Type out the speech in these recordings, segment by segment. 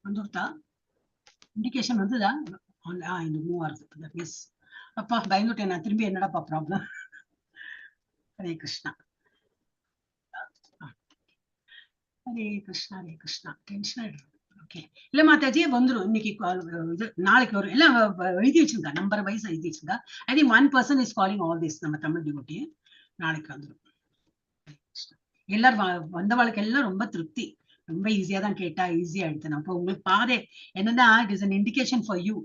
வந்துட்டா இண்டிகேஷன் வந்துதா இந்த மூவ் ஆகுது. எஸ் அப்பா பயந்துட்டேன் நான், திரும்பி என்னடாப்பா ப்ராப்ளம். ஹரே கிருஷ்ணா ஹரே கிருஷ்ணா ஹரே கிருஷ்ணா. டென்ஷன் ஆயிடுது. ஓகே இல்ல மாதாஜி வந்துடும் இன்னைக்கு, இது நாளைக்கு வரும். எல்லாம் எழுதி வச்சிருக்கா, நம்பர் வைஸ் எழுதி வச்சிருக்கா. I think 1 person is calling all this. நம்ம தமிழ் டிவோட்டி நாளைக்கு வந்துடும். எல்லாரும் வந்தவாளுக்கு எல்லாம் ரொம்ப திருப்தி, ரொம்ப ஈஸியா தான் கேட்டா, ஈஸியா எடுத்தேன். அப்போ உங்களுக்கு பாதே என்னன்னா, it is an indication for you.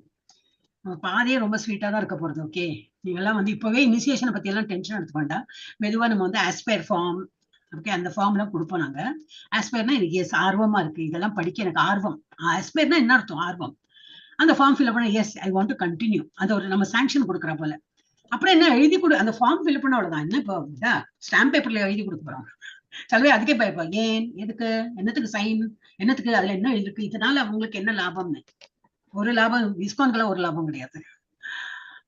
பாதையே ரொம்ப ஸ்வீட்டா தான் இருக்க போறது. ஓகே நீங்கெல்லாம் வந்து இப்பவே இனிஷியேஷனை பத்தி எல்லாம் டென்ஷன் எடுத்துக்க வேண்டாம். மெதுவா நம்ம வந்து ஆஸ்பயர் ஃபார்ம், ஓகே அந்த ஃபார்ம் எல்லாம் கொடுப்போம் நாங்க. ஆஸ்பயர்னா எனக்கு எஸ் ஆர்வமா இருக்கு, இதெல்லாம் படிக்க எனக்கு ஆர்வம். ஆஸ்பயர்னா என்ன அர்த்தம்? ஆர்வம். அந்த ஃபார்ம் ஃபில் பண்ண yes I want to continue, அது ஒரு நம்ம சாங்ஷன் கொடுக்குற போல. அப்புறம் என்ன எழுதி கொடு, அந்த ஃபார்ம் ஃபில் பண்ண அவ்வளவுதான். என்ன இப்போ ஸ்டாம்ப் பேப்பர்ல எழுதி கொடுக்க போறோம். சிலவே அதுக்கே பயப்பா, ஏன் எதுக்கு என்னத்துக்கு சைன், என்னத்துக்கு அதுல என்ன இருக்கு, இதனால அவங்களுக்கு என்ன லாபம்னு. ஒரு லாபம் இஸ்கான்களை ஒரு லாபம் கிடையாது.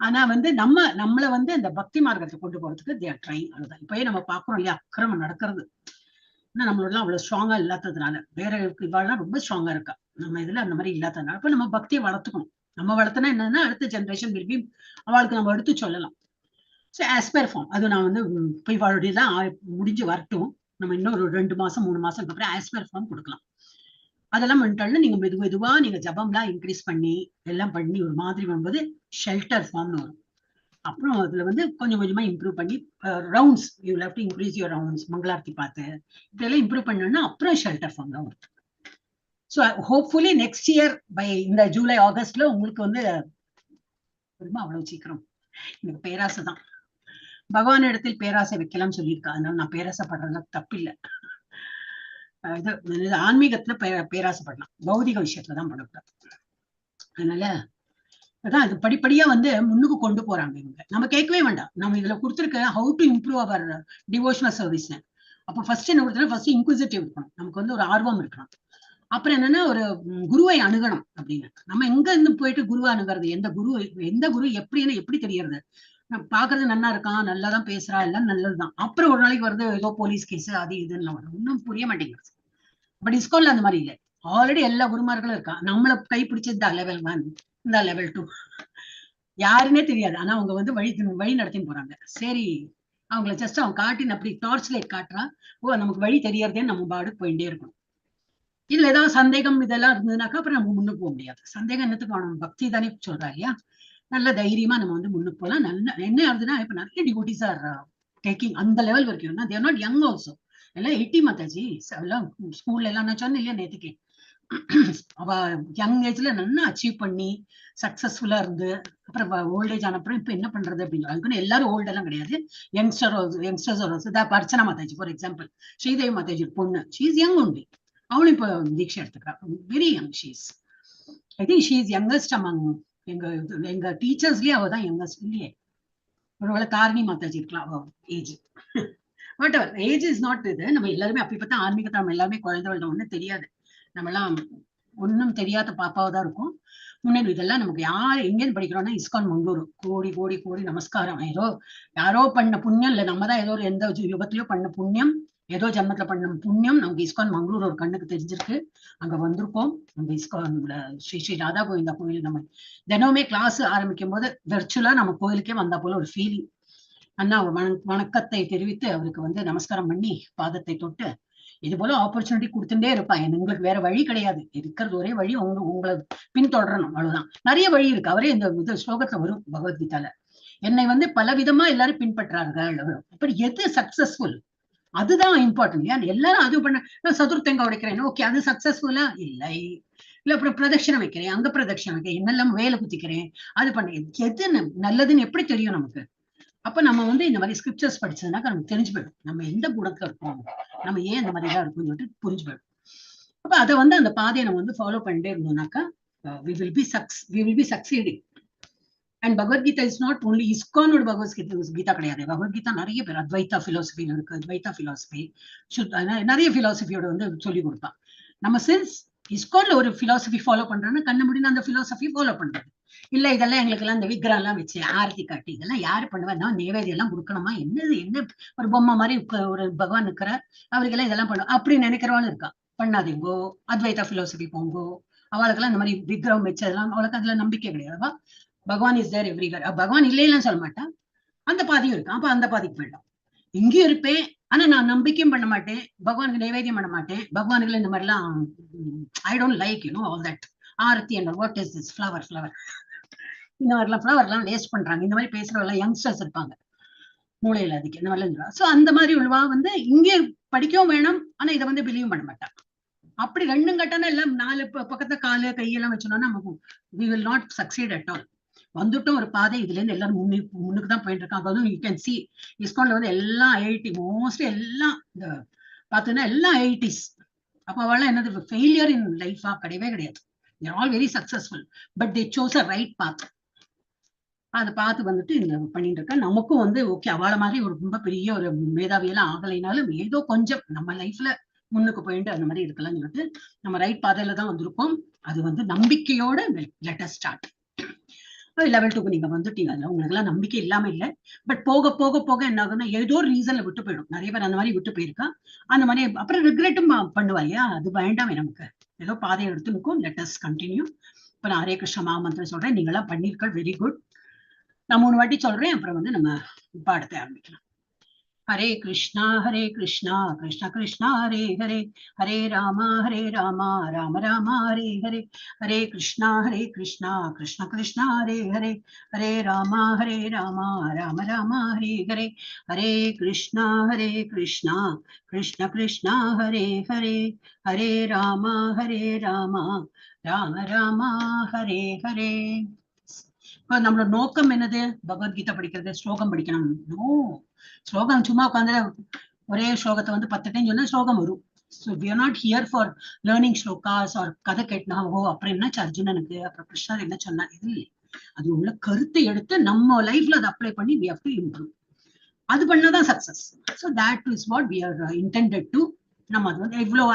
ஆனா வந்து நம்மள வந்து இந்த பக்தி மார்க்கத்தை கொண்டு போறதுக்கு தே ஆர் ட்ரைங். அதுதான் இப்பயே நம்ம பாக்குறோம் இல்லையா, அக்கிரமம் நடக்கிறது. ஆனா நம்மளோட அவ்வளவு ஸ்ட்ராங்கா இல்லாததுனால, வேற இவாள்லாம் ரொம்ப ஸ்ட்ராங்கா இருக்கா, நம்ம இதுல அந்த மாதிரி இல்லாததுனால இப்ப நம்ம பக்தியை வளர்த்துக்கணும். நம்ம வளர்த்தனா என்னன்னா அடுத்த ஜென்ரேஷன் விரும்பி அவளுக்கு நம்ம எடுத்து சொல்லலாம். ஸோ ஆஸ்பயர் ஃபார்ம் அது நான் வந்து போய் இவாளுடைய தான் முடிஞ்சு வரட்டும். நம்ம இன்னும் ஒரு 2 மாசம் 3 மாசம் அப்புறம் ஆஸ்பயர் ஃபார்ம் கொடுக்கலாம். அதெல்லாம் பண்ணிட்டாலும் நீங்க மெதுவா நீங்க ஜபம்லாம் இன்க்ரீஸ் பண்ணி எல்லாம் பண்ணி ஒரு மாதிரி வரும்போது ஷெல்டர் ஃபார்ம்னு வரும். அப்புறம் அதுல வந்து கொஞ்சம் கொஞ்சமா இம்ப்ரூவ் பண்ணி rounds, you have to increase your rounds, மங்களார்த்தி பார்த்து இப்படியெல்லாம் இம்ப்ரூவ் பண்ணோம்னா அப்புறம் ஷெல்டர் ஃபார்ம் தான் வரும். So hopefully next year by இந்த ஜூலை ஆகஸ்ட்ல உங்களுக்கு வந்து அவ்வளவு சீக்கிரம். எனக்கு பேராசை தான், பகவான் இடத்தில் பேராசை வைக்கலாம் சொல்லியிருக்கா. அதனால நான் பேராசைப்படுறதுல தப்பில்லை. இது ஆன்மீகத்துல பேராசைப்படலாம், பௌதிக விஷயத்துலதான் படக்கூடாது. அதனால அதான் இது படிப்படியா வந்து முன்னுக்கு கொண்டு போறாங்க இவங்க. நம்ம கேட்கவே வேண்டாம், நம்ம இதுல கொடுத்துருக்க how to improve our devotional service. அப்போ ஃபர்ஸ்ட் என்ன கொடுத்தா, ஃபர்ஸ்ட் இன்குசிட்டிவ் இருக்கணும், நமக்கு வந்து ஒரு ஆர்வம் இருக்கணும். அப்புறம் என்னன்னா ஒரு குருவை அணுகணும் அப்படின்னு. நம்ம எங்க இருந்து போயிட்டு குருவை அணுகிறது, எந்த குரு எப்படின்னு எப்படி தெரியறது? பாக்குறது நல்லா இருக்கான், நல்லாதான் பேசுறா, எல்லாம் நல்லதுதான். அப்புறம் ஒரு நாளைக்கு வருது ஏதோ போலீஸ் கேஸ் அது இதுன்னு ஒன்னும் புரிய மாட்டேங்குது. பட் இஸ்கான்ல அந்த மாதிரி இல்லை, ஆல்ரெடி எல்லா குருமார்களும் இருக்கா. நம்மளை கைப்பிடிச்சது லெவல் 1 இந்த லெவல் 2 யாருன்னே தெரியாது. ஆனா அவங்க வந்து வழி நடத்தின்னு போறாங்க. சரி அவங்களை ஜஸ்ட் அவன் காட்டின்னு அப்படி டார்ச் லைட் காட்டுறான், ஓ நமக்கு வழி தெரியறதே, நம்ம பாடு போயிட்டே இருக்கணும். இதுல ஏதாவது சந்தேகம் இதெல்லாம் இருந்ததுனாக்கா அப்புறம் நம்ம முன்னுக்கு போக முடியாது. சந்தேகம் என்னத்துக்கு வேணும், பக்தி தானே சொல்றா இல்லையா. நல்ல தைரியமா நம்ம வந்து முன்னுக்கு போகலாம். நல்ல என்ன ஆகுதுன்னா, இப்ப நிறைய டிவோட்டிஸ் ஆர் டேக்கிங் அந்த லெவல் வரைக்கும். தேர் நாட் யங் ஆல்சோ, எல்லாம் 80 மாதாஜி எல்லாம் ஸ்கூல்ல எல்லாம் நான் சொன்னேன் இல்லையா நேற்றுக்கு, அவ யங் ஏஜ்ல நல்லா அச்சீவ் பண்ணி சக்சஸ்ஃபுல்லா இருந்து அப்புறம் ஓல்டேஜ் ஆன அப்புறம் இப்ப என்ன பண்றது அப்படின்னு. அதுக்குன்னு எல்லாரும் ஓல்டு எல்லாம் கிடையாது, youngsters. Archana Mataji for example, Sridevi Mataji பொண்ணு, ஷீ இஸ் யங் ஒன்லி. அவளும் இப்ப தீட்சை எடுத்துக்கிறா, very young. She's I think she is youngest among எங்க டீச்சர்ஸ்லயே அவ தான் யங்கஸ்ட் இல்லையே. ஒருவேளை தாரிணி மாதாஜி இருக்கலாம் அவ age. What ever age is not இது. நம்ம எல்லாருமே அப்படி பார்த்தா ஆன்மீகத்தை நம்ம எல்லாருமே குழந்தைகள் ஒன்றும் தெரியாது, நம்ம எல்லாம் ஒன்னும் தெரியாத பாப்பாவா தான் இருக்கும். முன்னாடி இதெல்லாம் நமக்கு எங்கேன்னு படிக்கிறோம்னா இஸ்கான் மங்களூரு. கோடி கோடி கோடி நமஸ்காரம். யாரோ பண்ண புண்ணியம் இல்ல, நம்ம தான் ஏதோ எந்த யுகத்திலயோ பண்ண புண்ணியம், ஏதோ ஜன்மத்துல பண்ண புண்ணியம் நமக்கு இஸ்கான் மங்களூர் ஒரு கண்ணுக்கு தெரிஞ்சிருக்கு. அங்க வந்திருக்கோம். நம்ம இஸ்கான் ஸ்ரீ ஸ்ரீ ராதா கோவிந்தா கோயில் நம்ம தினமுமே கிளாஸ் ஆரம்பிக்கும் போது வெர்ச்சுவலா நம்ம கோயிலுக்கே வந்தா போல ஒரு ஃபீலிங். அண்ணா வணக்கத்தை தெரிவித்து அவருக்கு வந்து நமஸ்காரம் பண்ணி பாதத்தை தொட்டு இது போல ஆப்பர்ச்சுனிட்டி கொடுத்துட்டே இருப்பான். உங்களுக்கு வேற வழி கிடையாது, இருக்கிறது ஒரே வழி உங்களை பின்தொடரணும், அவ்வளவுதான். நிறைய வழி இருக்கு. அவரே இந்த ஸ்லோகத்துல வரும் பகவத்கீதால, என்னை வந்து பல விதமா எல்லாரும் பின்பற்றார்கள். அப்படி எது சக்சஸ்ஃபுல் அதுதான் இம்பார்ட்டன்ட். ஏன் எல்லாரும் அது பண்ண, நான் சதுர்த்தங்க உடைக்கிறேன், ஓகே அது சக்சஸ்ஃபுல்லா இல்லை. இல்ல அப்புறம் பிரதட்சணம் வைக்கிறேன், அங்க பிரதட்சணம் வைக்கிறேன், என்னெல்லாம் வேலை குத்திக்கிறேன், அது பண்ண எது நல்லதுன்னு எப்படி தெரியும் நமக்கு? அப்ப நம்ம வந்து இந்த மாதிரி ஸ்கிரிப்சர்ஸ் படிச்சதுனாக்கா நமக்கு தெரிஞ்சு போயிடும் நம்ம எந்த குணத்துல இருக்கோம், நம்ம ஏன் இந்த மாதிரி எல்லாம் இருக்கும்னு சொல்லிட்டு புரிஞ்சு போயிடும். அப்ப அதை வந்து அந்த பாதையை நம்ம வந்து ஃபாலோ பண்ணிட்டே இருந்தோம்னாக்கா we will be succeeding. And Bhagavad Gita is not only இஸ்கானோட பகவத்கீதா கிடையாது. பகவத்கீதா நிறைய பேர் அத்வைதா பிலாசபி இருக்கு, அத்வைதா பிலாசபி நிறைய பிலாசபியோட வந்து சொல்லி கொடுப்பான். நம்ம சின்ஸ் இஸ்கான்ல ஒரு பிலாசபி ஃபாலோ பண்றோம்னா கண்ண முடியும் அந்த பிலாசபி ஃபாலோ பண்றது இல்ல. இதெல்லாம் எங்களுக்கு எல்லாம் இந்த விக்கிரம் எல்லாம் வச்சு ஆரத்தி காட்டி இதெல்லாம் யாரு பண்ணுவா, நேவேதியம் எல்லாம் கொடுக்கணுமா, என்ன ஒரு பொம்மை மாதிரி ஒரு பகவான் இருக்கிறார், அவருக்கு எல்லாம் இதெல்லாம் பண்ணுவோம் அப்படி நினைக்கிறவாலும் இருக்கா. பண்ணாதீங்கோ, அத்வைதா பிலோசபி போங்கோ. அவளுக்கெல்லாம் இந்த மாதிரி விக்கிரகம் வச்சதெல்லாம் அவளுக்கு அதுல நம்பிக்கை கிடையாதுவா. பகவான் இஸ் தேர் எவ்ரிவேர். பகவான் இல்லைன்னு சொல்ல மாட்டா, அந்த பாதியும் இருக்கு. அப்ப அந்த பாதிக்கு போயிடும். இங்கேயும் இருப்பேன், ஆனா நான் நம்பிக்கையும் பண்ண மாட்டேன், பகவானுக்கு நைவேத்தியம் பண்ண மாட்டேன். பகவானுக்கு இந்த மாதிரி எல்லாம் I don't like all that. Aarti and what is this flower இந்த மாதிரிலாம் ஃபிளவர் எல்லாம் வேஸ்ட் பண்றாங்க. இந்த மாதிரி பேசுறவங்க யங்ஸ்டர்ஸ் இருப்பாங்க மூளையில அதுக்கு இந்த மாதிரிலாம். சோ அந்த மாதிரி உள்ளவா இங்கே படிக்கவும் வேணும், ஆனா இதை பிலீவ் பண்ண மாட்டான். அப்படி ரெண்டும் கட்டணம் எல்லாம் 4 பக்கத்துல காலு கையெல்லாம் வச்சோம்னா நமக்கு we will not succeed at all. வந்துட்டோம் ஒரு பாதை, இதுல இருந்து எல்லாரும் முன்னுக்கு தான் போயிட்டு இருக்காங்க. அதுவும் யூ கேன் சி இஸ்கான்ல எல்லாம் ஐஐடி மோஸ்ட்லி எல்லாம் இந்த பாத்தீங்கன்னா எல்லாம் ஐஐடிஸ். அப்ப அவள் என்னது ஃபெயிலியர் இன் லைஃபா கிடையவே கிடையாது. they're all very successful but they chose a right path. அதை பார்த்து இந்த பண்ணிட்டு இருக்க நமக்கும் ஓகே அவளை மாதிரி ஒரு ரொம்ப பெரிய ஒரு மேதாவியெல்லாம் ஆகலைனாலும் ஏதோ கொஞ்சம் நம்ம லைஃப்ல முன்னுக்கு போயிட்டு அந்த மாதிரி இருக்கலாம் சொல்லிட்டு நம்ம ரைட் பாதையில தான் வந்திருக்கோம். அது நம்பிக்கையோட லெட் அஸ் ஸ்டார்ட். லெவல் 2க்கு நீங்க வந்துட்டீங்க. அதுல உங்களுக்கு எல்லாம் நம்பிக்கை இல்லாம இல்லை. பட் போக போக போக என்ன ஆகுதுன்னா ஏதோ ஒரு ரீசன்ல விட்டு போயிடும். நிறைய பேர் அந்த மாதிரி விட்டு போயிருக்கா. அந்த மாதிரி அப்புறம் ரிக்ரெட்டும் பண்ணுவாயா, அது வேண்டாமே நமக்கு. ஏதோ பாதையை எடுத்து நிற்கும். Let us continue. இப்ப நான் ஹரே கிருஷ்ண மகாமந்திரம் சொல்றேன், நீங்க எல்லாம் பண்ணிருக்க வெரி குட். நான் 3 வாட்டி சொல்றேன், அப்புறம் நம்ம பாடத்தை ஆரம்பிக்கலாம். ஹரே கிருஷ்ணா கிருஷ்ணா கிருஷ்ணா ஹரே ஹரே, ஹரே ராமா ராம ராமா ஹரே ஹரே, ஹரே கிருஷ்ணா கிருஷ்ணா கிருஷ்ணா ஹரே ஹரே, ஹரே ராமா ராம ராம ஹரே ஹரே, ஹரே கிருஷ்ணா கிருஷ்ணா கிருஷ்ணா ஹரே ஹரே, ஹரே ராமா ராம ராம ஹரே ஹரே. நம்மளோட நோக்கம் என்னது? பகவத்கீதை படிக்கிறது, ஸ்லோகம் படிக்கணும். நோ, ஸ்லோகம் சும்மா உட்காந்து ஒரே ஸ்லோகத்தை 10 டைம் சொன்னா ஸ்லோகம் வரும். So we are not here for learning slokas or கதை கேட்டனா அப்புறம் என்னாச்சு அர்ஜுனனுக்கு, அப்புறம் கிருஷ்ணர் என்ன சொன்னா, இது இல்லை. அது உள்ள கருத்தை எடுத்து நம்ம லைஃப்ல அதை அப்ளை பண்ணி we have to improve. அது பண்ணாதான் success. So that is what we are intended to. நம்ம அது இவ்வளவு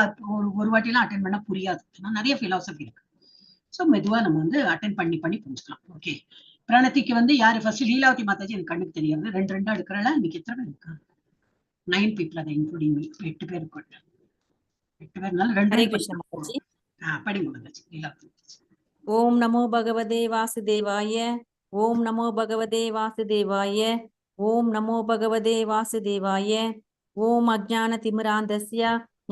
ஒரு வாட்டிலாம் அட்டென்ட் பண்ண புரியாது, நிறைய பிலாசபி இருக்கு. சோ மெதுவா நம்ம அட்டென்ட் பண்ணி புரிஞ்சுக்கலாம். ஓகே, பிரணத்திக்கு யாரு ஃபர்ஸ்ட்? லீலாவதி மாதாஜி எனக்கு கண்ணுக்கு தெரியாது. 2 எடுக்கிறல. இன்னைக்கு எத்தனை பேர் இருக்கா? 9 people, அதை இன்க்ளூடிங் மீ. 8 பேர் இருக்கு. 8 பேர்னால 2 படிங்க மாதாஜி. லீலாவதி. ஓம் நமோ பகவதே வாசுதேவாய, ஓம் நமோ பகவதே வாசுதேவாய, ஓம் நமோ பகவதே வாசுதேவாய, ஓம் அஜ்ஞான திமிராந்தஸ்ய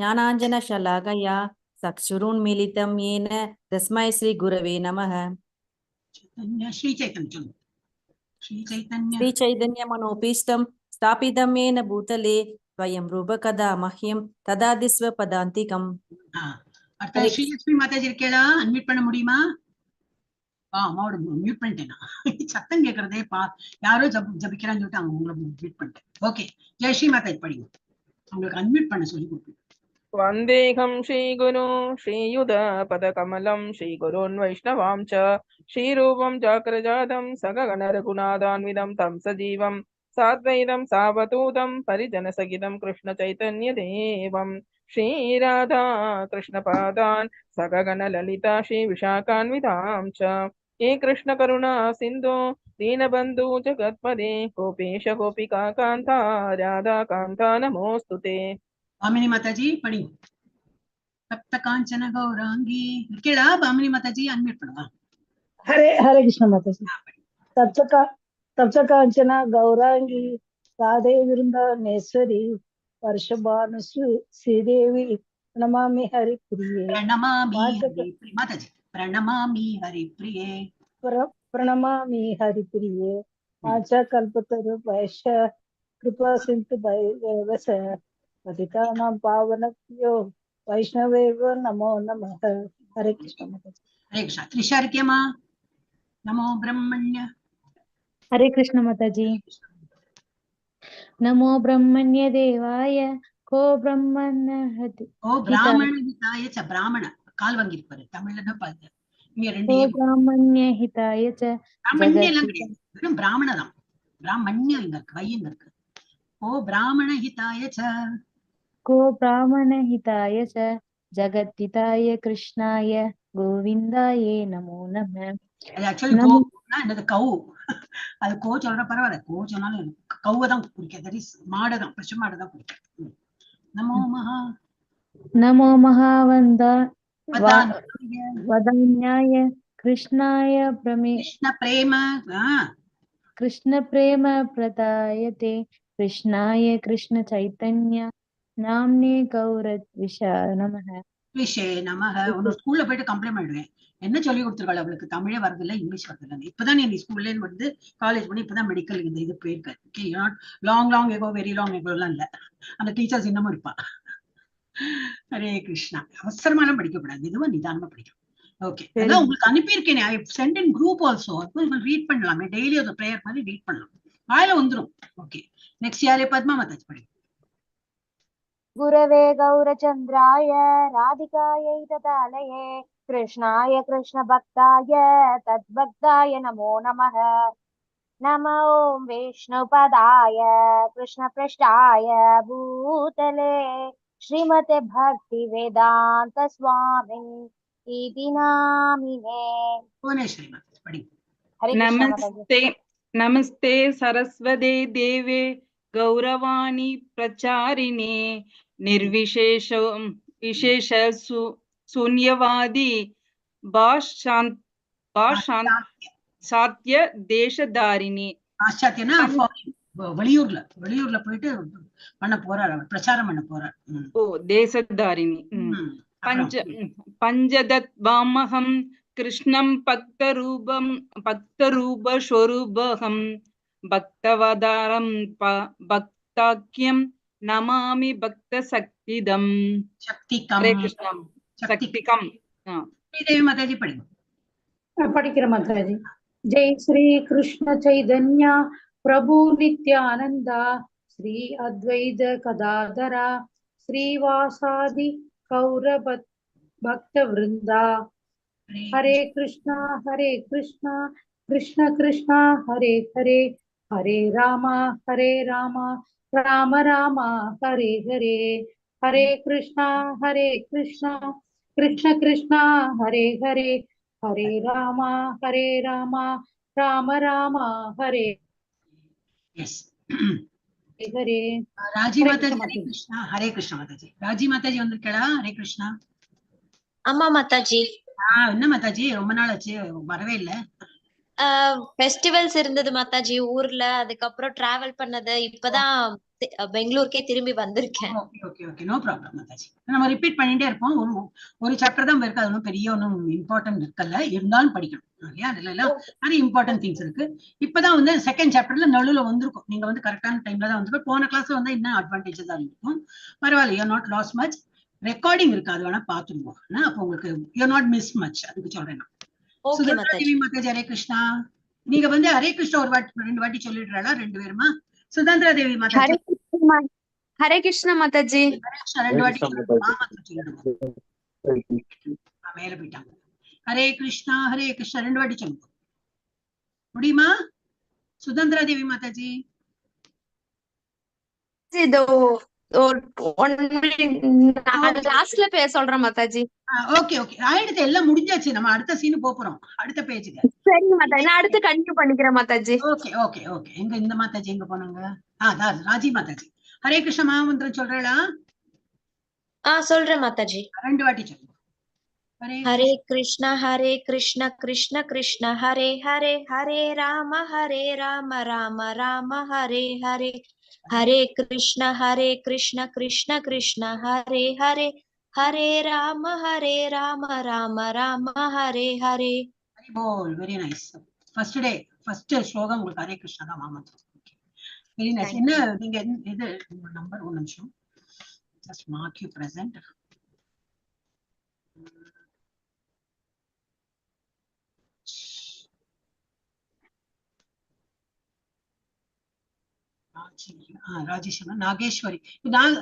ஞானாஞ்சன ஷலாகயா சக்ஷுருன்மிலிதம் ஏன தஸ்மை ஸ்ரீ குரவே நமः. ஸ்ரீ சைதன்ய மனோபீஷ்டம் ஸ்தாபிதம் ஏன பூதலே ஸ்வயம் ரூப கதா மஹ்யம் ததாதி ஸ்வபதாந்திகம். ஸ்ரீலட்சுமி மாதாஜி இருக்கேளா? அன்மியூட் பண்ண முடியுமா? அம்மாவோட மியூட் பண்ணிட்டேனா? சத்தம் கேட்கறதே யாரோ ஜபிக்கிறான்னு சொல்லிட்டு அவங்க உங்களை மியூட் பண்ணிட்டேன். ஓகே, ஜெயஸ்ரீ மாதாஜி படிங்க. உங்களுக்கு அன்மியூட் பண்ண சொல்லி கொடுப்பேன். वन्देहं श्रीगुरु श्रीयुतपदकमलं श्रीगुरून् वैष्णवां च श्रीरूपं चाक्रजातं सगगणरघुनाथान्वितं तं सजीवं साद्वैतं सावधूतं परिजनसहितं कृष्णचैतन्यदेवं श्रीराधा कृष्णपादान् सगगणललिता श्रीविशाखान्वितां च हे कृष्णकरुणा सिन्धो दीनबन्धु जगत्पदे गोपेश गोपिका कान्ता राधा कान्ता नमोऽस्तु ते. பாமினி மாதாஜி படி. சப்த காஞ்சன கௌராங்கி இருக்கேடா? பாமினி மாதாஜி அன்மியூட் பண்ணுவா. ஹரே கிருஷ்ண மாதாஜி. சப்த காஞ்சன கௌராங்கி ராதே விருந்தாவனேஸ்வரி வருஷபானு ஸ்ரீதேவி பிரணமாமி ஹரி பிரியே. மாதாஜி பிரணமாமி ஹரி பிரியே. பிரணமாமி ஹரி பிரியே. ஆச்சா கல்பத்தரு வைஷ கிருபா சிந்து பைவச பதிதானாம் பாவனப்யோ வைஷ்ணவேவ நமோ நமः. ஹரே கிருஷ்ண மாதாஜி. ஹரே கிருஷ்ணா. த்ரிஷா இருக்கியம்மா? நமோ பிரம்மண்ய. ஹரே கிருஷ்ண மாதாஜி. நமோ பிரம்மண்ய தேவாய கோ பிராமண ஹிதாய ச. பிராமண கால் வாங்கி இருப்பாரு தமிழ்ல பாத்து. இங்க 2 பிராமண்ய ஹிதாய ச. பிராமண்யம் எல்லாம் கிடையாது, வெறும் பிராமணதான். பிராமண்யம் இங்க இருக்கு, வையங்க இருக்கு. ஓ பிராமண ஹிதாய ச. கோ பிராமண ஹிதாய ச ஜகத்ஹிதாய கிருஷ்ணாய கோவிந்தாயே நமோ நமः. அது ஆக்சுவலி கோனா என்னது? கவு. அது கோ சொல்ற பரவாயில்ல, கோ சொன்னாலும் கவுவை தான் குறிக்க. தட் இஸ் மாடதான், பசு மாடதான் குறிக்க. நமோ மகா. नमो महावन्दा வதான் वदान्याय कृष्णाय கிருஷ்ண பிரேம कृष्ण प्रेम प्रदायते कृष्णाय कृष्ण चैतन्य नाम्ने गौरद्विषाय नमः விஷே நமக உன்னோட ஸ்கூல்ல போயிட்டு கம்ப்ளைண்ட் பண்ணிடுவேன். என்ன சொல்லி கொடுத்துருக்காள் அவளுக்கு? தமிழே வரதில்ல, இங்கிலீஷ் வரதில்ல. இப்பதான் நீ ஸ்கூல்ல இருந்து வந்து காலேஜ் பண்ணி இப்பதான் மெடிக்கல் இந்த இது போயிருக்க. Okay, not long echo, very long echo எல்லாம் இல்ல. அந்த டீச்சர்ஸ் இன்னமும் இருப்பா. ஹரே கிருஷ்ணா. அவசரமாலாம் படிக்கக்கூடாது, மெதுவா நிதானமா படிக்கணும். ஓகே, அதான் உங்களுக்கு அனுப்பியிருக்கேன். I sent in group also. Read பண்ணலாமே, டெய்லி ஒரு ப்ரேயர் மாதிரி ரீட் பண்ணலாம், வாயில வந்துரும். ஓகே, நெக்ஸ்ட் யாரே? பத்மா மாதாஜி படி. गुरवे गौरचन्द्राय राधिकायै तदालये कृष्णाय कृष्णभक्ताय तद्भक्ताय नमो नमः। नमो ॐ विष्णुपदाय कृष्णपृष्ठाय भूतले श्रीमते भक्तिवेदान्त स्वामिन् इति नामिने। புவனேஸ்வரி மாதாஜி படி. हरे कृष्ण माताजी। नमस्ते सरस्वते देवे गौरवाणी प्रचारिणे निर्विशेष विशेष शून्यवादी சாத்திய தேசதாரிணி. பாশ্চাத்தியனா வெளியூர்ல போயிட்டு பண்ண போறார், அவர் பிரச்சாரம் பண்ண போறார். ஓ, தேசதாரிணி. பஞ்சதத்வாமகம் கிருஷ்ணம் பக்தரூபஸ்வரூபகம் பக்தவதாரம் பக்தாக்கியம் நமாமி பக்த சக்திதம். ஹரே கிருஷ்ணம். சக்திகம். ஸ்ரீதேவி மாதாஜி படிங்க. படிக்கிற மாதாஜி. जय श्री कृष्ण चैतन्य प्रभु नित्यानंद श्री अद्वैत गदाधरा श्रीवासादि गौर भक्त वृंदा। हरे कृष्णा कृष्ण कृष्ण हरे हरे, हरे राम राम राम हरे हरे। हरे कृष्णा कृष्ण कृष्ण हरे हरे, हरे राम राम राम हरे यस हरे। ராஜி மாதாஜி ஹரே கிருஷ்ணா. ஹரே கிருஷ்ணா மாதாஜி. ராஜி மாதாஜி வந்திருக்கா? ஹரே கிருஷ்ணா. ஆமா மாதாஜி. என்ன மாதாஜி, ரொம்ப நாள் ஆச்சு, வரவே இல்ல. ஃபெஸ்டிவல்ஸ் இருந்தது மாதாஜி ஊர்ல, அதுக்கப்புறம் டிராவல் பண்ணது, இப்பதான் பெங்களூருக்கே திரும்பி வந்திருக்கேன். Okay okay okay, no problem Mataji. நம்ம ரிப்பீட் பண்ணிட்டே இருப்போம். ஒரு சாப்டர் தான் இருக்கு, அது ஒன்றும் பெரிய ஒன்றும் இம்பார்ட்டன்ட் இருக்கல, இருந்தாலும் படிக்கணும் இல்லையா? அதுல எல்லாம் நிறைய இம்பார்ட்டன்ட் திங்ஸ் இருக்கு. இப்பதான் வந்து செகண்ட் சாப்டர்ல நடுவுல வந்திருக்கும். நீங்க வந்து கரெக்டான டைம்ல தான் வந்திருக்கும். போன கிளாஸ்ல வந்து இன்னும் அட்வான்டேஜ் தான் இருக்கும். பரவாயில்ல, you not loss much. Recording இருக்கு, அது வேணா பாத்துருவோம். அப்போ உங்களுக்கு யூ நாட் மிஸ் மச், அதுக்கு சொல்றேன். சுதந்திரா மாதாஜி ஹரே கிருஷ்ணா. நீங்க வந்து ஹரே கிருஷ்ணா ஒரு வாட்டி 2 வாட்டி சொல்லிடுறாளா? 2 பேருமா? சுதந்திரா தேவி மாதாஜி ஹரே கிருஷ்ணா மாதாஜி. 2 வாட்டி சொல்லிடுவோம். மேல போயிட்டாங்க. ஹரே கிருஷ்ணா 2 வாட்டி சொல்லுங்க, முடியுமா? சுதந்திரா தேவி மாதாஜி. கிளாஸ்ல பேச சொல்றேன் மாதாஜி. ஓகே ஓகே, ஆயிடுத்து, எல்லாம் முடிஞ்சாச்சு. நம்ம அடுத்த சீன் போறோம், அடுத்த பேஜுக்கு. சரிங்க மாதாஜி, நான் அடுத்து கண்டினியூ பண்ணிக்கிறேன் மாதாஜி. Okay okay okay. எங்க இந்த மாதாஜி எங்க போனாங்க? ராஜி மாதாஜி ஹரே கிருஷ்ண மகாமந்திரம் சொல்றா? சொல்றேன் மாதாஜி. 2 வாட்டி சொல்லுங்க. ஹரே கிருஷ்ண கிருஷ்ண கிருஷ்ண ஹரே ஹரே, ஹரே ராம ராம ராம ஹரே ஹரே. ஹரே கிருஷ்ண கிருஷ்ண கிருஷ்ண ஹரே ஹரே, ஹரே ராம ராம ராம ஹரே ஹரே. ஹரி போல், வெரி நைஸ். ஃபர்ஸ்ட் ஸ்லோகம் உங்களுக்கு ஹரே கிருஷ்ணா தான் மகாமந்திரம். Very nice. என்ன நீங்க இது நம்பர்? 1 நிமிஷம், just mark you present. Rajeswari, Nageswari.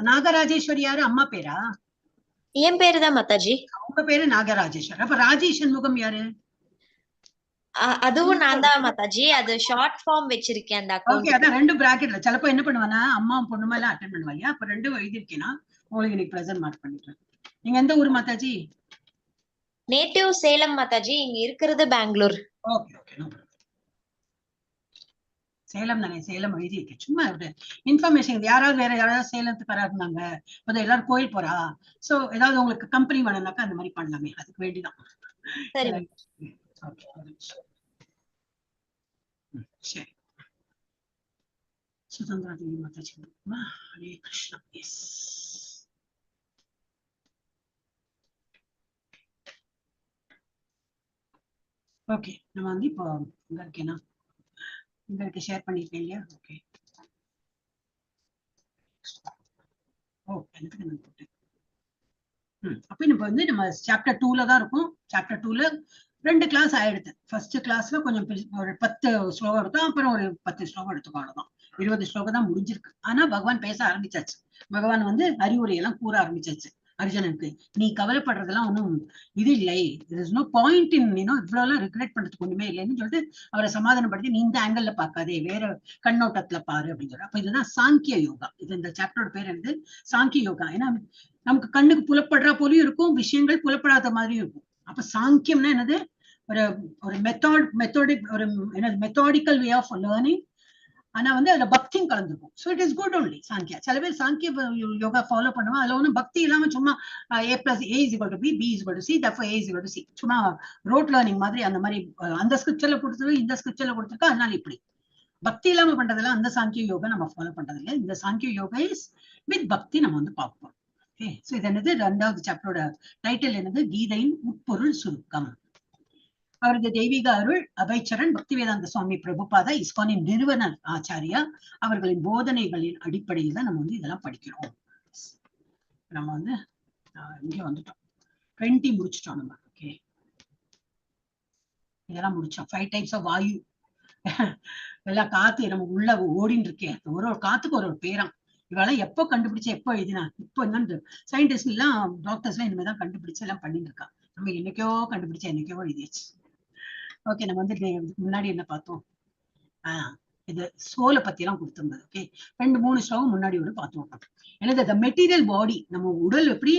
Nagarajeswari யாரு? அம்மா பேரா? என் பேரு தான் மாதாஜி. உங்க பேரு நாகராஜேஸ்வரி. அப்ப ராஜேஷ் சண்முகம் யாரு? அதுவும் நான் தான் மாதாஜி. அது ஷார்ட் ஃபார்ம் வச்சிருக்கேன் அந்த அக்கவுண்ட். ஓகே, அதான் 2 பிராக்கெட்ல. சிலப்போ என்ன பண்ணுவானா, அம்மா பொண்ணுமா எல்லாம் அட்டெண்ட் பண்ணுவாங்க. அப்ப 2 எழுதிருக்கேனா உங்களுக்கு இன்னைக்கு பிரசன்ட் மார்க் பண்ணிடுறேன். நீங்க எந்த ஊர் மாதாஜி? நேட்டிவ் சேலம் மாதாஜி, இங்க இருக்கிறது Bangalore. Okay okay, no problem. Salem தானே, சேலம் எழுதி இருக்கு. சும்மா ஒரு இன்ஃபர்மேஷன். யாராவது வேற யாராவது சேலத்துக்காரா இருந்தாங்க, இப்போ எல்லாரும் கோயில் போறா, சோ ஏதாவது உங்களுக்கு கம்பெனி வேணும்னாக்கா அந்த மாதிரி பண்ணலாமே, அதுக்கு வேண்டிதான். சரி ஓகே, சரி. சுதந்திரா தேவி மாதாஜி, ஹரே கிருஷ்ணா. Yes, okay. நம்ம வந்து இப்போ இங்க இருக்கேனா, இங்க இருக்க ஷேர் பண்ணிருக்கேன் இல்லையா? ஓகே. ஓ, எனக்கு நான் போட்டேன். அப்ப நம்ம வந்து நம்ம சாப்டர் 2ல தான் இருக்கும். சாப்டர் 2ல 2 கிளாஸ் ஆயிடுது. ஃபர்ஸ்ட் கிளாஸ்ல கொஞ்சம் ஒரு 10 ஸ்லோகம் எடுத்தோம், அப்புறம் ஒரு 10 ஸ்லோகம் எடுத்துக்கோ, அவ்வளவுதான். 20 ஸ்லோகம் தான் முடிஞ்சிருக்கு. ஆனா பகவான் பேச ஆரம்பிச்சாச்சு. பகவான் வந்து அறிவுரை எல்லாம் கூற ஆரம்பிச்சாச்சு அர்ஜுனனுக்கு. நீ கவலைப்படுறதெல்லாம் ஒன்றும் இது இல்லை, நோ பாயிண்ட் இன் இவ்வளவு எல்லாம் ரிக்ரெட் பண்றதுக்கு ஒண்ணுமே இல்லைன்னு சொல்லிட்டு அவரை சமாதானப்படுத்தி, நீ இந்த ஆங்கிள் பார்க்காதே, வேற கண்ணோட்டத்துல பாரு அப்படின்னு சொல்ற. அப்ப இதுதான் சாங்கிய யோகா. இது இந்த சாப்டரோட பேர் வந்து சாங்கிய யோகா. ஏன்னா நமக்கு கண்ணுக்கு புலப்படுற போலயும் இருக்கும், விஷயங்கள் புலப்படாத மாதிரியும் இருக்கும். அப்ப சாங்கியம்னா என்னது? ஒரு மெத்தோடிக் ஒரு என்னது மெத்தோடிக்கல் வே ஆஃப் லேர்னிங். ஆனா வந்து அதுல பக்தியும் கலந்துருக்கும். So it is good only Sankhya. சில பேர் சாங்கிய யோகா ஃபாலோ பண்ணுவோம், அதுல ஒன்றும் பக்தி இல்லாம சும்மா A + A = B, B = C, therefore A = C, சும்மா ரோட் லேர்னிங் மாதிரி அந்த மாதிரி அந்த ஸ்கிரிப்சர்ல கொடுத்துருக்கு, இந்த ஸ்கிரிப்சர்ல கொடுத்துருக்கா, அதனால இப்படி பக்தி இல்லாம பண்றதெல்லாம் அந்த சாங்கிய யோகா நம்ம ஃபாலோ பண்றது இல்லை. இந்த சாங்கிய யோகா இஸ் வித் பக்தி நம்ம வந்து பார்ப்போம். ஓகே, ஸோ இது என்னது, 2வது சாப்டரோட டைட்டில் என்னது? கீதையின் உட்பொருள் சுருக்கம். அவரது தெய்வீக அருள் அபைச்சரன் பக்திவேதாந்த சுவாமி பிரபுபாதா, இஸ்கானின் நிறுவனர் ஆச்சாரியா, அவர்களின் போதனைகளின் அடிப்படையில் தான் நம்ம வந்து இதெல்லாம் படிக்கிறோம். நம்ம வந்து இங்க வந்துட்டோம், 20 முடிச்சிட்டோம் நம்ம. ஓகே, இதெல்லாம் முடிச்சோம். 5 டைப்ஸ் ஆஃப் வாயு. எல்லாம் காத்து நம்ம உள்ள ஓடின்னு இருக்கேன். ஒரு ஒரு காத்துக்கு ஒரு ஒரு பேரம். இவெல்லாம் எப்போ கண்டுபிடிச்ச, எப்போ எழுதினா, இப்போ என்ன சயின்டிஸ்ட் எல்லாம் டாக்டர்ஸ் எல்லாம் இனிமேதான் கண்டுபிடிச்சு எல்லாம் பண்ணிட்டு இருக்கா. நம்ம என்னைக்கோ கண்டுபிடிச்சா என்னைக்கோ எழுதியாச்சு. ஓகே, நம்ம வந்து முன்னாடி என்ன பார்த்தோம்? இது சோலை பத்தி எல்லாம் கொடுத்திருந்தது. ஓகே, 2-3 ஸ்லோகம் முன்னாடி ஒன்று பார்த்தோம். எனது மெட்டீரியல் பாடி, நம்ம உடல் எப்படி,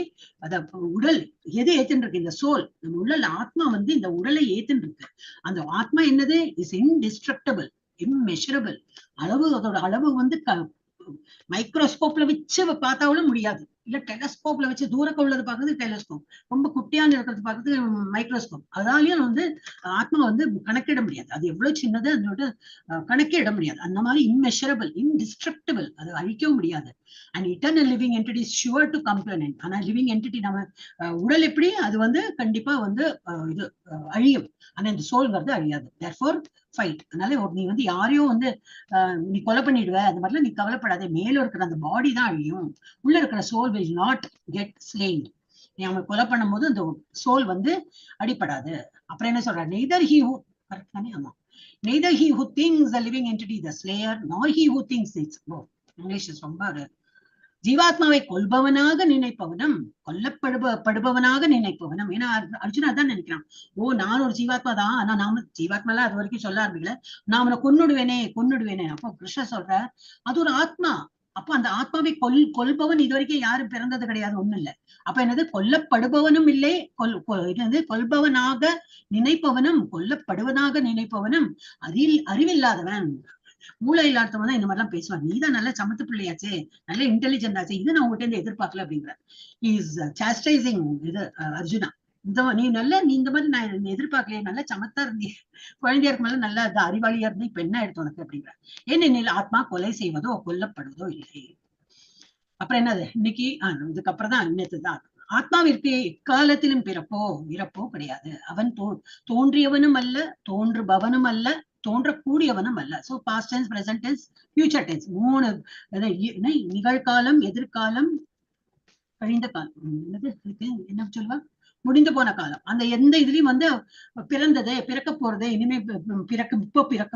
அத உடல் எது ஏத்துன்னு இருக்கு? இந்த சோல், நம்ம உடல் ஆத்மா வந்து இந்த உடலை ஏத்துன்னு இருக்கு. அந்த ஆத்மா என்னது? Is indestructible, immeasurable. அளவு, அதோட அளவு வந்து மைக்ரோஸ்கோப்ல வச்சு பார்த்தாலும் முடியாது, இல்ல டெலஸ்கோப்ல வச்சு தூரக்க உள்ளது பார்க்கறது டெலஸ்கோப், ரொம்ப குட்டியான இருக்கிறது பார்க்கறது மைக்ரோஸ்கோப். அதாலையும் வந்து ஆத்மா வந்து கணக்கிட முடியாது. அது எவ்வளவு சின்னது, அதோட கணக்கிட முடியாது. அந்த மாதிரி இம்மெஷரபிள், இன்டிஸ்ட்ரக்டபிள், அது அழிக்கவும் முடியாது. And eternal living entity is sure to complement. ஆனா லிவிங் என்டிட்டி நம்ம உடல் எப்படி, அது வந்து கண்டிப்பா வந்து இது அழியும். ஆனா இந்த சோல்ங்கிறது அழியாது. Therefore fight. அதனால நீ வந்து யாரையோ வந்து நீ கொலை பண்ணிடுவ, அந்த மாதிரிலாம் நீ கவலைப்படாத. மேல இருக்கிற அந்த பாடி தான் அழியும், உள்ள இருக்கிற soul will not get slain. நீ அவனை கொலை பண்ணும் போது அந்த சோல் வந்து அடிப்படாது. அப்புறம் என்ன சொல்ற? neither he who, கரெக்ட் தானே? ஆமா, neither he who thinks the living entity the slayer, nor he who thinks it's both. English ரொம்ப ஜீவாத்மாவை கொல்பவனாக நினைப்பவனும் கொல்லப்படுபவனாக நினைப்பவனும். ஏன்னா அர்ஜுனா தான் நினைக்கிறான், ஓ நான் ஒரு ஜீவாத்மா தான், ஆனா நாம ஜீவாத்மால அது வரைக்கும் சொல்ல ஆரம்பிக்கல, நான் அவனை கொன்னுடுவேனே. அப்போ கிருஷ்ண சொல்ற அது ஒரு ஆத்மா. அப்ப அந்த ஆத்மாவை கொல்பவன் இது வரைக்கும் யாரும் பிறந்தது கிடையாது, ஒண்ணும் இல்லை. அப்ப என்னது? கொல்லப்படுபவனும் இல்லை, என்னது? கொல்பவனாக நினைப்பவனும் கொல்லப்படுவனாக நினைப்பவனும் அறிவில்லாதவன், மூளை இல்லாதவன் தான் இந்த மாதிரி எல்லாம் பேசுவான். நீதான் நல்ல சமத்து பிள்ளையாச்சே, நல்ல இன்டெலிஜென்ட் ஆச்சு, இது நான் உங்ககிட்ட இருந்து எதிர்பார்க்கல அப்படிங்கிற. இஸ் சாஸ்டைசிங் இது அர்ஜுனா. நீ இந்த மாதிரி நான் எதிர்பார்க்கலையே, நல்ல சமத்தா இருந்தீ, குழந்தையா இருக்கும் போது நல்ல அறிவாளியா இருந்து, இப்ப என்ன எடுத்து உனக்கு அப்படிங்கிற. ஏனெனில் ஆத்மா கொலை செய்வதோ கொல்லப்படுவதோ இல்லை. அப்புறம் என்னது இன்னைக்கு? இதுக்கப்புறம் தான் இன்னத்துதான். ஆத்மாவிற்கு எக்காலத்திலும் பிறப்போ இறப்போ கிடையாது. அவன் தோன்றியவனும் அல்ல, தோன்றுபவனும் அல்ல, தோன்றக்கூடியவனும் அல்ல. So past tense, present tense, future tense, 3 நிகழ்காலம், எதிர்காலம், கழிந்த காலம். என்ன சொல்லுவா? முடிந்து போன காலம். அந்த எந்த இதுலயும் வந்து பிறந்தது, பிறக்க போறது, இனிமே இப்போ பிறக்கும்,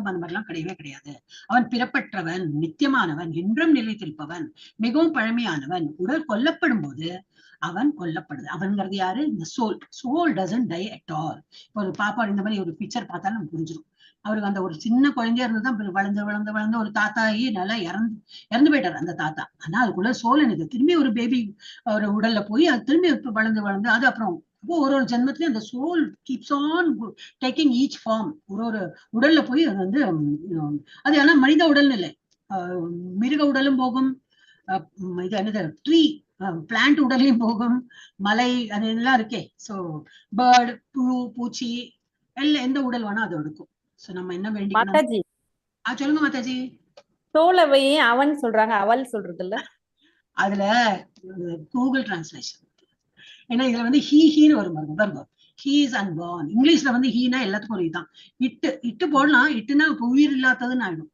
அந்த மாதிரிலாம் கிடையவே கிடையாது. அவன் பிறப்பற்றவன், நித்தியமானவன், என்றும் நிலைத்திருப்பவன், மிகவும் பழமையானவன். உடல் கொல்லப்படும் போது அவன் கொல்லப்படுது. அவன்கிறது யாரு? இந்த soul. Soul doesn't die at all. இப்போ ஒரு பாப்பா இந்த மாதிரி ஒரு பிக்சர் பார்த்தாலும் நமக்கு புரிஞ்சிடும். அவருக்கு அந்த ஒரு சின்ன குழந்தையா இருந்துதான் வளர்ந்து ஒரு தாத்தாயி நல்லா இறந்து போயிட்டாரு அந்த தாத்தா. ஆனா அதுக்குள்ள சோல் எனக்கு திரும்பி ஒரு பேபி ஒரு உடல்ல போய் அது திரும்பி வளர்ந்து அது அப்புறம் அப்போ ஒரு ஒரு ஜென்மத்திலயும் அந்த soul keeps on taking each form. ஒரு ஒரு உடல்ல போய் அது வந்து அது ஆனா மனித உடல்னு இல்லை, மிருக உடலும் போகும், இது என்னது ட்ரீ பிளான்ட் உடல்லையும் போகும், மலை அது எல்லாம் இருக்கே. சோ பேர்டு, புழு, பூச்சி எல்லாம் எந்த உடல் வேணா அது எடுக்கும். சோ நம்ம என்ன வேண்டிக்கணும்? மாதாஜி சொல்லுங்க மாதாஜி. தோலவை அவன் சொல்றாங்க, அவள் சொல்றது இல்ல. அதுல கூகுள் டிரான்ஸ்லேஷன், ஏன்னா இதுல வந்து ஹீன்னு வரும் பாருங்க. He is unborn. இங்கிலீஷ்ல வந்து ஹீனா எல்லாத்துக்கும் ஒரு இதுதான். இட்டு போடலாம், இட்டுனா உயிர் இல்லாததுன்னு ஆயிடும்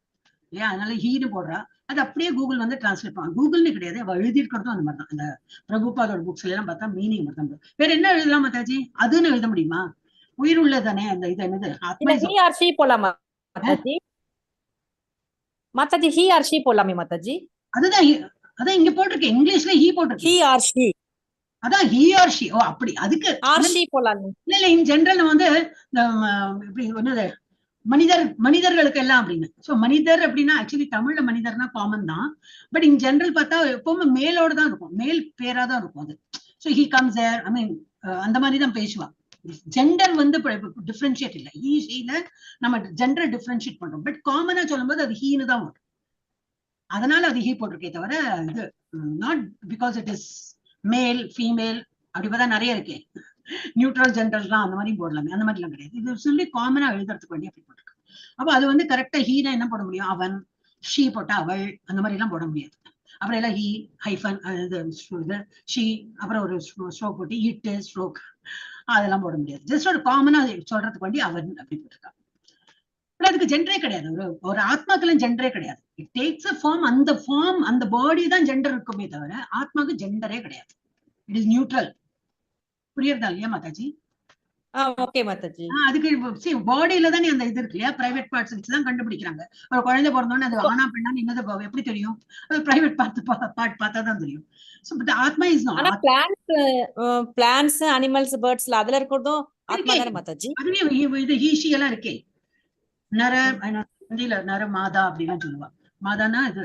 இல்லையா, அதனால ஹீன்னு போடுறா. அது அப்படியே கூகுள் வந்து டிரான்ஸ்லேட் பண்ணுவாங்க. கூகுள்னு கிடையாது, அவ எழுதியிருக்கிறதும் அந்த மாதிரிதான். அந்த பிரபுபாதோட புக்ஸ்ல எல்லாம் பார்த்தா மீனிங் மட்டும். வேற என்ன எழுதலாம் மாதாஜி? அதுன்னு எழுத முடியுமா? உயிர் உள்ளதானே அந்த இது என்னது ஆத்மா. ஹி ஆர் ஷீ போலாமா Mataji? Mataji he or she போலாமே மாதாஜி? அதுதான் அதான் இங்க போட்டிருக்கேன், இங்கிலீஷ்ல ஹீ போட்டிருக்கேன். ஹி ஆர் ஷீ, அதான் ஹி ஆர் ஷீ. ஓ அப்படி, அதுக்கு ஆர் ஷீ போலாம். இல்ல இன் ஜெனரல் வந்து இப்படி என்னது மனிதர்களுக்கு எல்லாம் அப்படின்னு. சோ மனிதர் அப்படின்னா ஆக்சுவலி தமிழ்ல மனிதர்னா காமன் தான், பட் இன் ஜெனரல் பார்த்தா எப்பவுமே மேலோட தான் இருக்கும், மேல் பேரா தான் இருக்கும் அது. சோ ஹி கம்ஸ் தேர், ஐ மீன் அந்த மாதிரி தான் பேசுவா. ஜெண்டர் வந்து டிஃபரன்ஷியேட் இல்லை, ஹீ ஷீல நம்ம ஜெண்டர் டிஃபரன்ஷியேட் பண்றோம், பட் காமனா சொல்லும்போது அது ஹீன்னு தான் வரும். அதனால அது ஹீ போட்டிருக்கே தவிர இது not because it is male female அப்படி பார்த்தா நிறைய இருக்கே, நியூட்ரல் ஜெண்டர்லாம் அந்த மாதிரி போடலாமே, அந்த மாதிரி எல்லாம் கிடையாது. இது சொல்லி காமனா எழுதுறதுக்கு வேண்டிய அப்படி போட்டிருக்கு. அப்ப அது வந்து கரெக்டா ஹீனா என்ன போட முடியும்? அவன், ஷீ போட்டா அவள், அந்த மாதிரி எல்லாம் போட முடியாது. அப்புறம் எல்லாம் ஹீ ஹைஃபன் இது ஷீ, அப்புறம் ஒரு ஸ்ட்ரோக் போட்டு இட்டு ஸ்ட்ரோக், அதெல்லாம் போட முடியாது. ஜஸ்ட் ஒரு காமனா சொல்றதுக்கு வேண்டி அவன் அப்படி போட்டிருக்கான். அதுக்கு ஜெண்டரே கிடையாது, ஒரு ஆத்மாக்கெல்லாம் ஜெண்டரே கிடையாது. இட் டேக்ஸ் அ ஃபார்ம், அந்த ஃபார்ம் அந்த பாடி தான் ஜெண்டர் இருக்குமே தவிர ஆத்மாக்கு ஜெண்டரே கிடையாது. It is neutral. புரியுறதா இல்லையா மாதாஜி? ஓகே மாதாஜி. அதுக்கு பாடியில தானே அந்த இது இருக்கு இல்லையா, பிரைவேட் பார்ட்ஸ் வச்சுதான் கண்டுபிடிக்கிறாங்க. ஒரு குழந்தை பிறந்தோன்னு அது ஆனா பெண்ணான்னு என்னது எப்படி தெரியும்? அது பிரைவேட் பார்ட் பார்த்தா தான் தெரியும். சோ பட் ஆத்மா இஸ் நாட். ஆனா பிளான்ட்ஸ், அனிமல்ஸ், பேர்ட்ஸ்ல அதுல இருக்கிறதும் ஆத்மா தானே மாதாஜி? அதுலயும் இது ஹீஷி எல்லாம் இருக்கே. நர மாதா அப்படிலாம் சொல்லுவா. மாதானா இது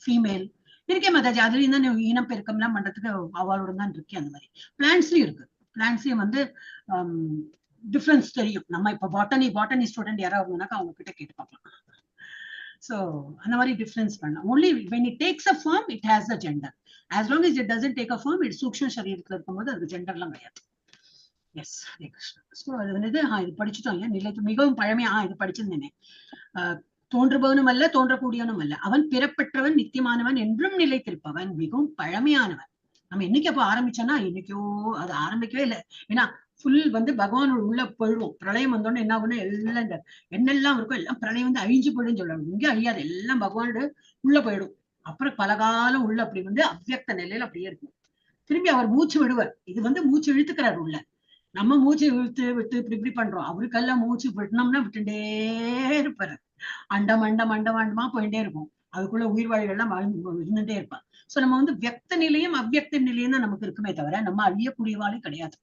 ஃபீமேல் இருக்கே மாதாஜி. அதுலயும் தான் இனம் பெருக்கம் எல்லாம் பண்றதுக்கு அவளோட தான் இருக்கே. அந்த மாதிரி பிளான்ட்ஸ்லயும் இருக்கு. பிளான்ட்ஸ்லயும் வந்து டிஃபரன்ஸ் தெரியும். நம்ம இப்ப பாட்டனி ஸ்டூடெண்ட் யாராவது இருந்தாக்கா அவங்க கிட்ட கேட்டு பார்க்கலாம். சோ அந்த மாதிரி டிஃபரன்ஸ் பண்ணலாம். only when it takes a form it has a gender. as long as it doesn't take a form, it சூக்ஷ்ம சரீரத்துல இருக்கும்போது அதுக்கு ஜெண்டர்லாம் கிடையாது. எஸ் ஹரே கிருஷ்ணா. சோ அது வந்து இது படிச்சுட்டோம் இல்லையா, நிலைத்து மிகவும் பழமையா இது படிச்சிருந்தேனே. தோன்றுபவனும் அல்ல தோன்றக்கூடியவனும் அல்ல, அவன் பிறப்பற்றவன் நித்தியமானவன் என்றும் நிலைத்திருப்பவன், மிகவும் பழமையானவன். நம்ம என்னைக்கு அப்ப ஆரம்பிச்சோம்னா இன்னைக்கோ அது ஆரம்பிக்கவே இல்லை. ஏன்னா ஃபுல் வந்து பகவான் உள்ள போயிடுவோம். பிரளயம் வந்தோடனே என்ன ஆகும்னா எல்லாம் இந்த என்னெல்லாம் இருக்கும் எல்லாம் பிரளயம் வந்து அழிஞ்சு போயிடுன்னு சொல்றாங்க. இங்கே அழியாது, எல்லாம் பகவானோட உள்ள போயிடும். அப்புறம் பலகாலம் உள்ள அப்படி வந்து அவ்வியக்த நிலையில அப்படியே இருக்கும். திரும்பி அவர் மூச்சு விடுவார். இது வந்து மூச்சு இழுத்துக்கிறார் உள்ள. நம்ம மூச்சு இழுத்து விட்டு இப்படி பண்றோம். அவருக்கெல்லாம் மூச்சு விட்டணும்னா விட்டுட்டே இருப்பாரு. அண்டமா போயிட்டே இருக்கும். அதுக்குள்ள உயிர் வாழ்கள்லாம் இருந்துட்டே இருப்பான். சோ நம்ம வந்து வியக்த நிலையும் அவ்வியக்த நிலையும் தான் நமக்கு இருக்குமே தவிர நம்ம அழியக்கூடியவாளே கிடையாது.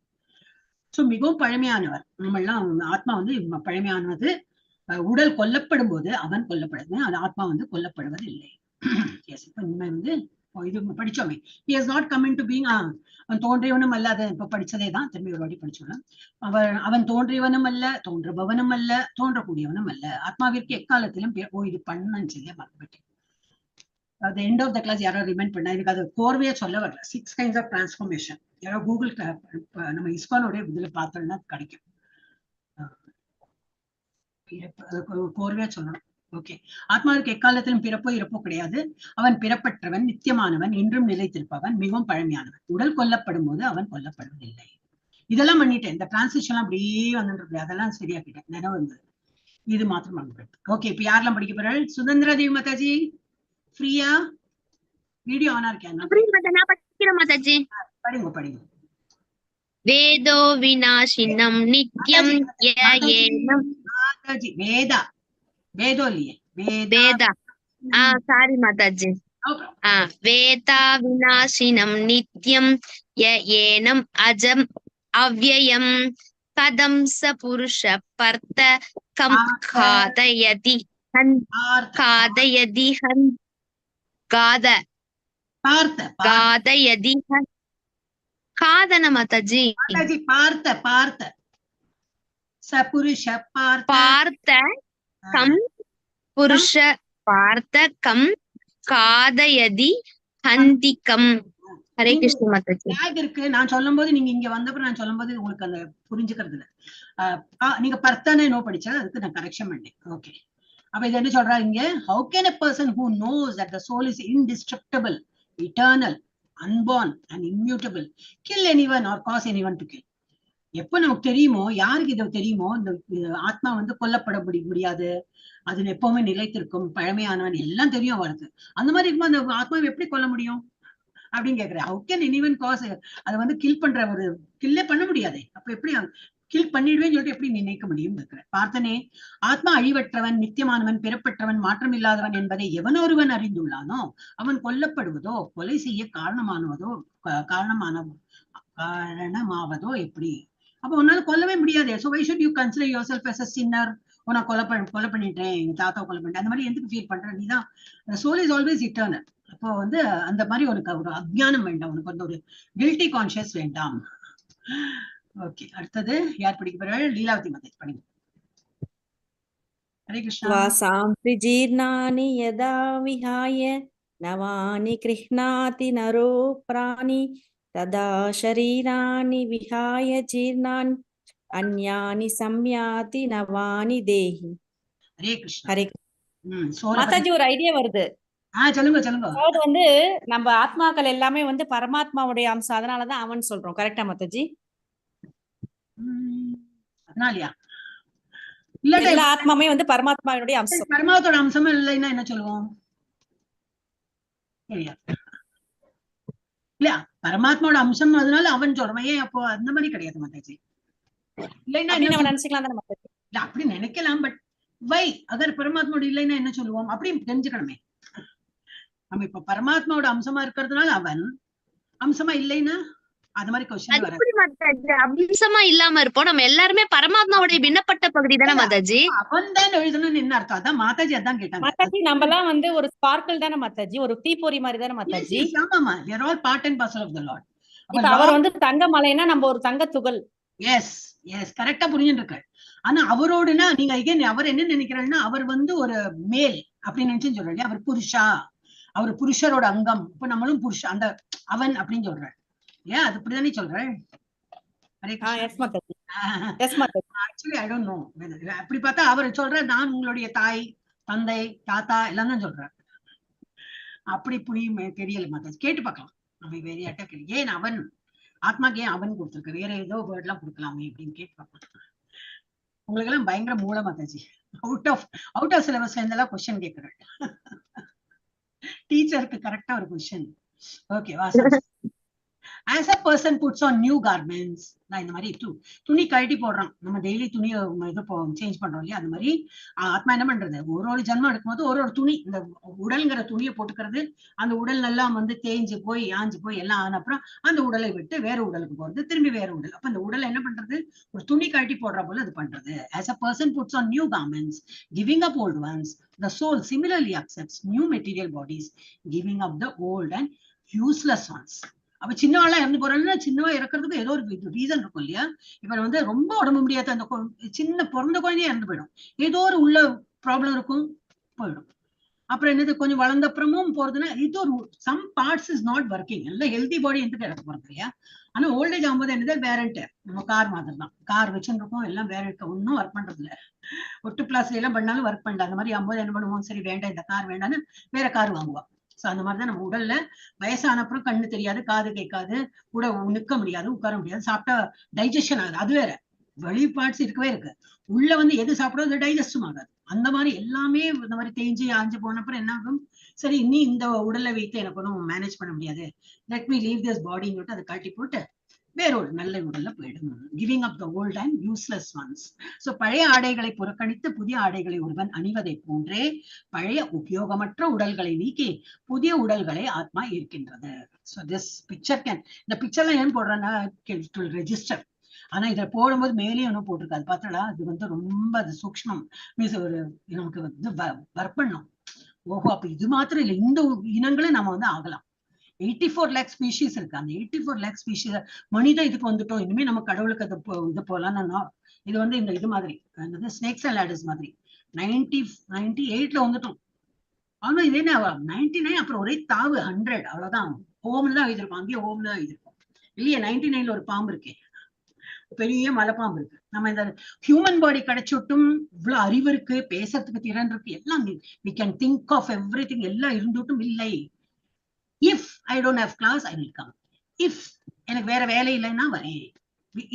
சோ மிகவும் பழமையானவர். நம்ம எல்லாம் ஆத்மா வந்து பழமையானது. உடல் கொல்லப்படும் போது அவன் கொல்லப்படுது, அது ஆத்மா வந்து கொல்லப்படுவது இல்லை. இப்ப இனிமே வந்து இது படிச்சோமே, he has not come into being. அவன் தோன்றியவனும் அல்ல, அதை இப்ப படிச்சதே தான், திரும்பி ஒரு வாட்டி படிச்சோம். அவன் தோன்றியவனும் அல்ல, தோன்றுபவனும் அல்ல, தோன்றக்கூடியவனும் அல்ல. ஆத்மாவிற்கு எக்காலத்திலும் இது பண்ணன்னு சொல்லி மறந்துவிட்டேன். the end of the class யாரோ ரிமைண்ட் பண்ணா, எனக்கு அது கோர்வையா சொல்ல வரல. 6 kinds of transformation யாரோ கூகுள் நம்ம இஸ்கானோட இதுல பார்த்தோம்னா கிடைக்கும். கோர்வையா சொல்லணும். ஓகே, ஆத்மாவிற்கு எக்காலத்திலும் பிறப்போ இறப்போ கிடையாது. அவன் பிறப்பற்றவன், நித்தியமானவன், என்றும் நிலைத்திருப்பவன், மிகவும் பழமையானவன். உடல் கொல்லப்படும் போது அவன் கொல்லப்படுவதில்லை. இதெல்லாம் பண்ணிட்டேன். இந்த டிரான்ஸ்லேஷன் அப்படியே வந்துட்டு அதெல்லாம் சரியாக்கிட்டேன். நினைவு இருந்தது. இது மாத்திரம் மறந்துட்டேன். ஓகே, இப்ப யாரெல்லாம் படிக்க போறாள்? சுதந்திரா தேவி மாதாஜி ஃப்ரீயா? வீடியோ ஆனா இருக்கேன். படிங்க. வேதோ விநாசினம் நித்யம் யேனம். மாதாஜி வேதோ இல்லையே, வேதா. சாரி மாதாஜி. வேதா விநாசினம் நித்யம் யேனம் அஜம் அவ்யயம் கதம் ச புருஷ பர்த்த கம் காதயதி ஹன் காதயதி ஹன் காதயதி ஹன் காதன மாதாஜி. மாதாஜி பார்த்த பார்த்த சபுருஷ பார்த்த பார்த்த கம் புருஷ பார்த்த கம் காதயதி ஹந்திகம். ஹரே கிருஷ்ண மாதாஜி. லேக் இருக்கு. நான் சொல்லும் போது நீங்க இங்க வந்தப்ப நான் சொல்லும் போது உங்களுக்கு அந்த புரிஞ்சுக்கிறது இல்ல. நீங்க பர்த்தனை நோ படிச்சா அதுக்கு நான் கரெக்ஷன் பண்ணேன். ஓகே, அப்ப இது என்ன சொல்றா இங்க? How can a person who knows that the soul is indestructible, eternal, unborn and immutable kill anyone or cause anyone to kill? எப்ப நமக்கு தெரியுமோ, யாருக்கு இது தெரியுமோ, இந்த ஆத்மா வந்து கொல்லப்பட முடியாது, அது எப்பவுமே நிலைத்திருக்கும், பழமையானவன் எல்லாம் தெரியும் அவருக்கு. அந்த மாதிரி இருக்கும்போது அந்த ஆத்மாவை எப்படி கொல்ல முடியும் அப்படின்னு கேக்குறேன். How can anyone cause அதை வந்து கில் பண்ற ஒரு கில்லே பண்ண முடியாது. அப்ப எப்படி கில் பண்ணிடுவேன்னு சொல்லிட்டு எப்படி நினைக்க முடியும் இருக்கிறேன். பார்த்தனே, ஆத்மா அழிவற்றவன், நித்தியமானவன், பிறப்பற்றவன், மாற்றம் இல்லாதவன் என்பதை எவனொருவன் அறிந்துள்ளானோ அவன் கொல்லப்படுவதோ கொலை செய்ய காரணமாவதோ எப்படி? அப்ப உன்னால கொல்லவே முடியாது. So why should you consider yourself as a sinner? உன்னை கொலை பண்ணிட்டேன், எங்க தாத்தா கொலை பண்ணிட்டேன், அந்த மாதிரி எதுக்கு ஃபீல் பண்ற? நீதான் the soul is always eternal. அப்போ வந்து அந்த மாதிரி உனக்கு ஒரு அஜ்ஞானம் வேண்டாம், உனக்கு வந்து ஒரு கில்ட்டி கான்சியஸ் வேண்டாம். ஓகே, அடுத்தது யார் படிக்க போறாள்? லீலாவதி மாதாஜி படிங்க. ஹரே கிருஷ்ணா. வாசாம்சி ஜீர்ணானி யதா விஹாய நவானி கிருஹ்ணாதி நரோ பிராணி ததா ஷரீராணி விஹாய ஜீர்ணான் அன்யானி சம்யாதி நவானி தேஹி. ஹரே கிருஷ்ணா. ஹரே மாதாஜி, ஒரு ஐடியா வருது. சொல்லுங்க. அதாவது வந்து நம்ம ஆத்மாக்கள் எல்லாமே வந்து பரமாத்மாவுடைய அம்சம், அதனாலதான் அவன் சொல்றோம். கரெக்டா மாதாஜி? அதனாலயா? எல்லா ஆத்மாவே வந்து பரமாத்மாவுடைய அம்சம். பரமாத்மாவோட அம்சம் இல்லைன்னா என்ன சொல்லுவோம்? இல்ல, பரமாத்மாவோட அம்சம் அதனால அவன் சொல்றோம். ஏன் அப்போ அந்த மாதிரி கிடையாது மாதாஜி. இல்லைன்னா நினைச்சுக்கலாம் தானே மாதாஜி? இல்ல, அப்படி நினைக்கலாம். பட் வை அகர் பரமாத்மாவோட இல்லைன்னா என்ன சொல்லுவோம் அப்படி தெரிஞ்சுக்கணுமே. நம்ம இப்ப பரமாத்மாவோட அம்சமா இருக்கிறதுனால அவன் அம்சமா இல்லைன்னா அது மாதிரி கொஸ்டின் வராது. அம்சமா இல்லாம இருப்போம். நம்ம எல்லாருமே பரமாத்மாவுடைய விண்ணப்பட்ட பகுதி தானே மாதாஜி. அவன் தான் எழுதணும்னு என்ன அர்த்தம்? அதான் மாதாஜி அதான் கேட்டாங்க. மாதாஜி, நம்ம எல்லாம் வந்து ஒரு ஸ்பார்க்கிள் தானே மாதாஜி, ஒரு தீப்பொறி மாதிரி தானே மாதாஜி. ஆமாமா, we are all part and parcel of the Lord. அவர் வந்து தங்க மலைனா நம்ம ஒரு தங்க துகள். எஸ் கரெக்டா புரிஞ்சுட்டு இருக்க. ஆனா அவரோடுனா நீங்க again அவர் என்ன நினைக்கிறாருன்னா அவர் வந்து ஒரு மேல் அப்படின்னு நினைச்சு சொல்றாரு. அவர் புருஷா, அவர் புருஷரோட அங்கம். இப்ப நம்மளும் புருஷா, அந்த அவன் அப்படின்னு சொல்றாரு. ஏன் அது அப்படிதானே சொல்றேன்? Actually I don't know. அப்படி பார்த்தா அவர் சொல்ற நான் உங்களுடைய தாய், தந்தை, தாத்தா எல்லாம் தான் சொல்றாரு. அப்படி புரியும் தெரியல மாதாஜி. கேட்டு பார்க்கலாம். நம்ம வேற யார்ட்டா கேள்வி. ஏன் அவன் ஆத்மாக்கு ஏன் அவன் கொடுத்துருக்கு, வேற ஏதோ வேர்ட் எல்லாம் கொடுக்கலாமே அப்படின்னு கேட்டு பார்க்கலாம். உங்களுக்கு எல்லாம் பயங்கர மூல மாதாஜி. அவுட் ஆஃப் சிலபஸ்ல இருந்தெல்லாம் கொஸ்டின் கேட்கிறேன். டீச்சருக்கு கரெக்டா ஒரு கொஸ்டின். ஓகே, வாசம். As a person puts on new garments, நான் இந்த மாதிரி துணி கழட்டி போடுறான். நம்ம டெய்லி துணி இது சேஞ்ச் பண்றோம் இல்லையா? அந்த மாதிரி ஆத்மா என்ன பண்றது, ஒரு ஜென்மம் எடுக்கும்போது ஒரு துணி, இந்த உடல்ங்கிற துணியை போட்டுக்கிறது. அந்த உடல் நல்லா வந்து தேஞ்சு போய் ஆஞ்சு போய் எல்லாம் ஆன அப்புறம் அந்த உடலை விட்டு வேற உடலுக்கு போறது, திரும்பி வேற உடல். அப்ப அந்த உடலை என்ன பண்றது, ஒரு துணி கழட்டி போடுற போல அது பண்றது. As a person puts on new garments, giving up old ones, the soul similarly accepts new material bodies, giving up the old and useless ones. அப்ப சின்னவாளா இறந்து போறாங்கன்னா சின்னவா இறக்குறதுக்கு ஏதோ ஒரு ரீசன் இருக்கும் இல்லையா? இப்ப வந்து ரொம்ப உடம்பு முடியாத அந்த சின்ன பிறந்த குழந்தையே இறந்து போயிடும். ஏதோ ஒரு உள்ள ப்ராப்ளம் இருக்கும், போயிடும். அப்புறம் என்னது, கொஞ்சம் வளர்ந்த அப்புறமும் போறதுன்னா இது ஒரு some parts is not working. எல்லாம் ஹெல்தி பாடி எந்த இறக்க போறது இல்லையா? ஆனா ஓல்டேஜ் ஆகும்போது என்னது, வேரண்ட். நம்ம கார் மாதிரி தான், கார் வச்சுருக்கோம், எல்லாம் வேரண்ட், ஒன்னும் ஒர்க் பண்றது இல்லை. ஒட்டு பிளாஸ்ல எல்லாம் பண்ணாலும் ஒர்க் பண்ணல. அந்த மாதிரி ஆகும்போது என்ன பண்ணுவோம், சரி வேண்டாம் இந்த கார் வேண்டாம்னு வேற கார் வாங்குவோம். சோ அந்த மாதிரிதான் நம்ம உடல்ல வயசான அப்புறம் கண்ணு தெரியாது, காது கேட்காது, கூட நிக்க முடியாது, உட்கார முடியாது, சாப்பிட்டா டைஜஷன் ஆகுது. அது வேற, வெளி பார்ட்ஸ் இருக்கவே இருக்கு, உள்ள வந்து எது சாப்பிடும் அது டைஜஸ்டும் ஆகாது. அந்த மாதிரி எல்லாமே இந்த மாதிரி தேஞ்சு ஆஞ்சு போன அப்புறம் என்ன ஆகும், சரி இனி இந்த உடலை வைத்து எனக்கு ஒன்றும் மேனேஜ் பண்ண முடியாது, லெட் மீ லீவ் திஸ் பாடின்னு சொல்லிட்டு அதை கட்டி போட்டு வேற ஒரு நல்ல உடல்ல போயிடும். Giving up the old and useless once. So பழைய ஆடைகளை புறக்கணித்து புதிய ஆடைகளை ஒருவன் அணிவதை போன்றே பழைய உபயோகமற்ற உடல்களை நீக்கி புதிய உடல்களை ஆத்மா இருக்கின்றது. சோ திஸ் பிக்சர் கேன், இந்த பிக்சர்லாம் ஏன் போடுறேன்னா ரெஜிஸ்டர். ஆனா இதை போடும்போது மேலேயும் ஒன்றும் போட்டிருக்காது, பார்த்தா அது வந்து ரொம்ப அது சூக்ஷ்மம், மீன்ஸ் ஒரு நமக்கு வந்து ஒர்க் பண்ணும். ஓஹோ, அப்ப இது மாத்திரம் இல்லை, இந்த இனங்களும் நம்ம வந்து ஆகலாம். 84 lakh ஸ்பீஷீஸ் இருக்கு. அந்த 84 lakh ஸ்பீஷீஸ் மனித இதுக்கு வந்துட்டோம், இனிமே நம்ம கடவுளுக்கு அது இது போலாம்னா இது வந்து இந்த இது மாதிரி ஸ்னேக்ஸ் அண்ட் லேடர்ஸ் மாதிரி 98ல வந்துட்டோம். ஆனா இது என்ன 99 அப்புறம் ஒரே தாவு 100 அவ்வளவுதான். ஹோம்ல தான் எழுதிருக்கோம், அங்கேயே ஹோம்ல தான் எழுதிருக்கோம் இல்லையா. 99ல ஒரு பாம்பு இருக்கே, பெரிய மலைப்பாம்பு இருக்கு. நம்ம இந்த ஹியூமன் பாடி கிடைச்சிட்டும் இவ்வளவு அறிவு இருக்கு, பேசுறதுக்கு திறன் இருக்கு, எல்லாம் we can think of everything எல்லாம் இருந்துட்டும் இல்லை. if I don't have class I will come, if எனக்கு வேற வேலை இல்லைன்னா வரேன்,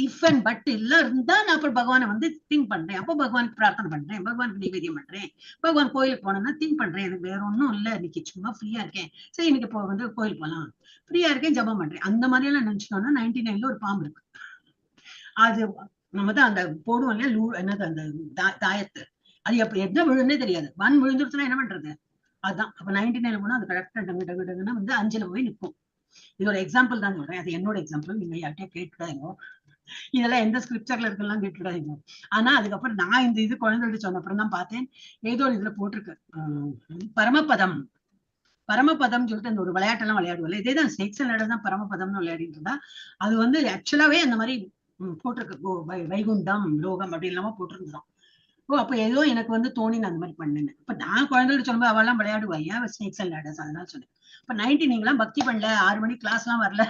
if and but இல்ல இருந்தா நான் அப்புறம் பகவானை வந்து திங்க் பண்றேன், அப்போ பகவானுக்கு பிரார்த்தனை பண்றேன், பகவானுக்கு நிவேதியம் பண்றேன், பகவான் கோயிலுக்கு போனேன்னா திங்க் பண்றேன், எனக்கு வேற ஒன்னும் இல்ல, இன்னைக்கு சும்மா ஃப்ரீயா இருக்கேன், சரி இன்னைக்கு இப்போ வந்து கோயில் போலாம், ஃப்ரீயா இருக்கேன் ஜபம் பண்றேன். அந்த மாதிரி எல்லாம் நினைச்சிட்டோம்னா 99ல ஒரு பாம்பு இருக்கு. அது நம்ம தான் அந்த போடுவோம் இல்லையா என்னது அந்த தாயத்து, அது எப்ப என்ன விழுன்னே தெரியாது, விழுந்துருச்சுன்னா என்ன பண்றது, அதுதான். அப்ப 99 போனா அது கரெக்டா டங்கு டங்கு டங்குன்னா வந்து 5ல போய் நிற்கும். இது ஒரு எக்ஸாம்பிள் தான் சொல்றேன், அது என்னோட எக்ஸாம்பிள், நீங்க யார்கிட்டயே கேட்டுடாதீங்க, இதெல்லாம் எந்த ஸ்கிரிப்சர்ல இருக்கலாம் கேட்டுடாதீங்க. ஆனா அதுக்கப்புறம் நான் இந்த இது குழந்தைகிட்ட சொன்ன அப்புறம் தான் பார்த்தேன், ஏதோ இதுல போட்டிருக்கு பரமபதம். பரமபதம் சொல்லிட்டு அந்த ஒரு விளையாட்டெல்லாம் விளையாடுவோம்ல, இதேதான் ஸ்னேக்ஸ் அண்ட் லேடர்ஸ் தான் பரமபதம்னு விளையாடிட்டு இருந்தா, அது வந்து ஆக்சுவலாவே அந்த மாதிரி போட்டிருக்கு, வைகுண்டம் லோகம் அப்படி இல்லாம போட்டிருந்தோம். ஓ அப்ப ஏதோ எனக்கு வந்து தோணி நான் அந்த மாதிரி பண்ணேன். இப்ப நான் குழந்தைகிட்ட சொல்லும்போது அவெல்லாம் விளையாடுவா, ஏன் ஸ்னேக்ஸ் அண்ட் லேடர்ஸ், அதனால சொன்னேன். இப்ப 90 நீங்களாம் பக்தி பண்ணல, 6 மணி கிளாஸ் எல்லாம் வரல,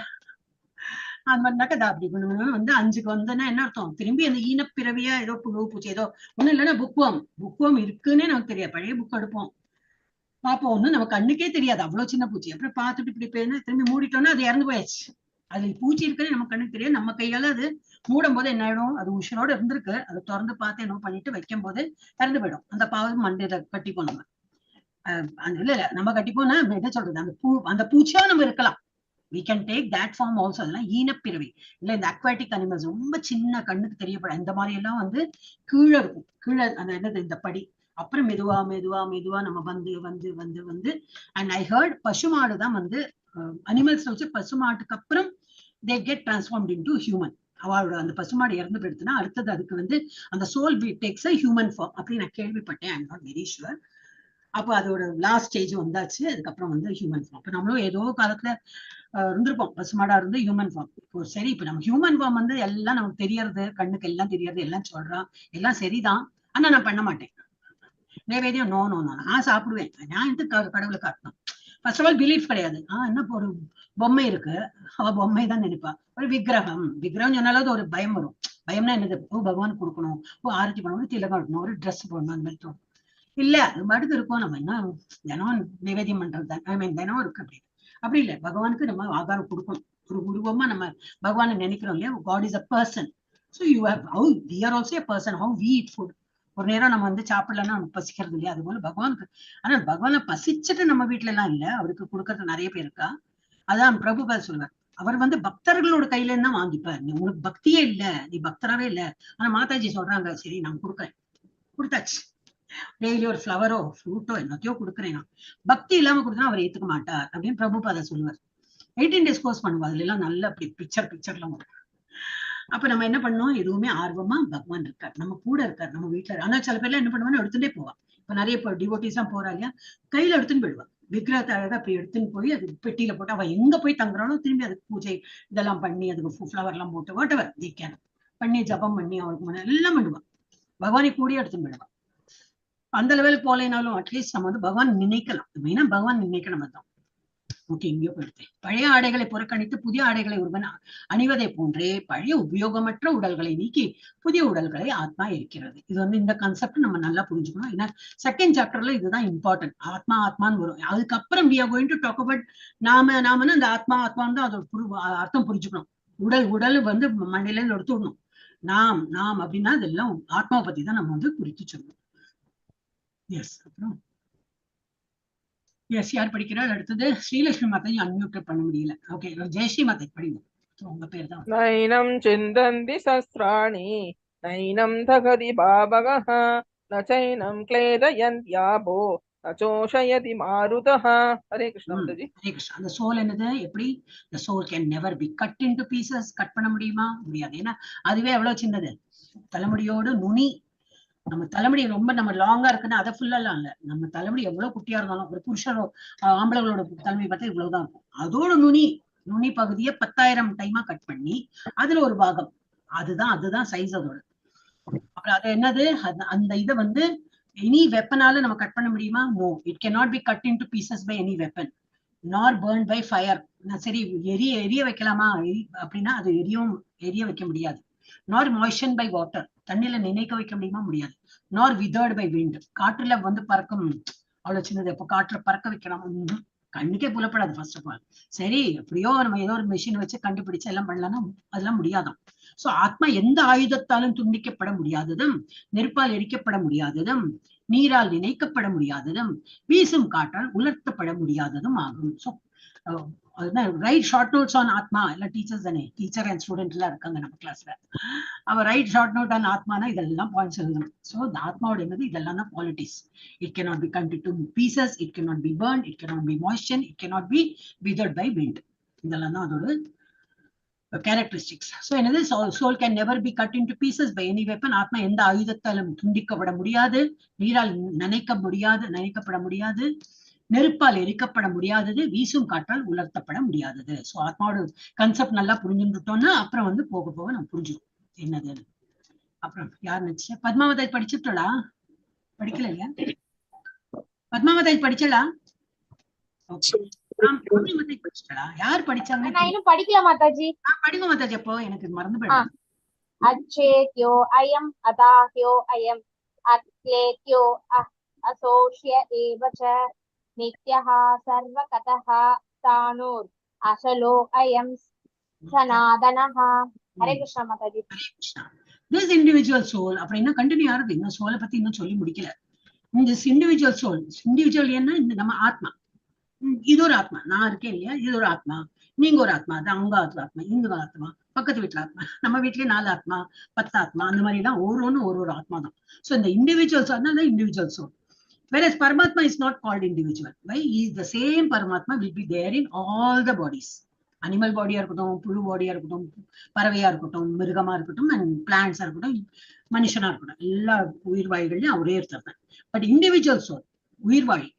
அந்த மாதிரினாக்கா அப்படி வந்து 5க்கு வந்தேன்னா என்ன அர்த்தம், திரும்பி அந்த ஈனப்பிறவியா ஏதோ புழு பூச்சி ஏதோ ஒண்ணும் இல்லைன்னா புக்வாம் இருக்குன்னே நமக்கு தெரியாது. பழைய புக் எடுப்போம் பார்ப்போம், ஒண்ணு நம்ம கண்ணுக்கே தெரியாது, அவ்வளவு சின்ன பூச்சி. அப்புறம் பார்த்துட்டு இப்படி போய் திரும்பி மூடிட்டோம்னா அது இறந்து போயாச்சு. அது பூச்சி இருக்குன்னு நம்ம கண்ணுக்கு தெரியாது, நம்ம கையால அது மூடும் போது என்ன ஆயிடும், அது உஷனோட இருந்திருக்கு, அதை திறந்து பார்த்து என்ன பண்ணிட்டு வைக்கும் போது இறந்து போயிடும். அந்த பாவம் மண்டையில கட்டிப்போம் நம்ம. இல்ல நம்ம கட்டிப்போம், என்ன சொல்றது, அந்த பூச்சியா நம்ம இருக்கலாம், we can take that form also. அதெல்லாம் ஈனப்பிறவி இல்ல. இந்த அக்வாட்டிக் அனிமல்ஸ் ரொம்ப சின்ன கண்ணுக்கு தெரியப்படும், இந்த மாதிரி எல்லாம் வந்து கீழே இருக்கும், கீழே அந்த என்னது இந்த படி, அப்புறம் மெதுவா மெதுவா மெதுவா நம்ம வந்து வந்து வந்து வந்து அண்ட் ஐ ஹர்ட் பசுமாடு தான் வந்து அனிமல்ஸ் வச்சு பசுமாட்டுக்கு அப்புறம் they get transformed into human. அவளோட அந்த பசுமாடு இறந்து போயிடுச்சுன்னா அடுத்தது அதுக்கு வந்து அந்த soul takes a human form அப்படி நான் கேள்விப்பட்டேன். I am not very sure. அப்போ அதோட லாஸ்ட் ஸ்டேஜ் வந்தாச்சு, அதுக்கப்புறம் வந்து ஹியூமன் ஃபார்ம். இப்போ நம்மளும் ஏதோ காலத்துல இருந்திருப்போம், பசுமாடா இருந்து ஹியூமன் ஃபார்ம். இப்போ சரி, இப்ப நம்ம ஹியூமன் ஃபார்ம் வந்து எல்லாம் நமக்கு தெரியறது, கண்ணுக்கு எல்லாம் தெரியறது, எல்லாம் சொல்றான், எல்லாம் சரிதான். ஆனா நான் பண்ண மாட்டேன் நைவேத்தியம். நோ நோ நோ, நான் சாப்பிடுவேன், நான் எந்த கடவுளை காட்டணும். ஃபர்ஸ்ட் ஆஃப் ஆல் பிலீஃப் கிடையாது. என்ன ஒரு பொம்மை இருக்கு, அவ பொம்மை தான் நினைப்பா. ஒரு விக்கிரகம் சொன்னாலும் ஒரு பயம் வரும். பயம்னா என்னது, ஓ பகவான் கொடுக்கணும், ஓ ஆரத்தி பண்ணணும், திலகம் இருக்கணும், ஒரு ட்ரெஸ் போடணும், அந்த மாதிரி தோணும். இல்ல அது பாட்டுக்கு இருக்கும், நம்ம என்ன தினம் நிவேதியம் பண்றது தான், ஐ மீன் தினம் இருக்கு அப்படி. அப்படி இல்லை, பகவானுக்கு நம்ம ஆகாரம் கொடுக்கணும், ஒரு உருவமா நம்ம பகவானை நினைக்கிறோம் இல்லையா. God is a person. So you have how we are also a person, how we eat food. ஒரு நேரம் நம்ம வந்து சாப்பிடலன்னா நமக்கு பசிக்கிறது இல்லையா, அது போல பகவானுக்கு. ஆனா பகவானை பசிச்சுட்டு நம்ம வீட்டுல எல்லாம் இல்ல, அவருக்கு கொடுக்கறது நிறைய பேர் இருக்கா. அதான் பிரபுபால் சொல்வார், அவர் வந்து பக்தர்களோட கையில இருந்தா வாங்கிப்பார். உனக்கு பக்தியே இல்ல, நீ பக்தராவே இல்ல. ஆனா மாதாஜி சொல்றாங்க, சரி நான் கொடுக்குறேன், கொடுத்தாச்சு. டெய்லி ஒரு ஃபிளவரோ ஃப்ரூட்டோ என்னத்தையோ கொடுக்குறேன். நான் பக்தி இல்லாம கொடுத்தா அவர் ஏத்துக்க மாட்டார் அப்படின்னு பிரபுபாதா சொல்லுவார். 18 days கோர்ஸ் பண்ணுவோம், அதுல எல்லாம் நல்ல அப்படி பிக்சர்லாம் வரும். அப்ப நம்ம என்ன பண்ணோம், எதுவுமே ஆர்வமா பகவான் இருக்கார், நம்ம கூட இருக்கார், நம்ம வீட்டுல. ஆனா சில பேர்லாம் என்ன பண்ணுவான்னு எடுத்துட்டே போவான். இப்ப நிறைய டிவோட்டிஸ் எல்லாம் போறா இல்லையா, கையில எடுத்துன்னு போயிடுவான். விக்கிரகத்தை அழகா அப்படி எடுத்துன்னு போய் அது பெட்டியில போட்டு அவ எங்க போய் தங்குறாலும் திரும்பி அதுக்கு பூஜை இதெல்லாம் பண்ணி அதுக்கு ஃபிளவர் எல்லாம் போட்டு வாட் எவர் தே கேன் பண்ணி ஜபம் பண்ணி அவருக்கு முன்னாடி எல்லாம் பண்ணுவான். பகவானை கூடிய எடுத்துன்னு போயிடுவான். அந்த லெவலுக்கு போலேனாலும் அட்லீஸ்ட் நம்ம வந்து பகவான் நினைக்கலாம். மெயினா பகவான் நினைக்கணும். தான் ஓகே, இங்கேயோ போயிடுது. பழைய ஆடைகளை புறக்கணித்து புதிய ஆடைகளை ஒருவன் அணிவதை போன்றே பழைய உபயோகமற்ற உடல்களை நீக்கி புதிய உடல்களை ஆத்மா இருக்கிறது. இது வந்து இந்த கான்செப்ட் நம்ம நல்லா புரிஞ்சுக்கணும். ஏன்னா செகண்ட் சாப்டர்ல இதுதான் இம்பார்ட்டன்ட். ஆத்மா ஆத்மான்னு வரும். அதுக்கப்புறம் we are going to talk about நாமன்னு அந்த ஆத்மா ஆத்மான்னு தான் அதோட அர்த்தம் புரிஞ்சுக்கணும். உடல் வந்து மண்ணில இருந்து எடுத்து விடணும். நாம் அப்படின்னா இதெல்லாம் ஆத்மாவை பத்தி தான் நம்ம வந்து குறித்து சொல்லணும். எஸ், அப்புறம் எஸ் யார் படிக்கிறார்? அடுத்தது ஸ்ரீலட்சுமி மாதாஜி அன்மியூட் பண்ண முடியல. ஓகே, ஜெயஸ்ரீ மாதாஜி படிங்க. உங்க பேர் தான். நைனம் சிந்தந்தி சஸ்திராணி நைனம் தகதி பாவகஹ நச்சைனம் க்லேதயந்த்யாபோ நச்சோஷயதி மாருதஹ. ஹரே கிருஷ்ணா மாதாஜி. ஹரே கிருஷ்ணா. அந்த சோல் என்னது, எப்படி the soul can never be cut into pieces. Cut பண்ண முடியுமா? முடியாது. ஏன்னா அதுவே எவ்வளவு சின்னது, தலைமுடியோடு நுனி நம்ம தலைமுடி ரொம்ப நம்ம லாங்கா இருக்குன்னா அதை ஃபுல்லாலாம் இல்ல, நம்ம தலைமுடி எவ்வளவு குட்டியா இருந்தாலும் ஒரு புருஷனோ ஆம்பளைகளோட தலைமுடி பார்த்தா இவ்வளவுதான் இருக்கும். அதோட நுனி பகுதியை 10,000 டைமா கட் பண்ணி அதுல ஒரு பாகம், அதுதான் சைஸ் அதோட. அப்புறம் அது என்னது, அந்த இதை வந்து எனி வெப்பனால நம்ம கட் பண்ண முடியுமா? No, it cannot be cut into pieces by any weapon nor burn by fire. சரி, எரிய வைக்கலாமா அப்படின்னா அது எரிய வைக்க முடியாது. நார் மாய்ஸ்டன் பை வாட்டர், தண்ணியில நினைக்க வைக்க முடியுமா? முடியாது. நார் விதர்ட் பை விண்ட், காற்றுல வந்து பறக்கும் அவ்வளவு சின்னது, இப்போ காற்றுல பறக்க வைக்கலாம், கண்ணுக்கே புலப்படாது ஃபர்ஸ்ட் ஆஃப் ஆல். சரி, எப்படியோ நம்ம ஏதோ ஒரு மிஷின் வச்சு கண்டுபிடிச்சு எல்லாம் பண்ணலாம்னா அதெல்லாம் முடியாதான். சோ ஆத்மா எந்த ஆயுதத்தாலும் துண்டிக்கப்பட முடியாததும், நெருப்பால் எரிக்கப்பட முடியாததும், நீரால் நினைக்கப்பட முடியாததும், வீசும் காற்றால் உலர்த்தப்பட முடியாததும் ஆகும். So right short notes on ஆத்மா. எல்லாம் டீச்சர்ஸ் தானே, டீச்சர் அண்ட் ஸ்டூடெண்ட் எல்லாம் இருக்காங்க நம்ம கிளாஸ்ல. அவ ரைட் ஷார்ட் நோட் ஆன் ஆத்மானா இதெல்லாம் பாயிண்ட்ஸ் எழுதணும். சோ இந்த ஆத்மாவோட என்னது, இதெல்லாம் தான் qualities. It cannot be cut into pieces, it cannot be burn, it cannot be moisten, it cannot be withered by wind. இதெல்லாம் தான் அதோட characteristics. So என்னது, soul can never be cut into pieces by any weapon. ஆத்மா எந்த ஆயுதத்தாலும் துண்டிக்கப்பட முடியாது, நீரால் நினைக்கப்பட முடியாது, நெருப்பால் எரிக்கப்பட முடியாதது, வீசும் காற்றால் உலர்த்தப்பட முடியாதது. சோ ஆத்மாவோட கான்செப்ட் நல்லா புரிஞ்சுட்டோம்னா அப்புறம் வந்து போக போக நம்ம புரிஞ்சுக்கும் என்னது. அப்புறம் யார் நினைச்சா பத்மாவதி படிச்சுட்டா? படிக்கல இல்லையா? பத்மாவதி படிச்சலா? படிச்சுட்டா? யார் படிச்சாங்க? நான் இன்னும் படிக்கல மாதாஜி. படிங்க மாதாஜி. அப்போ எனக்கு மறந்து போயிடும். அச்சேத்யோ அயம் அதாஹ்யோ அயம் அக்லேத்யோ அசோஷ்ய ஏவச நித்யஹ சர்வகதஹ தானூர் அசலோ அயம் சனாதனஹ. Hare Krishna Mataji. This individual soul அப்புறம் இன்னும் கண்டினியூ ஆகுது. இன்னும் சோலை பத்தி இன்னும் சொல்லி முடிக்கல. இந்த இண்டிவிஜுவல் சோல், இண்டிவிஜுவல் என்ன, இந்த நம்ம ஆத்மா, இது ஒரு ஆத்மா, நான் இருக்கேன் இல்லையா, இது ஒரு ஆத்மா, நீங்க ஒரு ஆத்மா, அது அவங்க ஆத்மா, இங்க ஆத்மா, பக்கத்து வீட்டுல ஆத்மா, நம்ம வீட்லயே 4 ஆத்மா 10 ஆத்மா, அந்த மாதிரி எல்லாம் ஒரு ஆத்மா தான். சோ இந்த இண்டிவிஜுவல் சோல் தான் individual soul. Whereas Paramatma is not called individual. Why? He is the same Paramatma will be there in all the bodies. Animal body இருக்கட்டும், புழு பாடியா இருக்கட்டும், பறவையா இருக்கட்டும், மிருகமா இருக்கட்டும், அண்ட் பிளான்ட்ஸா இருக்கட்டும், மனுஷனா இருக்கட்டும், எல்லா உயிர்வாய்களையும் அவரே இருக்காங்க. பட் இண்டிவிஜுவல் சோல், உயிர்வாழி,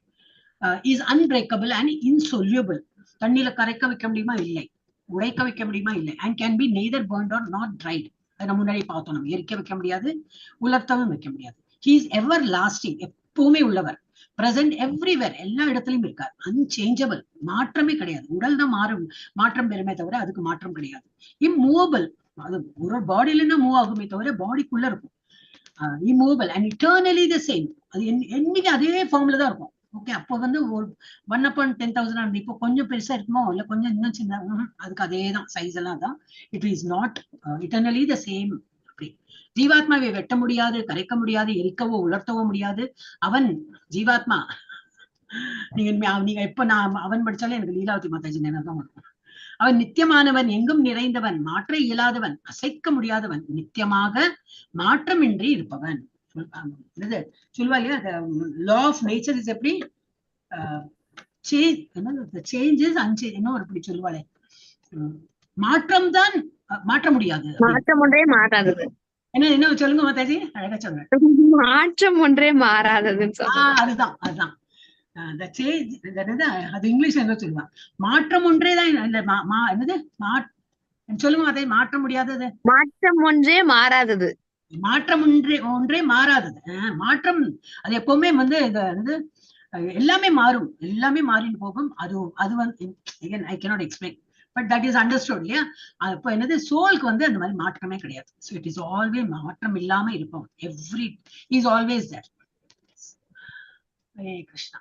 is unbreakable and insoluble. தண்ணியில கரைக்க வைக்க முடியுமா? இல்லை. உடைக்க வைக்க முடியுமா? இல்லை. and can be neither burned or not dried. அதை நம்ம முன்னாடி பார்த்தோம். நம்ம எரிக்க வைக்க முடியாது, உலர்த்தவும் வைக்க முடியாது. he is everlasting, எப்பவுமே உள்ளவர். பிரசன்ட் எவ்ரிவேர், எல்லா இடத்துலயும் இருக்கார். அன்சேஞ்சபிள், மாற்றமே கிடையாது. உடல் தான் மாற்றம் பெருமே தவிர அதுக்கு மாற்றம் கிடையாது. இம்மூவபிள், அது ஒரு பாடியில மூவ் ஆகுமே தவிர பாடிக்குள்ள இருக்கும். Immovable and eternally the same, அது என்னைக்கு அதே ஃபார்ம்ல தான் இருக்கும். ஓகே, அப்போ வந்து 1/10,000 இருந்து இப்போ கொஞ்சம் பெருசா இருக்குமோ, இல்ல கொஞ்சம் இன்னும் சின்ன, அதுக்கு அதே தான் சைஸ் எல்லாம் தான். It is not eternally the same. அப்படி ஜீவாத்மாவை வெட்ட முடியாது, கரைக்க முடியாது, எரிக்கவோ உலர்த்தவோ முடியாது. அவன் ஜீவாத்மா, நீங்க எப்ப நான் அவன் படிச்சாலே எனக்கு லீலாவதி மாதாஜி நேரம் தான் வரும். அவன் நித்தியமானவன், எங்கும் நிறைந்தவன், மாற்ற இயலாதவன், அசைக்க முடியாதவன், நித்தியமாக மாற்றமின்றி இருப்பவன். சொல்லுவா இல்லையா, லா ஆஃப் நேச்சர் இஸ் எப்படி சேஞ்சஸ் அன்சேஞ்ச், என்ன ஒரு இப்படி சொல்லுவாளே, மாற்றம் தான் மாற்ற முடியாது, மாற்றம் ஒன்றே மாறாதது. என்ன சொல்லுங்க மாதாஜி, அழகா சொல்றேன். மாற்றம் ஒன்றே மாறாததுன்னு அதுதான் அது இங்கிலீஷ்ல என்ன சொல்லுவாங்க, மாற்றம் ஒன்றேதான். என்னது சொல்லுங்க மாதாஜி, மாற்ற முடியாதது, மாற்றம் ஒன்றே மாறாதது, மாற்றம் ஒன்றே மாறாதது. மாற்றம் அது எப்பவுமே வந்து எல்லாமே மாறும், எல்லாமே மாறிட்டு போகும். அது வந்து I cannot explain, but that is understood இல்லையா. அப்போ என்னது, சோலுக்கு வந்து அந்த மாதிரி மாற்றமே கிடையாது. ஸோ இட் இஸ் ஆல்வேஸ் மாற்றம் இல்லாம இருப்போம். Is always there. Hare Krishna.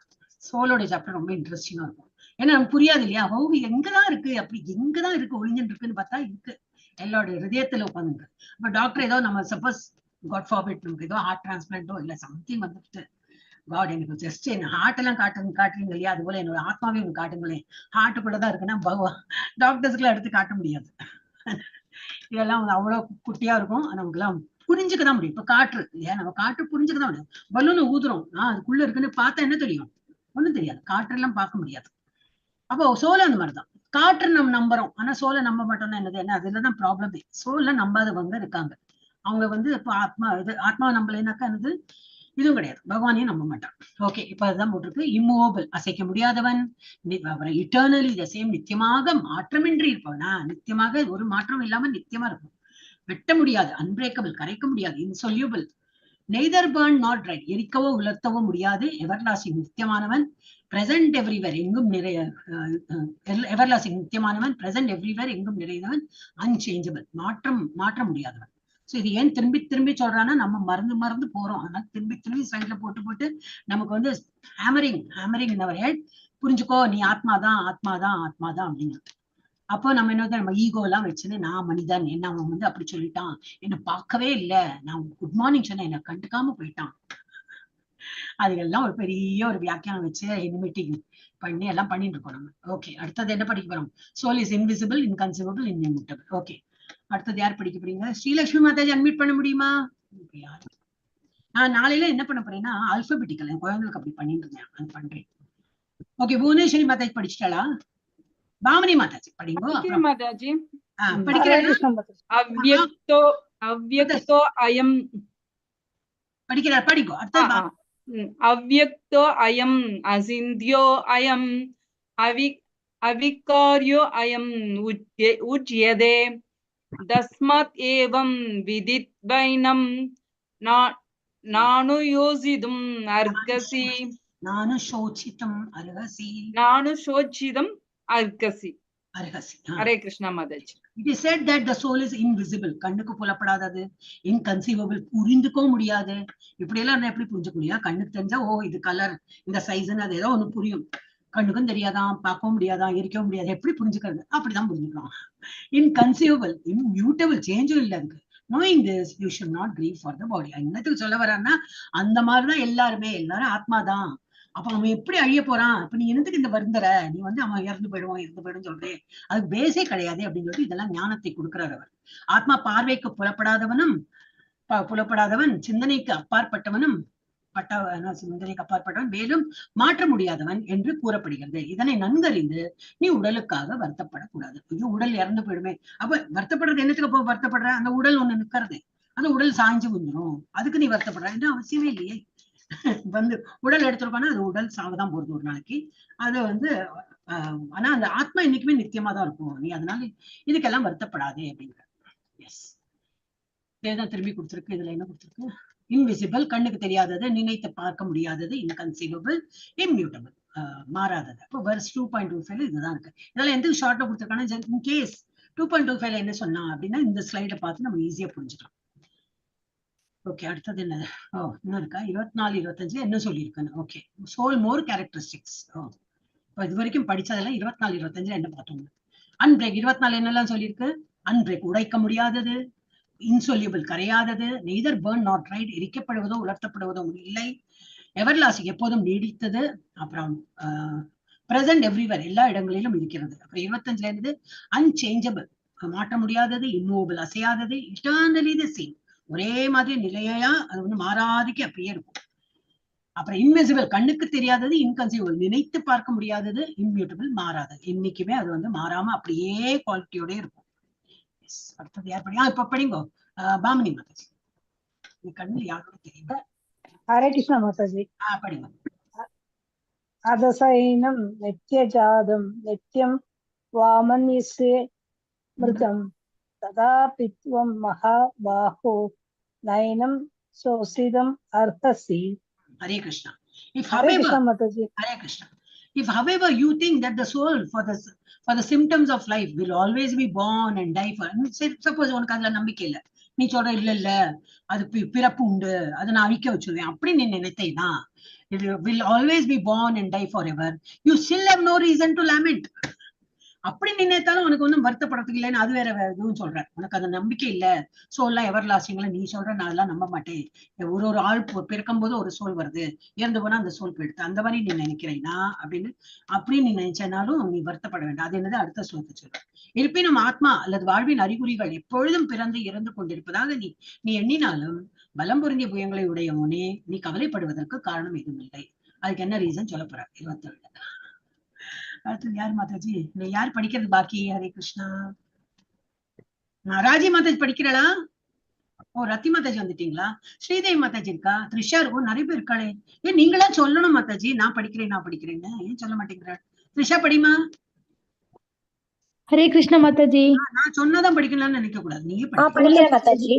சோலோட சாப்டர் ரொம்ப இன்ட்ரெஸ்டிங்கா இருக்கும். ஏன்னா நமக்கு புரியாது இல்லையா, எங்கதான் இருக்கு, அப்படி எங்கதான் இருக்கு ஒளிஞ்சுட்டு இருக்குன்னு பார்த்தா இருக்கு, எல்லாரோட ஹிருதயத்துல உட்காந்துருக்கு. இப்ப டாக்டர் ஏதோ நம்ம சப்போஸ் காட் ஃபார்பிட் நமக்கு ஏதோ ஹார்ட் டிரான்ஸ்பிளான்ட்டோ இல்ல சம்திங் வந்துட்டு, காட் எனக்கு ஜஸ்ட் என் ஹார்ட் எல்லாம் காட்டுறீங்க இல்லையா, அது போல என்னோட ஆத்மாவே உங்களுக்கு காட்டுங்களேன், ஹார்ட்டுக்குள்ளதான் இருக்குன்னா டாக்டர்ஸ்க்குலாம் எடுத்து காட்ட முடியாது. இதெல்லாம் அவ்வளவு குட்டியா இருக்கும், நமக்கு எல்லாம் புரிஞ்சுக்கதான் முடியும். இப்ப காற்று இல்லையா, நம்ம காற்று புரிஞ்சுக்கதான் முடியும். பலூன் ஊதுறோம், அதுக்குள்ள இருக்குன்னு பார்த்தா என்ன தெரியும், ஒண்ணும் தெரியாது, காற்று எல்லாம் பார்க்க முடியாது. அப்போ சோலை அந்த மாதிரிதான், காற்று நம்ம நம்புறோம், ஆனா சோலை நம்ப மாட்டோம்னா என்னது, என்ன அதுலதான் ப்ராப்ளமே. சோலை நம்பாதவங்க இருக்காங்க, அவங்க வந்து இப்ப ஆத்மா நம்பலைனாக்கா என்னது இதுவும் கிடையாது, பகவானையும் நம்ப மாட்டான். ஓகே, இப்ப அதுதான் போட்டிருக்கு. இம்மூவபிள், அசைக்க முடியாதவன், அப்புறம் இட்டர்னலி த சேம், நித்தியமாக மாற்றமின்றி இருப்பவனா, நித்தியமாக ஒரு மாற்றம் இல்லாம நித்தியமா இருக்கும். வெட்ட முடியாது, அன்பிரேக்கபிள், கரைக்க முடியாது, insoluble, neither burn nor dried, எரிக்கவோ உலர்த்தவோ முடியாது, எவர்லாஸ்டிங் நித்தியமானவன், பிரசன்ட் எவ்ரிவேர் எங்கும் நிறைய, எவர்லாஸ்டிங் நித்தியமானவன், பிரசன்ட் எவ்ரிவேர் எங்கும் நிறைந்தவன், அன்சேஞ்சபிள் மாற்ற முடியாதவன். சோ இது ஏன் திரும்பி திரும்பி சொல்றான்னா, நம்ம மறந்து போறோம். அதனால திரும்பி ஸ்லைட்ல போட்டு நமக்கு வந்து ஹேமரிங் இன் அவர் ஹெட், புரிஞ்சுக்கோ நீ ஆத்மாதான் அப்படின்னு. அப்போ நம்ம என்ன, நம்ம ஈகோ எல்லாம் வச்சுன்னு நான் மனிதன், என்ன அவன் வந்து அப்படி சொல்லிட்டான், என்ன பார்க்கவே இல்லை, நான் குட் மார்னிங் சொன்னேன், என்ன கண்டுக்காம போயிட்டான். அதுக்கெல்லாம் ஒரு பெரிய ஒரு வியாக்கியானம் வச்சு இனிமேட்டிங் பண்ணி எல்லாம் பண்ணிட்டு இருக்கோம் நம்ம. ஓகே, அடுத்தது என்ன படிக்க போறோம்? Soul is invisible, inconceivable, inimitable. Okay, அடுத்தது யார் படிக்க போறீங்க? ஸ்ரீலட்சுமி மாதாஜி அன்மியூட் பண்ண முடியுமா? நான் நாளையில என்ன பண்ண போறேன்னா அல்பபெட்டிக்கல், என் குழந்தைகளுக்கு அப்படி பண்ணிட்டு இருந்தேன், அது பண்றேன். ஓகே, புவனேஸ்வரி மாதாஜி படிச்சுட்டாளா? பாமனி மாதாஜி படிங்க. மாதாஜி படிக்கிறேன். அவ்யக்தோ அயம் படிக்கிறார், படிக்கோ. அடுத்தது அவ்யக்தோ அயம் அசிந்தியோ அயம் அவிகார்யோ அயம் உச்யதே தஸ்மாத் ஏவம் விதித்வைனம் நானு யோசிதும் அர்கசி Hare Krishna Mataji. It is said that the soul is invisible, கண்ணுக்கு புலப்படாதது, inconceivable, புரிந்துக்கோ முடியாது. இப்படி எல்லாம் நான் எப்படி புரிஞ்சுக்க முடியாது? கண்ணுக்கு தெரிஞ்சா ஓ இது கலர், இந்த சைஸ்ன்னு அது ஏதோ ஒண்ணு புரியும். கண்ணுக்கும் தெரியாதான், பார்க்கவும் முடியாதான், இருக்கவும் முடியாது, எப்படி புரிஞ்சுக்கிறது? அப்படிதான் புரிஞ்சுக்கலாம். இன்கன்சீவபிள், இம்மியூட்டபிள், சேஞ்சும் இல்லை அதுக்கு. knowing this you should not grieve for the body. என்னத்துக்கு சொல்ல வரான்னா, அந்த மாதிரிதான் எல்லாரும் ஆத்மாதான். அப்ப அவன் எப்படி அழிய போறான்? அப்ப நீ என்னத்துக்கு இந்த வருந்தர, நீ வந்து அவன் இறந்து போயிடுவான் சொல்றேன், அது பேஸே கிடையாது அப்படின்னு சொல்லிட்டு இதெல்லாம் ஞானத்தை கொடுக்கிறார் அவர். ஆத்மா பார்வைக்கு புலப்படாதவன், சிந்தனைக்கு அப்பாற்பட்டவனும், சிந்தனைக்கு அப்பாற்பட்டவன், மேலும் மாற்ற முடியாதவன் என்று கூறப்படுகிறது. இதனை நன்கறிந்து நீ உடலுக்காக வருத்தப்படக்கூடாது. ஐயோ உடல் இறந்து போயிடுமே, அப்ப வருத்தப்படுறது என்னத்துக்கு? அப்போ வருத்தப்படுற அந்த உடல் ஒண்ணு நிக்கிறது, அந்த உடல் சாய்ஞ்சு விழுந்துரும், அதுக்கு நீ வருத்தப்படுற என்று அவசியமே இல்லையே. வந்து உடல் எடுத்துருப்பானா அது உடல் சாவுதான் போறது ஒரு நாளைக்கு. அது வந்து ஆனா அந்த ஆத்மா என்னைக்குமே நித்தியமா தான் இருக்கும், நீ அதனால இதுக்கெல்லாம் வருத்தப்படாதே அப்படிங்கிற. எஸ், இதுதான் திரும்பி கொடுத்துருக்கு. இதுல என்ன கொடுத்துருக்கு? இன்விசிபிள், கண்ணுக்கு தெரியாதது, நினைத்து பார்க்க முடியாதது, இன்கன்சீவபிள், இம்மியூட்டபிள், மாறாதது. இப்போ வெர்ஸ் 2.25 இதுதான் இருக்கு. இதெல்லாம் எந்த ஷார்ட்ல கொடுத்துருக்காங்கன்னா, இன் கேஸ் 2.25 என்ன சொன்னா அப்படின்னா இந்த ஸ்லைட பார்த்து நம்ம ஈஸியா புரிஞ்சுக்கலாம். ஓகே, அடுத்தது என்ன? இன்னும் இருக்கா? 24, 25 என்ன சொல்லியிருக்கேன்னு. ஓகே, சோல் மோர் கேரக்டரிஸ்டிக்ஸ். இப்போ இது வரைக்கும் படிச்சதெல்லாம் 24, 25 என்ன பார்த்தோம்? அன்பிரேக் 24 என்னெல்லாம் சொல்லியிருக்கு? அன்பிரேக், உடைக்க முடியாதது, இன்சொல்யூபிள், கரையாதது, நெய்தர் பர்ன் நாட் ரைட், எரிக்கப்படுவதோ உலர்த்தப்படுவதோ இல்லை, எவர்லாஸ்டிங், எப்போதும் நீடித்தது, அப்புறம் பிரசன்ட் எவ்ரிவேர், எல்லா இடங்களிலும் இருக்கிறது. அப்புறம் 25ல இருந்து அன்சேஞ்சபிள், மாற்ற முடியாதது, இம்மூவபிள், அசையாதது, இட்டர்னலி தி சேம், ஒரே மாதிரி நிலையா அது வந்து மாறாதிக்கு அப்படியே இருக்கும். அப்புறம் இன்விசிபிள், கண்ணுக்கு தெரியாதது, இன்கன்சீவபிள், நினைத்து பார்க்க முடியாதது, இம்மியூட்டபிள், மாறாதது, என்னைக்குமே அது வந்து மாறாம அப்படியே குவாலிட்டியோட இருக்கும். அடுத்தது யார் படிங்க? இப்ப படிங்கோ பாமினி மாதாஜி. கண்ணில் யாரோட தெரியும்? ஹரே கிருஷ்ணா மாதாஜி. படிங்க. அதசைனம் நித்யஜாதம் நித்யம் வாமன்யஸ்ய மிருதம் ததாபித்வம் மகாபாஹோ நைனம் சோசிதம் அர்ஹசி. Hare Krishna. If however, Hare Krishna. If however you think that the soul for the symptoms of life will always be born and die for, suppose உனக்கு அதுல நம்பிக்கை இல்ல, நீ சொல்ற இல்ல அது பிறப்பு உண்டு, அதை நான் அழிக்க வச்சுருவேன் அப்படி நீ நினைத்தேனா, it will always be born and die forever, you still have no reason to lament. அப்படி நினைத்தாலும் உனக்கு ஒன்றும் வருத்தப்படுறதுக்கு இல்லைன்னு அது வேற எதுவும் சொல்ற. உனக்கு அந்த நம்பிக்கை இல்ல, சோல்லாம் எவர் லாஸ்டிங்ல நீ சொல்ற, நான் அதெல்லாம் நம்ப மாட்டேன். ஒரு ஆள் பிறக்கும் போது ஒரு சோல் வருது, இறந்து போனா அந்த சோல் போயிடுது, அந்த மாதிரி நீ நினைக்கிறேன்னா அப்படி நீ நினைச்சனாலும் நீ வருத்தப்பட வேண்டாம். அது என்னது அடுத்த ஸ்லோகத்தை சொல்ற. இருப்பினும் ஆத்மா அல்லது வாழ்வின் அறிகுறிகள் எப்பொழுதும் பிறந்து இறந்து கொண்டிருப்பதாக நீ எண்ணினாலும் பலம் பொருந்திய புயங்களை உடையவனே, நீ கவலைப்படுவதற்கு காரணம் எதுவும் இல்லை. அதுக்கு என்ன ரீசன் சொல்ல போற? 27. அடுத்தது யார் மாதாஜி? நீ யார் படிக்கிறது பாக்கி? ஹரே கிருஷ்ணா. ராஜி மாதாஜி படிக்கிறாளா? ஓ, ரத்தி மாதாஜி வந்துட்டீங்களா? ஸ்ரீதேவி மாதாஜி இருக்கா? த்ரிஷா இருக்கும், நிறைய பேர் இருக்காளே. ஏன் நீங்களா சொல்லணும் மாதாஜி, நான் படிக்கிறேன்னு ஏன் சொல்ல மாட்டேங்கிறாள்? த்ரிஷா படிமா. ஹரே கிருஷ்ண மாதாஜி. நான் சொன்னதான் படிக்கலாம்னு நினைக்க கூடாது, நீங்க படிக்கிறேன் மாதாஜி.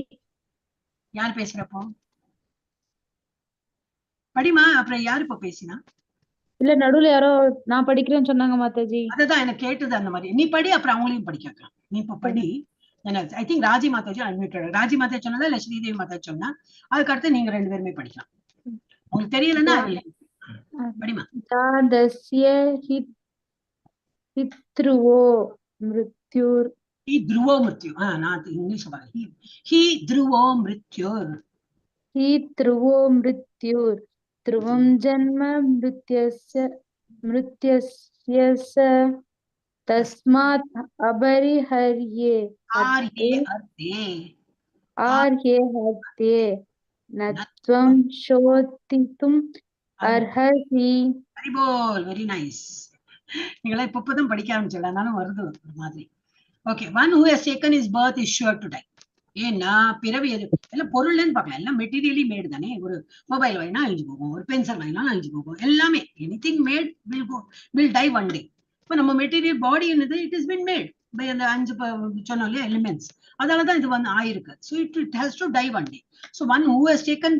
யார் பேசுறப்போ படிமா. அப்புறம் யாரு இப்ப பேசினா? இல்ல, நடுவுல யாரோ நான் படிக்கிறேன்னு சொன்னாங்க மாதாஜி. அததான் எனக்கு கேட்டது அந்த மாதிரி. நீ படி, அப்புறம் அவங்களையும் படிக்க வைக்கலாம். நீ இப்ப படி. I think Raji Mataji unmuted. Raji Mataji சொன்னதா இல்ல ஸ்ரீதேவி மாதாஜி சொன்னா? அதுக்கு அடுத்து நீங்க 2 பேருமே படிக்கலாம். உங்களுக்கு தெரியலன்னா படிமா. தாதஸ்ய ஹித்ருவோ மிருத்யுர். ஹி த்ருவோ மிருத்யு. நான் இங்கிலீஷ் சொல்றேன். ஹி த்ருவோ மிருத்யுர். ஹி த்ருவோ மிருத்யுர் த்ருவம் ஜன்ம மிருத்யஸ்ய தஸ்மாத் அபரிஹர்யே ஆர்யே ஹர்த்தே நத்வம் சோதித்தும் அர்ஹசி. வெரி போல், வெரி நைஸ். நீங்களா இப்பதான் படிக்க ஆரம்பிச்சிடலாம், வருது ஒரு மாதிரி. Okay. One who has taken his birth is sure to tie. ஏன்னா பிறவி எல்லாம் பொருள்னு பார்க்கலாம், எல்லாம் மெட்டீரியலி மேடு தானே. ஒரு மொபைல் வாங்கினா அழிஞ்சு போகும், ஒரு பென்சில் வாங்கினா அழிஞ்சு போகும், எல்லாமே anything made will die one day. இப்போ நம்ம மெட்டீரியல் பாடி என்னது, it is been made by அந்த 5 சொன்னோம் இல்லையா எலிமெண்ட்ஸ், அதனாலதான் இது வந்து ஆயிருக்கு. So it has to die one day. So one who has taken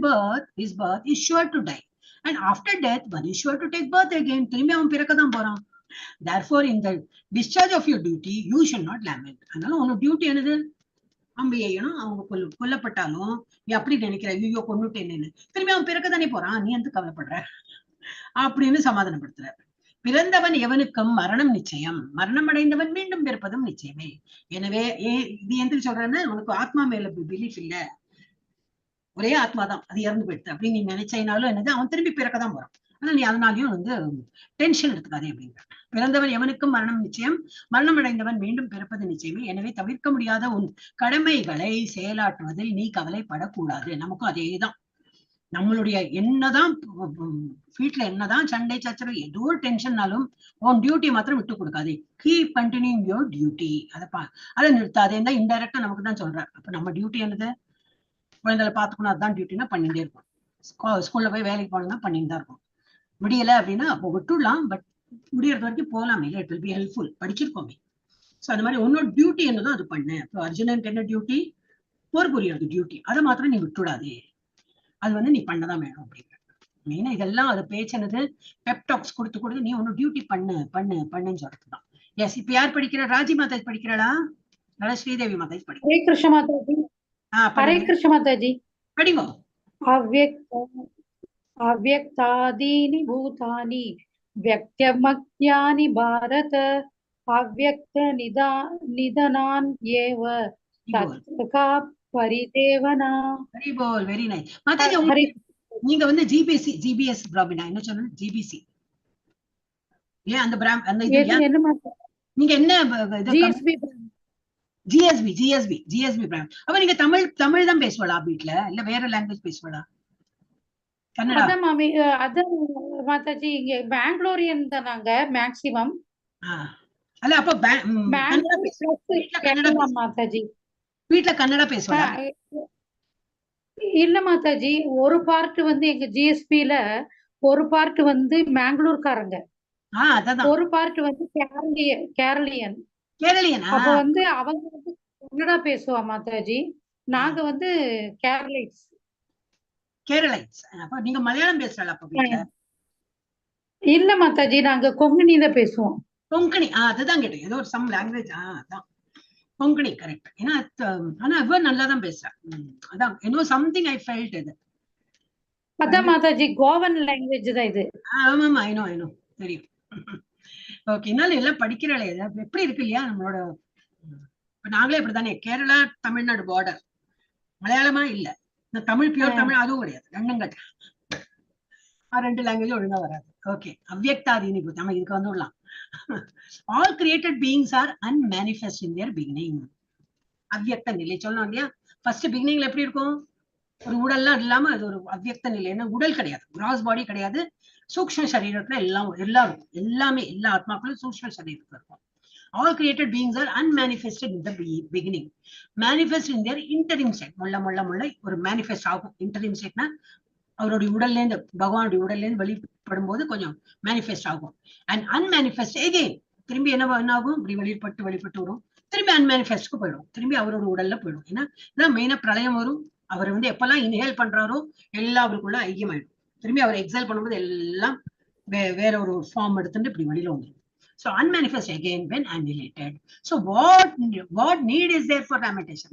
his birth is sure to die, and after death one is sure to take birth again. திரும்பி அவன் பிறக்க தான் போறான். Therefore in the discharge of your duty you should not lament. அதனால உன்னோட duty என்னது, அம்பையனும் அவங்க கொல்லப்பட்டாலும் நீ அப்படி நினைக்கிற, ஐயோ கொன்னுட்டேன்னு, திரும்பி அவன் பிறக்க தானே போறான், நீ எந்த கவலைப்படுற அப்படின்னு சமாதானப்படுத்துற. பிறந்தவன் எவனுக்கும் மரணம் நிச்சயம், மரணம் அடைந்தவன் மீண்டும் பிறப்பதும் நிச்சயமே. எனவே இது எந்த சொல்றேன்னா, உனக்கு ஆத்மா மேல பிலீஃப் இல்ல, ஒரே ஆத்மாதான், அது இறந்து போயிடுது அப்படின்னு நீ நினைச்சைனாலும் என்னது, அவன் திரும்பி பிறக்கதான் போறான். ஆனா நீ அதனாலயும் வந்து டென்ஷன் எடுத்துக்காதே அப்படிங்கிற. பிறந்தவன் எவனுக்கும் மரணம் நிச்சயம், மரணம் அடைந்தவன் மீண்டும் பிறப்பது நிச்சயமே. எனவே தவிர்க்க முடியாத உன் கடமைகளை செயலாற்றுவதில் நீ கவலைப்படக்கூடாது. நமக்கும் அதேதான். நம்மளுடைய என்னதான் வீட்டுல என்னதான் சண்டை சச்சரவு ஏதோ ஒரு டென்ஷன்னாலும் உன் டியூட்டி மாத்திரம் விட்டு கொடுக்காது. Keep continuing your duty. அதை நிறுத்தாதே. இந்த இன்டைரக்டா நமக்கு தான் சொல்றாரு. அப்ப நம்ம டியூட்டி என்னது, குழந்தைகளை பாத்துக்கணும், அதுதான் டியூட்டினா பண்ணிட்டே இருக்கும். ஸ்கூல்ல போய் வேலைக்கு போனோம்னா பண்ணிட்டு தான் இருக்கும். முடியல அப்படின்னா அப்போ விட்டுடலாம், பட் முடியறது வரைக்கும் போகலாமே, இட் வில் பி ஹெல்ப்ஃபுல், படிச்சிருக்கோமே. ஸோ அந்த மாதிரி உன்னோட டியூட்டி என்னதோ அது பண்ணு. இப்போ அர்ஜுனனுக்கு என்ன டியூட்டி, போர் புரியாது டியூட்டி, அதை மாத்திரம் நீ விட்டுடாதே, அது வந்து நீ பண்ணதான் வேணும் அப்படிங்கிற. மெயினா இதெல்லாம் அது பேச்சினது பெப்டாக்ஸ் கொடுத்து நீ உன்னோட டியூட்டி பண்ணுன்னு சொல்றதுதான். எஸ். இப்ப யார் படிக்கிற? ராஜி மாதாஜி படிக்கிறாளா? நல்லா ஸ்ரீதேவி மாதாஜி படிக்கிறா. ஹரே கிருஷ்ண மாதாஜி. ஹரே கிருஷ்ண மாதாஜி. படிவோம். அவ்யக்தாதீனி பூதானி व्यक्त्यमक्यानि भारत अव्यक्त निधनान् एव तत्का परिदेवना. வெரி போல், வெரி நைஸ் மாதாஜி. நீங்க வந்து ஜிபிஎஸ் பிராமினா என்ன சொன்ன? ஜிபிசி ஏன் அந்த அந்த நீங்க என்ன ஜிஎஸ்பி பிராம். அப்ப நீங்க தமிழ் தான் பேசுவாளா வீட்ல, இல்ல வேற லாங்குவேஜ் பேசுவாளா? அதான் மாமி, அதான் மாதாஜி, இங்க பெங்களூரியன் தான் நாங்க மேக்ஸிமம். அல்ல அப்ப மாதாஜி வீட்ல கன்னடா பேசுவாளா? இல்ல மாதாஜி, ஒரு பார்ட் வந்து எங்க ஜிஎஸ்பில, ஒரு பார்ட் வந்து மேங்களூர்காரங்க, ஒரு பார்ட் வந்து கேரளியன். அப்ப வந்து அவங்க வந்து கன்னடா பேசுவா மாதாஜி, நாங்க வந்து கேரளைட்ஸ். அப்ப நீங்க மலையாளம் பேசுறாளா அப்ப வீட்ல? இல்ல மாதாஜி, நாங்க கொங்கணி தான் பேசுவோம். கொங்கணி, அதுதான் கேட்டேன், ஏதோ ஒரு சம் லாங்குவேஜ். அதான் கொங்கணி கரெக்ட். ஏன்னா ஆனா இவ நல்லா தான் பேசுறா. அதான் ஏதோ சம்திங் ஐ ஃபெல்ட் இது. அதான் மாதாஜி, கோவன் லாங்குவேஜ் தான் இது. ஆமாமா, ஐனோ தெரியும். ஓகே. என்னால எல்லாம் படிக்கிறாளே, எப்படி இருக்கு இல்லையா நம்மளோட. இப்ப நாங்களே இப்படித்தானே, கேரளா தமிழ்நாடு பார்டர், மலையாளமா இல்ல, இந்த தமிழ் பியூர் தமிழ் அதுவும் கிடையாது, ரெண்டுங்கட்ட 2 லாங்குவேஜ் ஒழுங்கா வராது. ஓகே. அவ்யக்தாதீனி நம்ம இதுக்கு வந்து விடலாம். All created beings are unmanifest in their beginning. அவ்யக்த நிலை சொல்லணும் இல்லையா? ஃபர்ஸ்ட் பிகினிங்ல எப்படி இருக்கும், ஒரு உடல்லாம் இல்லாம அது ஒரு அவ்யக்த நிலை. என்ன, உடல் கிடையாது, கிராஸ் பாடி கிடையாது, சூக்ஷ்ம சரீரத்துல எல்லாமே எல்லா ஆத்மாக்களும் சூக்ஷ்ம சரீரத்துல இருக்கும். All created beings are unmanifested in the beginning. Manifest in their interim state. முள்ள ஒரு manifest ஆகும். interim stateனா அவருடைய உடல்ல இருந்து பகவானுடைய உடல்ல இருந்து வெளிப்படும் போது கொஞ்சம் manifest ஆகும். And unmanifest again. திரும்பி என்ன ஆகும்? இப்படி வெளிப்பட்டு வரும். திரும்பி அன்மேனிஃபெஸ்ட்க்கு போயிடும். திரும்பி அவரோட உடல்ல போயிடும். ஏன்னா இதான் மெயினா பிரளயம் வரும். அவர் வந்து எப்பெல்லாம் இன்ஹேல் பண்றாரோ எல்லாம் அவருக்குள்ள ஐக்கியமாயிடும். திரும்பி அவர் எக்ஸைல் பண்ணும்போது எல்லாம் வேற ஒரு ஃபார்ம் எடுத்துட்டு இப்படி வெளியில வந்துடும். So unmanifest again when annihilated. So what need is there for lamentation?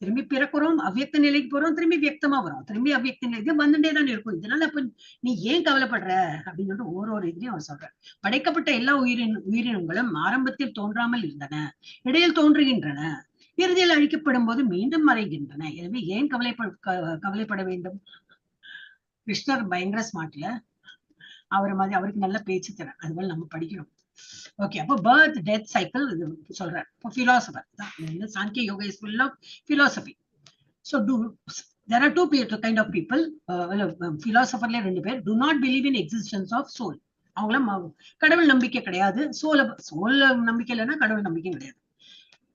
திரும்பி பிறக்கிறோம், அவ்வியக்த நிலைக்கு போறோம், திரும்பி வியக்தமா வரும், திரும்பி அவ்வியக்த நிலைக்கு வந்துட்டே தான் இருக்கும். இதனால அப்ப நீ ஏன் கவலைப்படுற அப்படின்னு சொல்லிட்டு ஒரு இதுலயும் அவர் சொல்ற. படைக்கப்பட்ட எல்லா உயிரினங்களும் ஆரம்பத்தில் தோன்றாமல் இருந்தன, இடையில் தோன்றுகின்றன, இறுதியில் அழிக்கப்படும் போது மீண்டும் மறைகின்றன. எனவே ஏன் கவலைப்பட வேண்டும்? கிருஷ்ணர் பயங்கர ஸ்மார்ட்ல அவருக்கு நல்ல பேச்சு தர, அதுபோல நம்ம படிக்கணும். ஓகே, அப்போ பர்த் டெத் சைக்கிள் இது சொல்றார். இப்போ philosopher Sankhya yoga is full of philosophy. So there are two kind of people. பிலாசபர்ல 2 பேர். do not believe in existence of soul. அவங்களாம் கடவுள் நம்பிக்கை கிடையாது. சோல் நம்பிக்கை இல்லைன்னா கடவுள் நம்பிக்கை கிடையாது.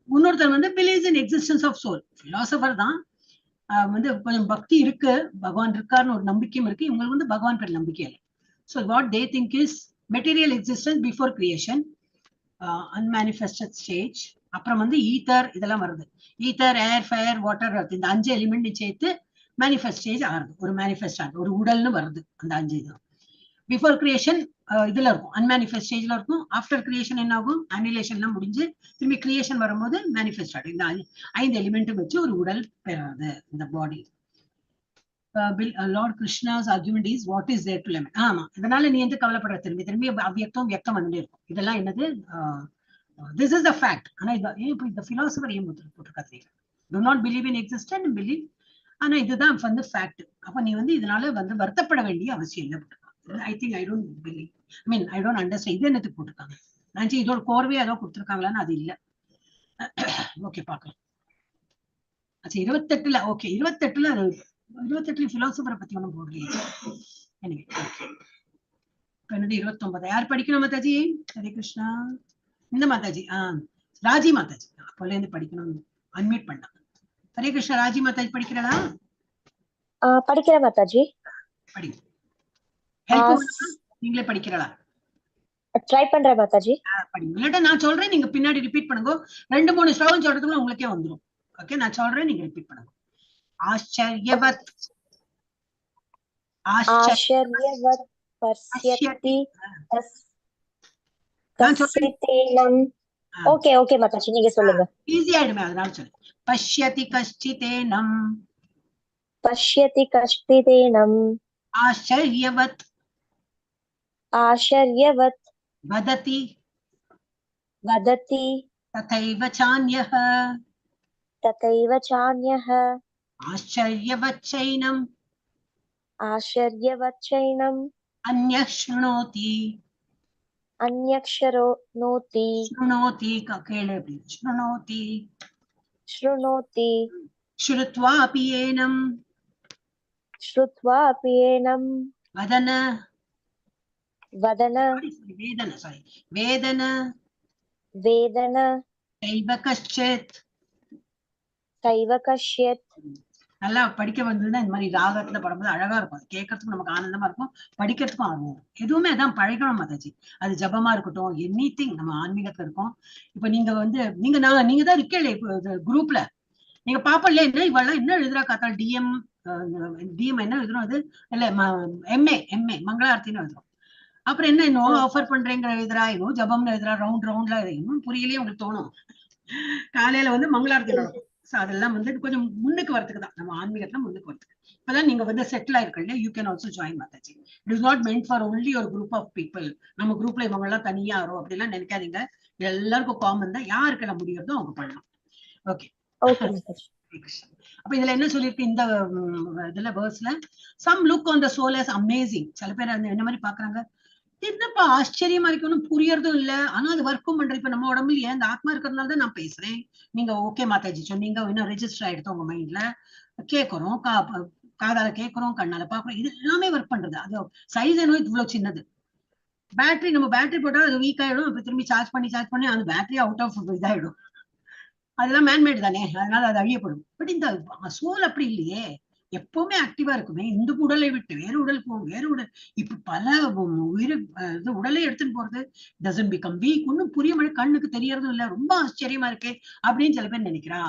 இன்னொருத்தர் வந்து believes in existence of soul. Philosopher தான் வந்து கொஞ்சம் பக்தி இருக்கு, பகவான் இருக்காருன்னு ஒரு நம்பிக்கையும் இருக்கு. இவங்களுக்கு வந்து பகவான் பேர் நம்பிக்கை இல்லை. So what they think is material existence before creation, unmanifested stage. அப்புறம் வந்து ஈத்தர் இதெல்லாம் வருது. ஈத்தர், ஏர், ஃபயர், வாட்டர், இந்த 5 எலிமெண்ட் சேர்த்து மேனிஃபெஸ்ட் ஸ்டேஜ் ஆகுது. ஒரு மேனிஃபெஸ்ட் ஆகுது, ஒரு உடல்னு வருது. அந்த 5 இது பிஃபோர் கிரியேஷன் இதுல இருக்கும், அன்மேனிஃபெஸ்ட் ஸ்டேஜ்ல இருக்கும். ஆஃப்டர் கிரியேஷன் என்ன ஆகும்? அனிலேஷன் எல்லாம் முடிஞ்சு திரும்பி கிரியேஷன் வரும்போது மேனிஃபெஸ்ட் ஆகும். இந்த 5 எலிமெண்ட் வச்சு ஒரு உடல் பெறாது இந்த பாடி. Lord Krishna's argument is what is there to lament. ஆமா, இதனால நீ எந்த கவலைப்படுற? திரும்பி அவ்வியக்தம் வியக்தம் வந்துட்டே இருக்கும். இதெல்லாம் என்னது? this is the fact. ஆனா இப்ப இந்த பிலாசபர் ஏன் போட்டிருக்காரு? do not believe in existence and believe. ஆனா இதுதான் வந்து ஃபேக்ட். அப்ப நீ வந்து இதனால வந்து வருத்தப்பட வேண்டிய அவசியம் இல்லை. I think I don't believe, I mean I don't understand. இது என்னத்துக்கு போட்டிருக்காங்க? நான் இதோட கோர்வே ஏதோ கொடுத்துருக்காங்களான்னு அது இல்ல. ஓகே, பார்க்கலாம். 28ல ஓகே 28ல 28 பிலாசபரை பத்தி ஒண்ணும் போடலையே. எனவே என்னது 29 யார் படிக்கணும் மாதாஜி? ஹரே கிருஷ்ணா. இந்த மாதாஜி ராஜி மாதாஜி அப்போல இருந்து படிக்கணும். அன்மியூட் பண்ணா. ஹரே கிருஷ்ணா. ராஜி மாதாஜி படிக்கிறதா? படிக்கிறேன் மாதாஜி. படி. ஹெல்ப் நீங்களே படிக்கிறதா? ட்ரை பண்றேன் மாதாஜி. படி. இல்லட்டா நான் சொல்றேன், நீங்க பின்னாடி ரிப்பீட் பண்ணுங்க. 2-3 ஸ்லோகம் சொல்றதுக்குள்ள உங்களுக்கே வந்துரும். ஓகே, நான் சொல்றேன், நீங்க ரிப்பீட் பண்ணுங்க. आश्चर्यवत् पश्यति कश्चिदेनम्. ஓகே ஓகே மாதாஜி, நீங்க சொல்லுங்க. ஈஸி ஆயிடுமே, அதனால சொல்லு. पश्यति कश्चिदेनम्. पश्यति कश्चिदेनम्. आश्चर्यवत् वदति तथैव चान्यः आश्चर्यवच्चैनम् अन्यः शृणोति श्रुत्वापि एनम् वेदन கைவ கஷ்யத். நல்லா படிக்க வந்ததுன்னா இந்த மாதிரி ராகத்துல படும்போது அழகா இருக்கும். கேட்கறதுக்கும் நமக்கு ஆனந்தமா இருக்கும், படிக்கிறதுக்கும் ஆகும். எதுவுமே அதான் பழகணும் மாதாஜி. அது ஜபமா இருக்கட்டும், எனிதிங் நம்ம ஆன்மீகத்துல இருக்கும். இப்ப நீங்க வந்து நீங்க தான் இருக்கே குரூப்ல, நீங்க பாப்பல என்ன இவெல்லாம் என்ன எழுதுறா காத்தால் டிஎம் என்ன எழுதுறோம்? அது இல்ல எம்ஏ மங்களார்த்தின்னு எழுதுறோம். அப்புறம் என்ன இன்னும் ஆஃபர் பண்றேங்கிற எழுதுறா, இன்னும் ஜபம்னு எழுதுறா, ரவுண்ட்ல இன்னும் புரியலையே உங்களுக்கு தோணும். காலையில வந்து மங்களார்த்தி நடக்கும். அதெல்லாம் வந்து கொஞ்சம் முன்னுக்கு வரதுக்கு தான், நம்ம ஆன்மீகத்துல முன்னுக்கு வரதுக்கு. இப்பதான் நீங்க வந்து செட்டில் ஆயிருக்கீங்க. You can also join Mataji. It is not meant for only ஒரு குரூப் ஆஃப் பீப்புள். நம்ம குரூப்ல இவங்க எல்லாம் தனியா வரும் அப்படிலாம் நினைக்காதீங்க. எல்லாருக்கும் காமன் தான். யாருக்கெல்லாம் முடியறதோ அவங்க பண்ணலாம். ஓகே, அப்ப இதுல என்ன சொல்லிருக்கு இந்த இதுல வேர்ஸ்ல? Some look on the soul as amazing. சில பேர் அந்த என்ன மாதிரி பாக்குறாங்க, என்னப்பா ஆச்சரியமா இருக்கு, ஒன்னும் புரியறதும் இல்ல, ஆனா அது ஒர்க்கும் பண்ற. இப்ப நம்ம உடம்புல ஏன் அந்த ஆத்மா இருக்கிறதுனால தான் நான் பேசுறேன். நீங்க ஓகே மாதாஜி சொன்னீங்க, இன்னும் ரெஜிஸ்டர் ஆயிடுத்து உங்க மைண்ட்ல. கேட்கறோம், காதால கேட்கறோம், கண்ணால பாக்குறோம், இது எல்லாமே ஒர்க் பண்றது. அது சைஸ் என்ன இவ்வளவு சின்னது, பேட்டரி நம்ம பேட்டரி போட்டா அது வீக் ஆயிடும், அப்ப திரும்பி சார்ஜ் பண்ணி அந்த பேட்டரி அவுட் ஆஃப் இதாயிடும். அதெல்லாம் மேன்மேட் தானே, அதனால அது அழியப்படும். பட் இந்த சோல் அப்படி இல்லையே, எப்பவுமே ஆக்டிவா இருக்குமே. இந்த உடலை விட்டு வேறு உடல் போகும், வேறு உடல், இப்ப பல உயிர் உடலை எடுத்துன்னு போறது டசன்ட் பிகம் வீக். ஒன்னும் புரிய மாட்டேன், கண்ணுக்கு தெரியறதும் இல்ல, ரொம்ப ஆச்சரியமா இருக்கே அப்படின்னு சில பேர் நினைக்கிறா.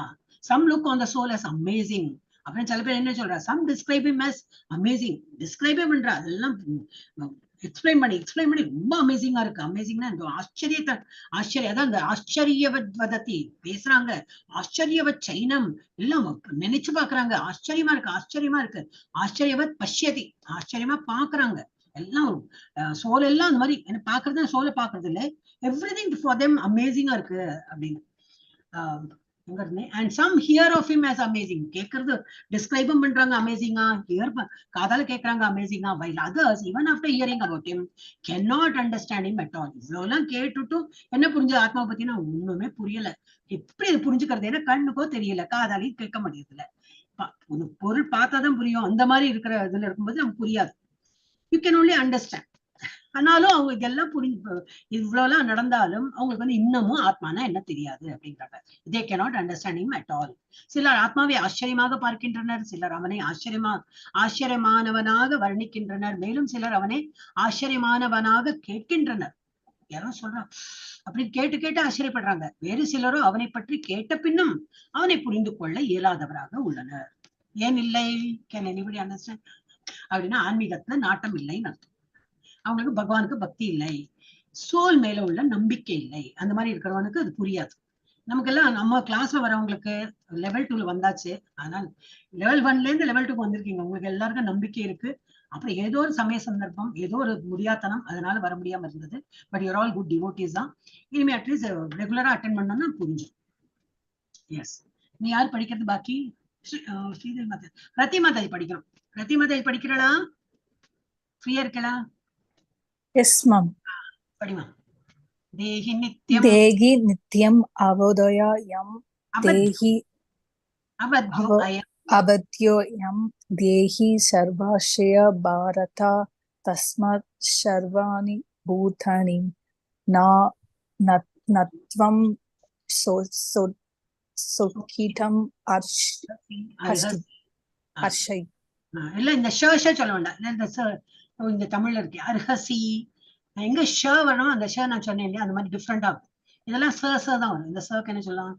Some look on the soul as amazing அப்படின்னு சில பேர் என்ன சொல்றா, some describe him as amazing. டிஸ்கிரைபே பண்றா, அதெல்லாம் எக்ஸ்பிளைன் பண்ணி ரொம்ப அமேசிங்கா இருக்கு. அமேசிங்னா இந்த ஆச்சரியம், அதான் இந்த ஆச்சரியவத் வதத்தி பேசுறாங்க, ஆச்சரியவத் சைனம் எல்லாம் நினைச்சு பாக்குறாங்க, ஆச்சரியமா இருக்கு, ஆச்சரியவத் பஷ்யதி, ஆச்சரியமா பாக்குறாங்க எல்லாம். சோல் எல்லாம் அந்த மாதிரி என்ன பாக்குறது, சோலை பாக்குறது இல்ல, எவ்ரிதிங் ஃபார் தெம் அமேசிங்கா இருக்கு அப்படின்னு. and some hear of him as amazing. கேக்குறது டிஸ்கிரைபும் பண்றாங்க அமேசிங்கா, காதால கேக்குறாங்க அமேசிங்கா, while others even after hearing about him cannot understand him at all. இவ்வளவுலாம் கேட்டுட்டு என்ன புரிஞ்சது ஆத்மாவை பத்தினா ஒண்ணுமே புரியல. எப்படி இது புரிஞ்சுக்கிறது, ஏன்னா கண்ணுக்கோ தெரியல, காதாலையும் கேட்க முடியல. ஒரு பொருள் பார்த்தாதான் புரியும், அந்த மாதிரி இருக்கிற இதுல இருக்கும்போது நமக்கு புரியாது. You can only understand. ஆனாலும் அவங்க இதெல்லாம் இவ்வளவுலாம் நடந்தாலும் அவங்களுக்கு வந்து இன்னமும் ஆத்மானா என்ன தெரியாது அப்படின்றாங்க. they cannot understand him at all. சிலர் ஆத்மாவை ஆச்சரியமாக பார்க்கின்றனர், சிலர் அவனை ஆச்சரியமானவனாக வர்ணிக்கின்றனர், மேலும் சிலர் அவனை ஆச்சரியமானவனாக கேட்கின்றனர். யாரும் சொல்றான் அப்படின்னு கேட்டு ஆச்சரியப்படுறாங்க. வேறு சிலரோ அவனை பற்றி கேட்ட பின்னும் அவனை புரிந்து கொள்ள இயலாதவராக உள்ளனர். ஏன் இல்லை? Can anybody understand? அப்படின்னா ஆன்மீகத்துல நாட்டம் இல்லைன்னு அர்த்தம். அவங்களுக்கு பகவானுக்கு பக்தி இல்லை, சோல் மேல உள்ள நம்பிக்கை இல்லை. அந்த மாதிரி இருக்கிறவனுக்கு அது புரியாது. நமக்கெல்லாம் நம்ம கிளாஸ்ல வரவங்களுக்கு லெவல் 2ல வந்தாச்சு, ஆனால் லெவல் 1ல இருந்து லெவல் 2க்கு வந்திருக்கீங்க, உங்களுக்கு எல்லாருக்கும் நம்பிக்கை இருக்கு. அப்புறம் ஏதோ ஒரு சமய சந்தர்ப்பம், ஏதோ ஒரு முடியாத்தனம், அதனால வர முடியாம இருந்தது. But you're all good devotees தான். இனிமே அட்லீஸ்ட் ரெகுலரா அட்டென்ட் பண்ணோம்னா புரிஞ்சு. எஸ், நீ யார் படிக்கிறது பாக்கி? ஸ்ரீதேவி மாதா, ரத்தி மாதாஜி படிக்கிறோம். ரத்தி மாதாஜி படிக்கிறடா, ஃப்ரீயா இருக்கலாம்? Yes ma'am. படிமா. தேஹி நித்யம் அவதோயம் தேஹி அவத்யோயம் தேஹி சர்வாஸ்ய பாரத தஸ்மாத் சர்வாணி பூதானி நத்வம் சுகிதம் அர்ஷை. இல்ல இந்த சொல்ல வேண்டாம், இந்த தமிழ்ல இருக்கு அர்ஹசி. எங்க ஷ வரணும், அந்த ஷ நான் சொன்னேன் இல்லையா, அந்த மாதிரி டிஃப்ரெண்டா இருக்கும். இதெல்லாம் ச தான் வரும். இந்த சக்கு என்ன சொல்லலாம்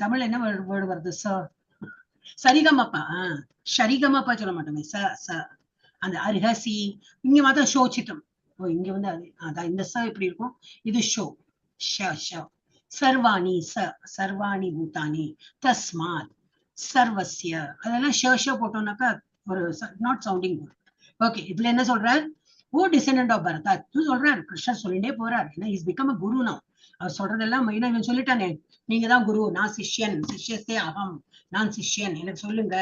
தமிழ்ல, என்ன வேர்டு வருது? சரிகமப்பா. சரிகமப்பா சொல்ல மாட்டோமே, ச அந்த அர்ஹசி. இங்க மாத்திரம் ஷோச்சிட்டம். இங்க வந்து அதான் இந்த ச எப்படி இருக்கும், இது ஷோ. ஷ சர்வாணி, சர்வாணி பூதானி, தஸ்மாத் சர்வஸ்ய, அதெல்லாம் ஷ போட்டோம்னாக்கா ஒரு நாட் சவுண்டிங். ஓகே, இதுல என்ன சொல்றார்? ஓ டிசெண்டன்ட் ஆஃப் பரதா சொல்றாரு, கிருஷ்ணர் சொல்லிட்டே போறாரு. ஏன்னா is become a Guru now. அவர் சொல்றதெல்லாம் மெயினா இவன் சொல்லிட்டானே, நீங்க தான் குரு, நான் சிஷ்யன், சிஷ்யஸ்தே அகம், நான் சிஷ்யன், எனக்கு சொல்லுங்க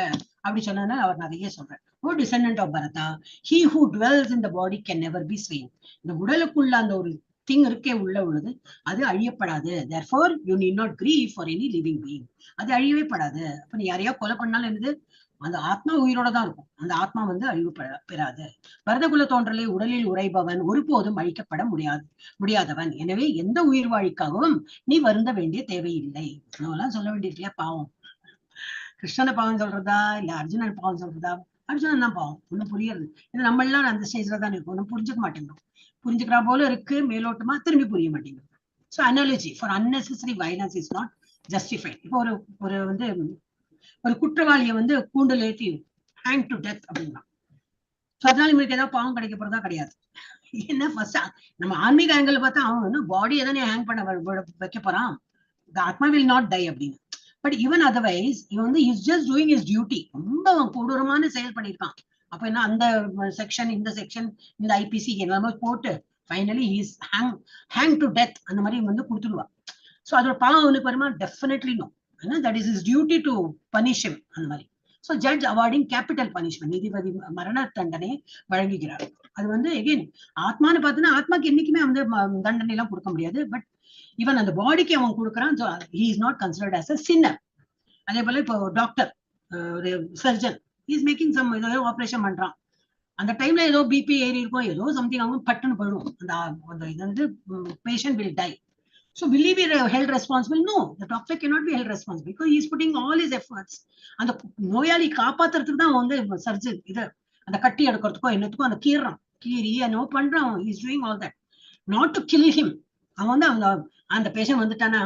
அப்படி சொன்னதுனால அவர் நிறைய சொல்றார். ஓ descendant of Bharata, he who dwells in the body can never be slain. இந்த உடலுக்குள்ள அந்த ஒரு திங் இருக்கே உள்ளது, அது அழியப்படாது. therefore you need not grieve for any living being. அது அழியவே படாது. அப்ப நீ யாரையா கொலை பண்ணாலும் என்னது, அந்த ஆத்மா உயிரோட தான் இருக்கும், அந்த ஆத்மா வந்து அழிவு பெறாது. பரதகுல தோன்றலை உடலில் உரைபவன் ஒருபோதும் அழிக்கப்பட முடியாதவன். எனவே எந்த உயிர் வாழிக்காகவும் நீ வருந்த வேண்டிய தேவையில்லை. எல்லாம் சொல்ல வேண்டியிருக்கலையா? பாவம் கிருஷ்ணனை பாவம் சொல்றதா இல்ல அர்ஜுனன் பாவம் சொல்றதா? அர்ஜுனன் தான் பாவம். ஒண்ணும் புரியுது. ஏன்னா நம்ம எல்லாம் அந்த ஸ்டேஜ்ல தான் இருக்கும், ஒன்னும் புரிஞ்சுக்க மாட்டேங்கிறோம். புரிஞ்சுக்கிறா போல இருக்கு, மேலோட்டமா திரும்பி புரிய மாட்டேங்குது. So analogy for unnecessary violence is not justified. இப்போ ஒரு வந்து ஒரு குற்றவாளியை வந்து கூண்டில் ஏற்றி ஹேங் டு டெத் அப்படின்னா, அதனால இவங்களுக்கு ஏதாவது பாவம் கிடைக்க போறதா கிடையாது. என்ன ஃபர்ஸ்ட் நம்ம ஆன்மீக ஆங்கிள் பார்த்தா அவன் வந்து பாடியை தானே ஹேங் பண்ண வைக்க போறான், ஆத்மா வில் நாட் டை அப்படின்னு. பட் ஈவன் அதர்வைஸ் இவன் வந்து is just doing is duty. ரொம்ப கொடூரமான செயல் பண்ணியிருக்கான். அப்ப என்ன, அந்த செக்ஷன் இந்த செக்ஷன் இந்த ஐபிசி எல்லாமே போட்டு finally is hang to death அந்த மாதிரி வந்து கொடுத்துடுவா. ஸோ அதோட பாவம் அவனுக்கு வருமா? Definitely no. that is his duty to punish him அந்த மாதிரி. So judge awarding capital punishment, நீதிபதி மரண தண்டனை வழங்குகிறார். அது வந்து எகைன் ஆத்மான்னு பார்த்தோன்னா ஆத்மாக்கு என்னைக்குமே வந்து தண்டனை எல்லாம் கொடுக்க முடியாது. பட் ஈவன் அந்த பாடிக்கு அவன் கொடுக்குறான். So he is not considered as a sinner. அதே போல இப்போ டாக்டர், ஒரு surgeon, he is making some operation பண்றான், அந்த டைம்ல ஏதோ பிபி ஏறி இருக்கும், ஏதோ சம்திங் ஆகும், பட்டுன்னு போயிடும். அந்த இது வந்து patient will die. So will he be held responsible? No, the doctor cannot be held responsible because he is putting all his efforts. அந்த நோயாளி காப்பாத்துறதுக்கு தான் வந்து சர்ஜரி இது அந்த கட்டி எடுக்கிறதுக்கோ என்னத்துக்கோ அந்த கீறி நோ பண்றான். he is doing all that not to kill him. அவன் வந்து அந்த பேஷண்ட் வந்துட்டானா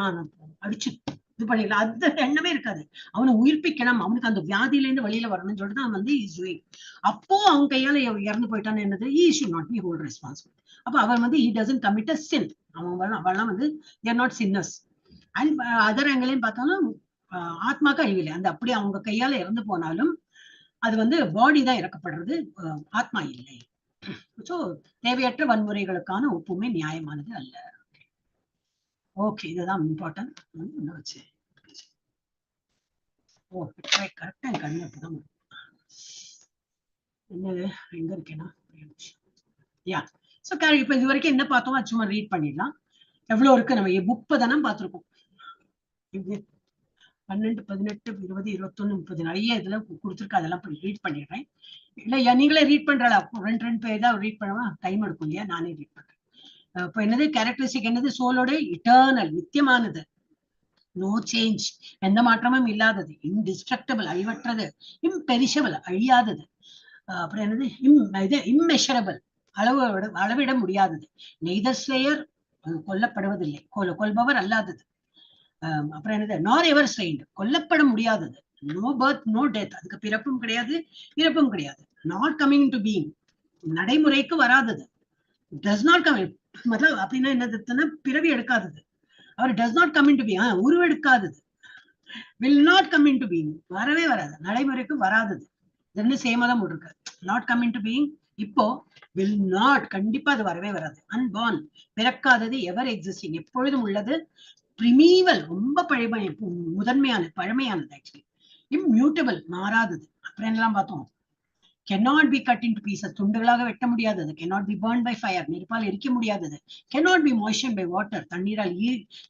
அடிச்சு இது பண்ணிடலாம், அந்த எண்ணமே இருக்காது. அவனை உயிர்ப்பிக்கணும், அவனுக்கு அந்த வியாதியில இருந்து வெளியில வரணும்னு சொல்லிட்டு அவன் வந்து இஸ் டூயிங். அப்போ அவங்க கையால இறந்து போயிட்டான்னு என்னது, he should not be hold responsible. அப்ப அவன் வந்து he doesn't commit a sin. அவெல்லாம் வந்து they are not sinners. And other ஆங்கிளையும் பார்த்தாலும் ஆத்மாக்கு அழிவில்லை. அந்த அப்படி அவங்க கையால இறந்து போனாலும் அது வந்து பாடி தான் இறக்கப்படுறது, ஆத்மா இல்லை. சோ தேவையற்ற வன்முறைகளுக்கான ஒப்புமை நியாயமானது அல்ல. ஓகே, இதுதான் இம்பார்ட்டன்ட். வச்சு ஓ கரெக்டா கண்ணு அப்படிதான் என்னது எங்க இருக்கேன்னா யா. சோ இப்ப இது வரைக்கும் என்ன பார்த்தோம் சும்மா ரீட் பண்ணிடலாம். எவ்வளவு இருக்கு, நம்ம 30 தானே பார்த்திருக்கோம். 12, 18, 20, 21, 30 நிறைய இதுல கொடுத்துருக்கு. அதெல்லாம் ரீட் பண்ணிடுறேன். இல்ல நீங்களே ரீட் பண்றா, ரெண்டு பேர் தான் ரீட் பண்ணவா, டைம் எடுக்கும் இல்லையா, நானே ரீட் பண்றேன். இப்ப என்னது கேரக்டரிஸ்டிக் என்னது, சோலோட இட்டர்னல் நித்தியமானது, நோ சேஞ்ச் எந்த மாற்றமும் இல்லாதது, இன்டிஸ்ட்ரக்டபிள் அழிவற்றது, இம்பெரிஷபிள் அழியாதது, அப்புறம் என்னது இம்மெஷரபிள் அளவிட முடியாதது, நெய்தர் ஸ்லேயர் கொல்லப்படுவதில்லை, கொல்பவர் அல்லாதது, அப்புறம் என்னது நார் எவர் ஸ்லைண்ட் கொல்லப்பட முடியாதது, நோ பர்த் நோ டெத் அதுக்கு பிறப்பும் கிடையாது இறப்பும் கிடையாது, நாட் கமிங் டு பீயிங் நடைமுறைக்கு வராதது, does not come மத்தலப் அப்படின்னா என்னதுன்னா பிறவி எடுக்காதது, அவர் does not come into being உருவெடுக்காதது, will not come into being வரவே வராது, நடைமுறைக்கு வராதது, ரெண்டு சேமா தான் போட்டிருக்கு. not come into being இப்போ will not கண்டிப்பா அது வரவே வராது. unborn பிறக்காதது, எவர் எக்ஸிஸ்டிங் எப்பொழுதும் உள்ளது, primeval ரொம்ப முதன்மையானது பழமையானது, ஆக்சுவலி immutable மாறாதது. அப்புறம் என்னெல்லாம் பார்த்தோம், cannot be cut into pieces துண்டுகளாக வெட்ட முடியாதது, cannot be burned by fire நெருப்பால் எரிக்க முடியாதது, cannot be moistened by water தண்ணீரால்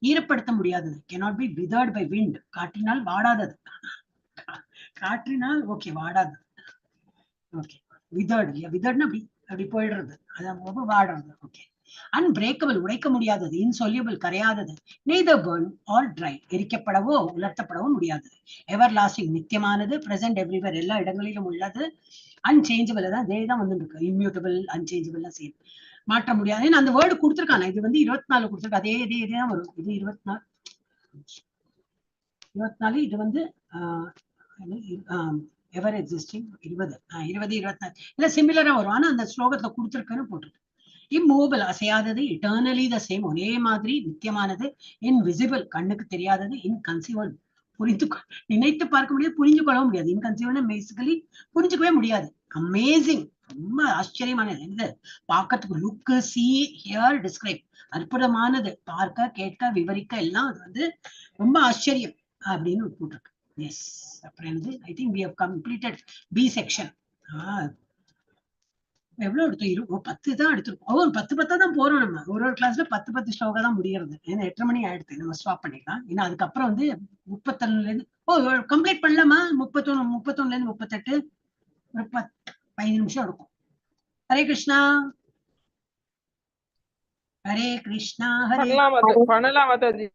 ஈரப்படுத்த முடியாதது, cannot be withered by wind காற்றினால் வாடாதது, காற்றினால் ஓகே வாடாதது, ஓகே withered இல்லையா, withered அப்படி போயிடுறது, அது வாடுறது, ஓகே அன்பிரேக்கபிள் உடைக்க முடியாதது, இன்சொல்யூபிள் கரையாதது, நெய்தர் பர்ன் ஆர் ட்ரை எரிக்கப்படவோ உலர்த்தப்படவோ முடியாதது, எவர் லாஸ்டிங் நித்தியமானது, பிரசன்ட் எவ்ரிவேர் எல்லா இடங்களிலும் உள்ளது, அன்சேஞ்சபிள் தான் அதே தான் வந்து இருக்கு, இம்யூட்டபிள் அன்சேஞ்சபிள் சேம் மாற்ற முடியாது. ஏன்னா அந்த வேர்டு கொடுத்துருக்காங்க, இது வந்து 24 கொடுத்துருக்கு, இதே தான் வரும், இது 24 இது வந்து எவர் எக்ஸிஸ்டிங் 20 24 இல்ல சிமிலரா வரும், ஆனா அந்த ஸ்லோகத்துல கொடுத்துருக்குன்னு போட்டுருக்கு. இம்மூவபிள் அசையாதது, இட்டர்னலி த சேம் ஒரே மாதிரி நித்தியமானது, இன்விசிபிள் கண்ணுக்கு தெரியாதது, இன்கன்சீவபிள் நினைத்து பார்க்க முடியாது, புரிஞ்சு கொள்ள முடியாது, இன்கன்சீவபிள் பேசிக்கலி புரிஞ்சுக்கவே முடியாது, அமேசிங் ரொம்ப ஆச்சரியமானது, இது பார்க்கறதுக்கு லுக் சி ஹியர் டிஸ்கிரைப் அற்புதமானது, பார்க்க கேட்க விவரிக்க எல்லாம் அது வந்து ரொம்ப ஆச்சரியம் அப்படின்னு போட்டிருக்கு. எஸ் அப்புறம் என்னது, I think we have completed B section. எவ்வளவு எடுத்தோம், 10 தான் எடுத்திருக்கோம், 10 தான் போறோம். நம்ம ஒரு கிளாஸ்ல 10 ஸ்லோகா தான் முடியறது, ஏன்னா 8:30 மணி ஆயிடுது, நம்ம ஸ்டாப் பண்ணிக்கலாம். ஏன்னா அதுக்கப்புறம் வந்து 31 இருந்து கம்ப்ளீட் பண்ணலாமா, 31 இருந்து 38 ஒரு 15 நிமிஷம் இருக்கும். ஹரே கிருஷ்ணா ஹரே கிருஷ்ணா பண்ணலாம் Mataji.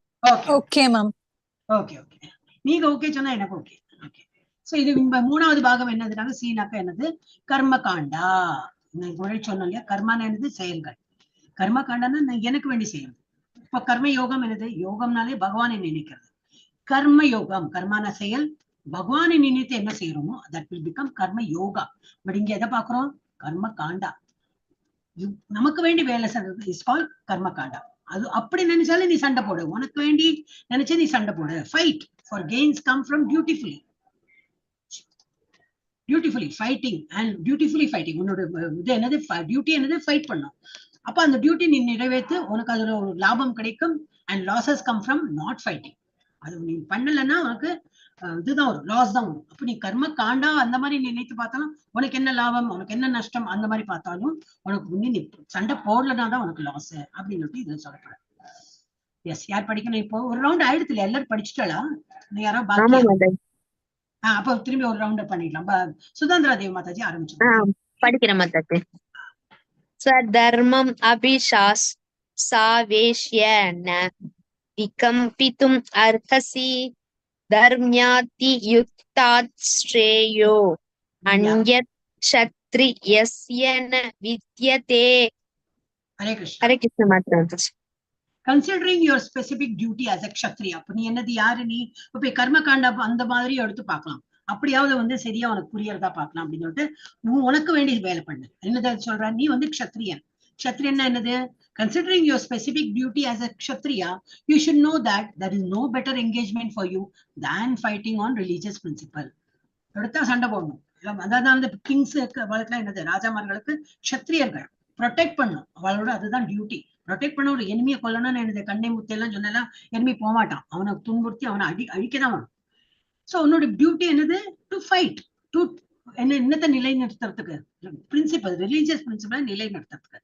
Okay ma'am. Okay okay நீங்க ஓகே சொன்னா எனக்கு ஓகே. ஓகே சோ இது 3வது பாகம் என்னதுனாக்க சீனாக்கா என்னது, கர்ம காண்டா. சொன்னோம் இல்லையா, கர்மான என்னது செயல்கள், கர்ம காண்டான்னா எனக்கு வேண்டி செய்யறது. இப்ப கர்ம யோகம் என்னது, யோகம்னாலே பகவானை நினைக்கிறது, கர்ம யோகம் கர்மான செயல், பகவானை நினைத்து என்ன செய்யறோமோ தட் வில் பிகம் கர்ம யோகா. பட் இங்க எதை பாக்குறோம், கர்ம காண்டா, நமக்கு வேண்டி வேலை செய்யறது இஸ் கால் கர்ம காண்டா. அது அப்படி நினைச்சாலே நீ சண்டை போடு, உனக்கு வேண்டி நினைச்சா நீ சண்டை போடு. Fight for gains come from dutifully fighting and dutifully fighting. உன்னோட இது என்னது, டியூட்டி என்னது, ஃபைட் பண்ணும். அப்ப அந்த டியூட்டி நீ நிறைவேற்று, உனக்கு அதுல ஒரு லாபம் கிடைக்கும். And losses come from not fighting. அது நீ பண்ணலன்னா உனக்கு இதுதான் வரும், லாஸ் தான் வரும். அப்ப நீ கர்ம காண்டா அந்த மாதிரி நினைத்து பார்த்தாலும் உனக்கு என்ன லாபம், உனக்கு என்ன நஷ்டம், அந்த மாதிரி பார்த்தாலும் உனக்கு முன்னே நீ சண்டை போடலன்னா தான் உனக்கு லாஸ் அப்படின்னு இதுல சொல்லப்படும். எஸ் யார் படிக்கணும், இப்போ ஒரு ரவுண்ட் ஆயிடுத்துல, எல்லாரும் படிச்சுட்டாளா, யாரா பாக்கி? அப்ப திரும்பி ஒரு ரவுண்ட் பண்ணிடலாம். சுதந்திரா தேவி மாதாஜி ஆரம்பிச்சு. படிக்கிறேன் மாதாஜி. ஸ்வதர்மம் அபிஷாஸ் சாவேஷ்ய ந விகம்பிதும் அர்ஹசி தர்ம்யாதி யுக்தாத் ஸ்ரேயோ அன்யத் க்ஷத்ரியஸ்ய ந வித்யதே. Hare Krishna. Hare Krishna Mataji. Considering your specific duty as a Kshatriya. அப்ப நீ என்னது யாரு, நீ இப்ப கர்மகாண்ட அந்த மாதிரி எடுத்து பார்க்கலாம், அப்படியாவது வந்து சரியா உனக்கு புரியறதா பார்க்கலாம் அப்படின்னு சொல்லிட்டு உனக்கு வேண்டிய வேலை பண்ணு. என்னதான் சொல்ற, நீ வந்து க்ஷத்ரியன். க்ஷத்ரியன்னா என்னது? Considering your specific duty as a kshatriya, you should know that there is no better engagement for you than fighting on religious principle. எடுத்தா சண்டை போடணும். அதாவது அந்த கிங்ஸ் வழக்குல என்னது, ராஜாமார்களுக்கு க்ஷத்ரியர்கள் ப்ரொடெக்ட் பண்ணும், அவளோட அதுதான் டியூட்டி. ப்ரொடெக்ட் பண்ண, ஒரு எனிமியை கொல்லணும்னு என்னது கண்ணை முத்தையெல்லாம் சொன்னெல்லாம் எனிமி போகமாட்டான், அவனை துன்புறுத்தி அவனை அழிக்கதான் வேணும். சோ உன்னோட டியூட்டி என்னது? டு ஃபைட், டு என்னத்தை நிலைநிறுத்துறதுக்கு, பிரின்சிபல், ரிலீஜியஸ் பிரின்சிபல் நிலைநிறுத்துறதுக்கு.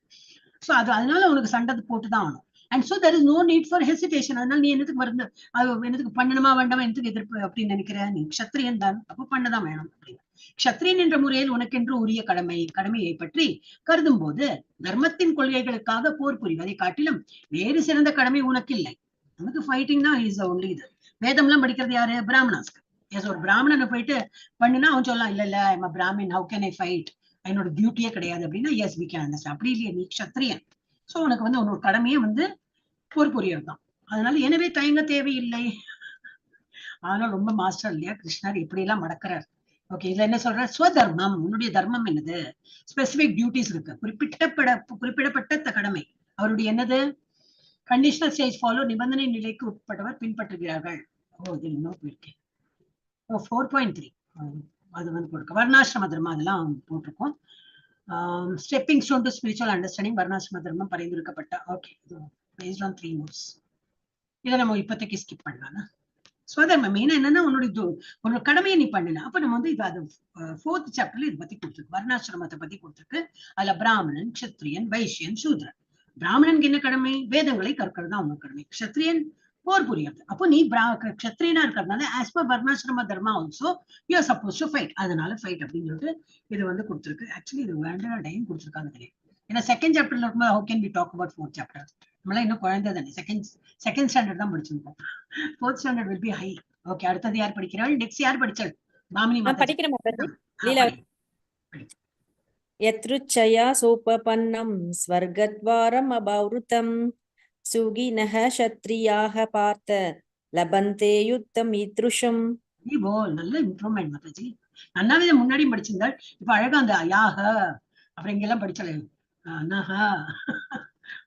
சோ அதனால உனக்கு சண்டை போட்டுதான் ஆகணும். And so there is no need for hesitation. அதனால நீ என்னத்துக்கு மருந்து, அது என்னத்துக்கு பண்ணணுமா வேண்டாமா, என்னத்துக்கு எதிர்ப்பு அப்படின்னு நினைக்கிற? நீ க்ஷத்ரியன் தான், அப்ப பண்ணதான் வேணும் அப்படின்னு. க்ஷத்ரியன் என்ற முறையில் உனக்கென்று உரிய கடமையை பற்றி கருதும் போது தர்மத்தின் கொள்கைகளுக்காக போர் புரிவதை காட்டிலும் வேறு சிறந்த கடமை உனக்கு இல்லை. நமக்கு ஃபைட்டிங் தான் இஸ் ஒன்லி இது. வேதம்லாம் படிக்கிறது யாரு? பிராமணாஸ்க்கு. எஸ், ஒரு பிராமணனை போயிட்டு பண்ணுனா அவன் சொல்லலாம், இல்ல இல்ல I'm Brahmin, how can I fight, என்னோட டியூட்டியே கிடையாது அப்படின்னா எஸ் வி கேன் அண்டர்ஸ்டாண்ட். அப்படி இல்லையே, நீ க்ஷத்ரியன். சோ உனக்கு வந்து உன்னோட கடமையே வந்து போர் புரியறது தான். அதனால எனவே தயங்க தேவையில்லை. அதனால ரொம்ப மாஸ்டர் இல்லையா கிருஷ்ணர், இப்படி எல்லாம் மடக்கிறார். ஓகே, இதுல என்ன சொல்ற? ஸ்வதர்மம், உன்னுடைய தர்மம் என்னது? ஸ்பெசிபிக் டியூட்டிஸ் இருக்கு, குறிப்பிடப்பட்ட கடமை. அவருடைய என்னது? கண்டிஷனல் ஸ்டேஜ் ஃபாலோ, நிபந்தனை நிலைக்கு உட்பட்டவர் பின்பற்றுகிறார்கள். ஓ, இது இன்னும் போயிருக்கேன். 4.3 அது வந்து போட்டிருக்க வர்ணாசிரம தர்மம், அதெல்லாம் போட்டிருக்கோம். Stepping stone to spiritual understanding, வர்ணாசிரம தர்மம் பரிந்துரைக்கப்பட்ட. Okay, based on 3 notes. இதை நம்ம இப்போதைக்கு ஸ்கிப் பண்ணலாம். ஸ்வதர்மம் மெயினா என்னன்னா உன்னோட கடமையை நீ பண்ணல. அப்ப நம்ம வந்து இது அது 4th சாப்டர்ல இதை பத்தி கொடுத்துருக்கு, வர்ணாசிரமத்தை பத்தி கொடுத்துருக்கு. அதுல பிராமணன், க்ஷத்ரியன், வைஷ்யன், சூத்ரன். பிராமணனுக்கு என்ன கடமை? வேதங்களை கற்கிறது தான் உனக்கு கடமை. க்ஷத்ரியன் போர் புரியாது. அப்போ நீ க்ஷத்ரியனா இருக்கிறதுனால as per varnashrama dharma also you are supposed to fight. அதனால ஃபைட் அப்படின்னு சொல்லிட்டு இது வந்து கொடுத்துருக்கு. ஆக்சுவலி இது வேண்டாம் டைம் கொடுத்துருக்காங்க தெரியும். ஏன்னா செகண்ட் சாப்டர்ல இருக்கும்போது how can we talk about 4th chapter? நம்மளாம் இன்னும் குழந்தை தானே, செகண்ட் ஸ்டாண்டர்ட் தான் படிச்சிருக்கோம். 4th standard will be high. Okay, அடுத்தது யார் படிக்கிறாள்? நெக்ஸ்ட் யார் படிச்சாள்? பாமினி மாதா படிக்கிறேன் மாதாஜி. லீலா. யத்ருச்சயா சோபபன்னம் ஸ்வர்கத்வாரம் அபௌருதம் சுகினஹ க்ஷத்ரியாஹ பார்த்த லபந்தே யுத்தம் ஈத்ருஷம். ஓ, நல்ல இம்ப்ரூவ்மெண்ட் மாதாஜி. நன்னாவே இதை முன்னாடியும் படிச்சிருந்தாள், இப்ப அழகா அந்த யாக அப்புறம் இங்கெல்லாம் படிச்சாலே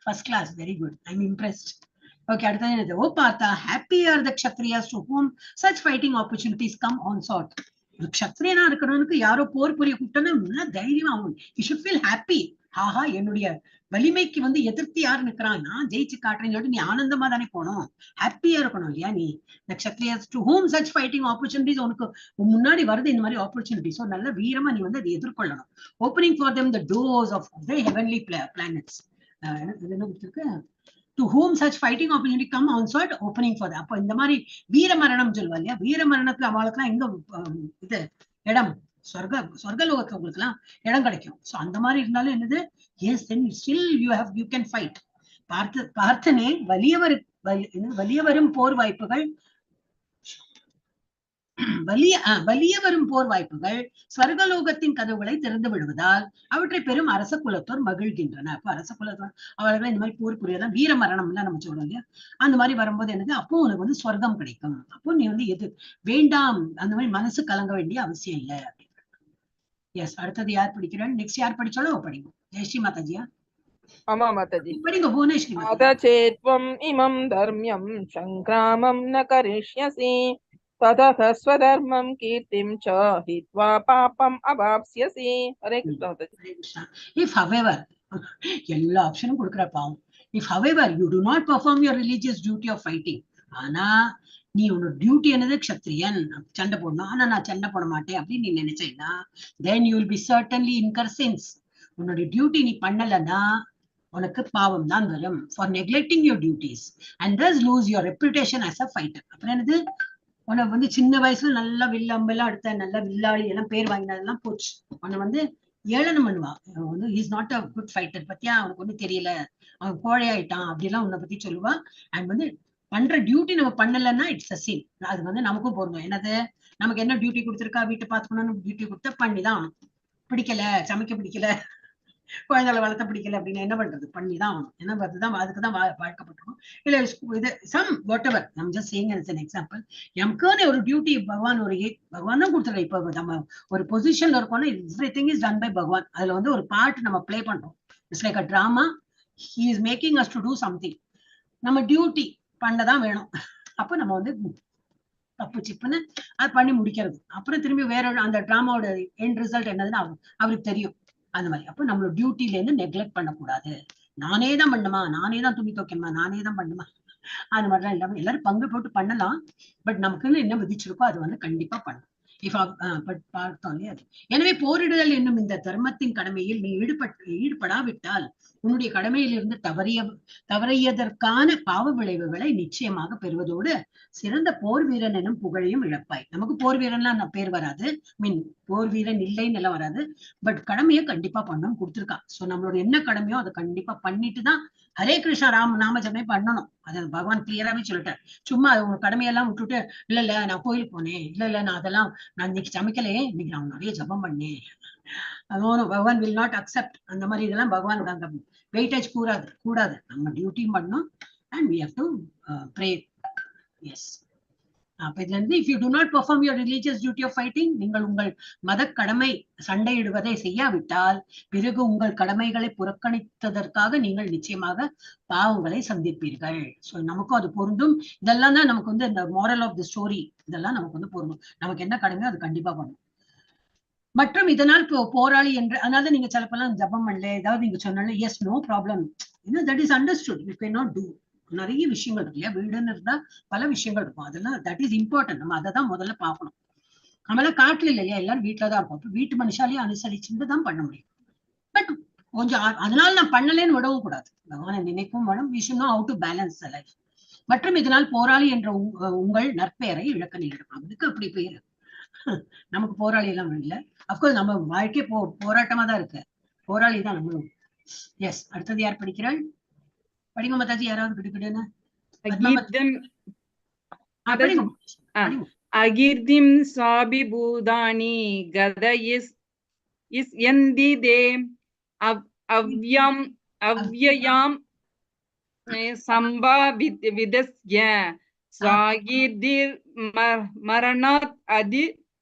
first class. Very good, I am impressed. Okay, அடுத்தது என்னது? ஓ Partha, happy are the Kshatriyas to whom such fighting opportunities come on sought. ஒரு க்ஷத்ரியனா இருக்கிறவனுக்கு யாரோ போர் புரிய கூப்பிட்டோன்னா தைரியமா ஆகும். You should feel happy. ஆஹா, என்னுடைய வலிமைக்கு வந்து எதிர்த்து யாரு நிக்கிறான், நான் ஜெயிச்சு காட்டுறேன்னு சொல்லிட்டு நீ ஆனந்தமா தானே போகணும், ஹாப்பியா இருக்கணும் இல்லையா? நீ க்ஷத்ரியாஸ் to whom such fighting opportunities, உனக்கு முன்னாடி வருது இந்த மாதிரி ஆப்பர்ச்சுனிட்டிஸ், நல்ல வீரமா நீ வந்து அதை எதிர்கொள்ளணும். Opening for them the doors of the heavenly planets. என்ன கொடுத்துருக்கு? To whom such fighting opportunity come on sought, opening for that. அப்போ இந்த மாதிரி வீர மரணம் சொல்லுவா இல்லையா? வீர மரணத்துல அவளுக்குலாம் எங்க இது இடம்? சொர்க்கலோகத்துல உங்களுக்கு எல்லாம் இடம் கிடைக்கும். சோ அந்த மாதிரி இருந்தாலும் என்னது? Yes, then still you can fight. பார்த்தனே வலிய வரும் போர் வாய்ப்புகள், வலிய வரும் போர் வாய்ப்புகள் ஸ்வர்கலோகத்தின் கதவுகளை திறந்து விடுவதால் அவற்றை பெரும் அரச குலத்தோர் மகிழ்கின்றனர். அப்ப அரச குலத்தோர் அவர்கள் இந்த மாதிரி போர் புரியதான் வீர மரணம் எல்லாம் நம்ம சொல்றோம் இல்லையா? அந்த மாதிரி வரும்போது என்னது? அப்போ உனக்கு வந்து ஸ்வர்க்கம் கிடைக்கும். அப்போ நீ வந்து எது வேண்டாம், அந்த மாதிரி மனசு கலங்க வேண்டிய அவசியம் இல்லை. எஸ், அடுத்தது யார் படிக்கிறாள்? நெக்ஸ்ட் யார் படிச்சாலும் படிக்கும். ஜெயஸ்ரீ மாதாஜியா? ஆமா மாதாஜி. படிங்க புவனேஸ்வரி. அதசேத்வம் இமம் தர்ம்யம் சங்கிராமம் ந கரிஷ்யசி ததஹ ஸ்வதர்மம் கீர்த்திம் ச ஹித்வா பாபம் அவாப்ஸ்யசி. ஹரே கிருஷ்ணா மாதாஜி. If however, எல்லா ஆப்ஷனும் கொடுக்குற பாவம். If however you do not perform your religious duty of fighting, ஆனா நீ உன்னோட டியூட்டி என்னது? க்ஷத்ரியன், சண்டை போடணும். ஆனா நான் சண்டை போட மாட்டேன் அப்படின்னு நீ நினைச்சேன்னா then you will be certainly incur sins. உன்னோட டியூட்டி நீ பண்ணலன்னா உனக்கு பாவம் தான் வரும். For neglecting your duties and thus lose your reputation as a fighter. அப்புறம் என்னது? உனக்கு வந்து சின்ன வயசுல நல்லா வில்லம்பெல்லாம் அடுத்த நல்ல வில்லாளி எல்லாம் பேர் வாங்கினதெல்லாம் போச்சு. உன்னை வந்து ஏளனம் பண்ணுவா. வந்து is not a good fighter, பத்தியா அவனுக்கு ஒண்ணும் தெரியல, அவன் கோழை ஆயிட்டான் அப்படிலாம் உன்னை பத்தி சொல்லுவா. அண்ட் வந்து பண்ற டியூட்டி நம்ம பண்ணலன்னா இட்ஸ் அ சின். அது வந்து நமக்கும் பொருந்தும். என்னது, நமக்கு என்ன டியூட்டி கொடுத்துருக்கா, வீட்டை பாத்துக்கணும்னு டியூட்டி கொடுத்தா பண்ணிதான் ஆகணும். பிடிக்கல, சமைக்க பிடிக்கல, குழந்தைகளை வளர்த்த பிடிக்கல அப்படின்னு என்ன பண்றது, பண்ணிதான் ஆகணும். ஏன்னா அதுதான், அதுக்குதான் வாழ்க்கப்பட்டிருக்கோம். இல்ல இது சம் வாட் எவர், நம்ம just saying as an example. நமக்குன்னு ஒரு டியூட்டி பகவான் பகவான் தான் கொடுத்துருக்க. இப்ப நம்ம ஒரு பொசிஷன்ல இருக்கோம்னா everything is done by பகவான். அதுல வந்து ஒரு பார்ட் நம்ம பிளே பண்றோம். It's like a drama. he is making us to do something. நம்ம டியூட்டி பண்ணதான் வேணும். அப்ப நம்ம வந்து தப்பு சிப்புன்னு அது பண்ணி முடிக்கிறது. அப்புறம் திரும்பி வேற அந்த டிராமாவோட எண்ட் ரிசல்ட் என்னதுன்னு அவருக்கு தெரியும். அந்த மாதிரி அப்ப நம்மளோட டியூட்டில இருந்து நெக்லெக்ட் பண்ணக்கூடாது. நானே தான் பண்ணுமா, நானே தான் துணி துவைக்கணுமா, நானே தான் பண்ணுமா, அது மாதிரிலாம் இல்லாம எல்லாரும் பங்கு போட்டு பண்ணலாம். பட் நமக்குன்னு என்ன விதிச்சிருக்கோ அது வந்து கண்டிப்பா பண்ணணும். பார்த்தோம் இல்லையா? எனவே போரிடுதல் என்னும் இந்த தர்மத்தின் கடமையில் நீ ஈடுபடாவிட்டால் உன்னுடைய கடமையில் இருந்து தவறியதற்கான பாவ விளைவுகளை நிச்சயமாக பெறுவதோடு சிறந்த போர் வீரன் எனும் புகழையும் இழப்பாய். நமக்கு போர் வீரன்லாம் பேர் வராது, மீன் போர் வீரன் இல்லைன்னு எல்லாம் வராது. பட் கடமையை கண்டிப்பா பண்ணணும் கொடுத்துருக்கா. சோ நம்மளோட என்ன கடமையோ அதை கண்டிப்பா பண்ணிட்டு தான் ஹரே கிருஷ்ணா நாமஜமே பண்ணணும். அதை பகவான் கிளியராவே சொல்லிட்டார். சும்மா உங்க கடமையெல்லாம் விட்டுட்டு இல்ல நான் கோயிலுக்கு போனேன், இல்ல நான் அதெல்லாம் நான் இன்னைக்கு சமைக்கலையே, இன்னைக்கு நான் நிறைய ஜபம் பண்ணேன், பகவான் வில் நாட் அக்செப்ட். அந்த மாதிரி இதெல்லாம் பகவான் அந்த வெயிட்டேஜ் கூடாது. நம்ம டியூட்டியும் பண்ணணும். And we have to pray. Yes. அப்ப இதுல இருந்து if you do not perform your religious duty of fighting, நீங்கள் உங்கள் மத கடமை சண்டையிடுவதை செய்யாவிட்டால் பிறகு உங்கள் கடமைகளை புறக்கணித்ததற்காக நீங்கள் நிச்சயமாக பாவங்களை சந்திப்பீர்கள். சோ நமக்கும் அது பொருந்தும். இதெல்லாம் தான் நமக்கு வந்து இந்த moral of the story, இதெல்லாம் நமக்கு வந்து பொருந்தும். நமக்கு என்ன கடமையோ அது கண்டிப்பா பண்ணணும். மற்றும் இதனால் போராளி என்று, அதனால நீங்க சிலப்பெல்லாம் ஜபம் பண்ணல ஏதாவது நீங்க சொன்னாலும் yes no problem, that is understood. You can not do. நிறைய விஷயங்கள் இருக்கு இல்லையா, வீடுன்னு இருந்தா பல விஷயங்கள் இருக்கும். அதெல்லாம் தட் இஸ் இம்பார்ட்டன்ட். நம்ம அதை தான் முதல்ல பார்க்கணும். நம்மளாம் காட்டுல இல்லையா, எல்லாரும் வீட்டுலதான் இருக்கும். வீட்டு மனுஷாலையும் அனுசரிச்சுட்டு தான் பண்ண முடியும். பட் கொஞ்சம் அதனால நான் பண்ணலேன்னு விடவும் கூடாது. பகவானை நினைக்கும் வேணும். we should know how to balance the life. மற்றும் இதனால் போராளி என்ற உங்கள் நற்பெயரை இழக்க நேரிடும். அதுக்கு அப்படி பேரு. நமக்கு போராளி எல்லாம் இல்லை. அப்கோர்ஸ் நம்ம வாழ்க்கை போராட்டமா தான் இருக்கு. போராளி தான் நம்மளும். எஸ். அடுத்தது யார் படிக்கிறாள்? படிங்க மாதாஜி, யாராவது கிடுக்கிடுன்னு. அகீர்த்திம் சாபிபூதானி கத இஸ் யந்தி தே அவ்யயாம் சம்பாவிதஸ்ய சாகீர்திர் மரணாத்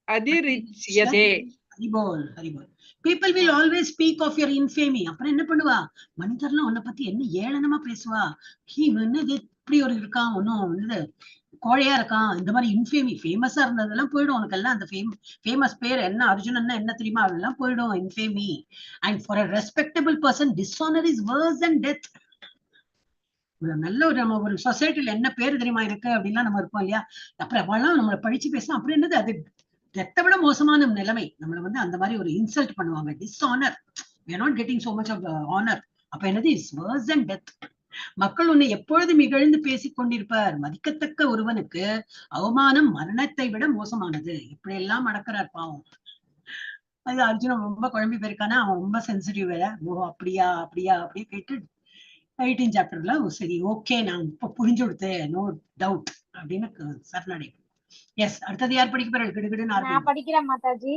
அதிரிச்யதே. Haribol Haribol. People will always speak of your infamy. அப்புறம் என்ன பண்ணுவா, மனிதர்லாம் உன்னை பத்தி என்ன ஏளனமா பேசுவா. என்னது இப்படி ஒரு இருக்கான், ஒன்னும் இது கோழையா இருக்கான், இந்த மாதிரி இன்ஃபேமி. ஃபேமஸா இருந்ததெல்லாம் போயிடும். உனக்கு எல்லாம் அந்த ஃபேமஸ் பேர் என்ன, அர்ஜுனன்னா என்ன தெரியுமா, அதெல்லாம் போயிடும். Infamy. And for a respectable person dishonour is worse than death. நல்ல ஒரு நம்ம ஒரு சொசைட்டில என்ன பேர் தெரியுமா இருக்கு அப்படின்லாம் நம்ம இருப்போம் இல்லையா. அப்புறம் அவெல்லாம் நம்மளை பழிச்சு பேசலாம். அப்புறம் என்னது, அது டெத்தை விட மோசமான நிலைமை. நம்மளை வந்து அந்த மாதிரி ஒரு இன்சல்ட் பண்ணுவாங்க. Dishonour. we are not getting so much of the honor. அப்ப என்னது, இஸ் worse than death. மக்கள் உன்னை எப்பொழுதும் இகழ்ந்து பேசிக் கொண்டிருப்பார். மதிக்கத்தக்க ஒருவனுக்கு அவமானம் மரணத்தை விட மோசமானது. இப்படி எல்லாம் நடக்கிறார் பாவம். அது அர்ஜுனன் ரொம்ப குழம்பி போயிருக்கானா, அவன் ரொம்ப சென்சிட்டிவ் வேற. ஓ அப்படியா அப்படியே கேட்டு 18 சாப்டர்ல சரி ஓகே நான் இப்ப புரிஞ்சு கொடுத்தேன், நோ டவுட் அப்படின்னு சரணடை. எஸ். அடுத்தது யார் படிக்க போறாரு? கிடுகிடுன்னு நான் படிக்கிறேன் மாதாஜி.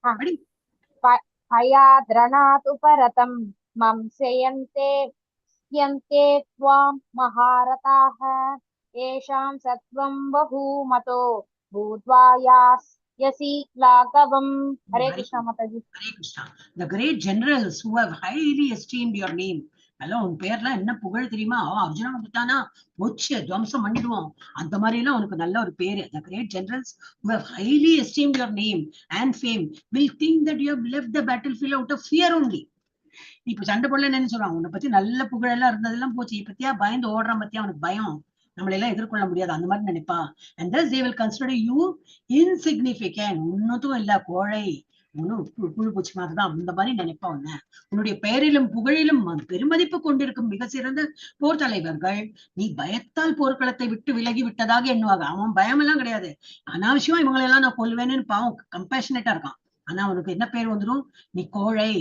படி. அயாத்ரணாத் உபரதம் மம்சயந்தே யந்தே த்வாம் மகாரதாஹ ஏஷாம் சத்வம் பஹூமதோ பூத்வா யாஸ்யசி லாகவம். Hare Krishna Mataji. Hare Krishna. The great generals who have highly esteemed your name. Hello, உன் பேர்லாம் என்ன புகழ் தெரியுமா? அர்ஜுனா வந்துட்டானா போச்சு, துவம்சம் பண்ணிடுவோம். அந்த மாதிரி எல்லாம் உனக்கு நல்ல ஒரு பேரு. The great generals who have highly esteemed your name and fame will think that you have left the battlefield out of fear only. இப்ப சண்டை போடல என்ன சொல்றாங்க, உன்னை பத்தி நல்ல புகழ் எல்லாம் இருந்ததெல்லாம் போச்சு, பத்தியா பயந்து ஓடுறான், பத்தியா அவனுக்கு பயம், நம்மள எல்லாம் எதிர்கொள்ள முடியாது, அந்த மாதிரி நினைப்பா. And thus they will consider you insignificant. உன்னதும் இல்ல, கோழை, புழு பூச்சி மாதிரிதான், அந்த மாதிரி நினைப்பா. உன்னுடைய பெயரிலும் புகழிலும் பெருமதிப்பு கொண்டிருக்கும் மிக சிறந்த போர் தலைவர்கள் நீ பயத்தால் போர்க்களத்தை விட்டு விலகி விட்டதாக எண்ணுவாங்க. அவன் பயம் எல்லாம் கிடையாது, அனாவசியமா இவங்களெல்லாம் நான் கொல்வேன்னு பாவம் கம்பேஷனேட்டா இருக்கான். ஆனா உனக்கு என்ன பேர் வந்துடும்? நீ கோழை,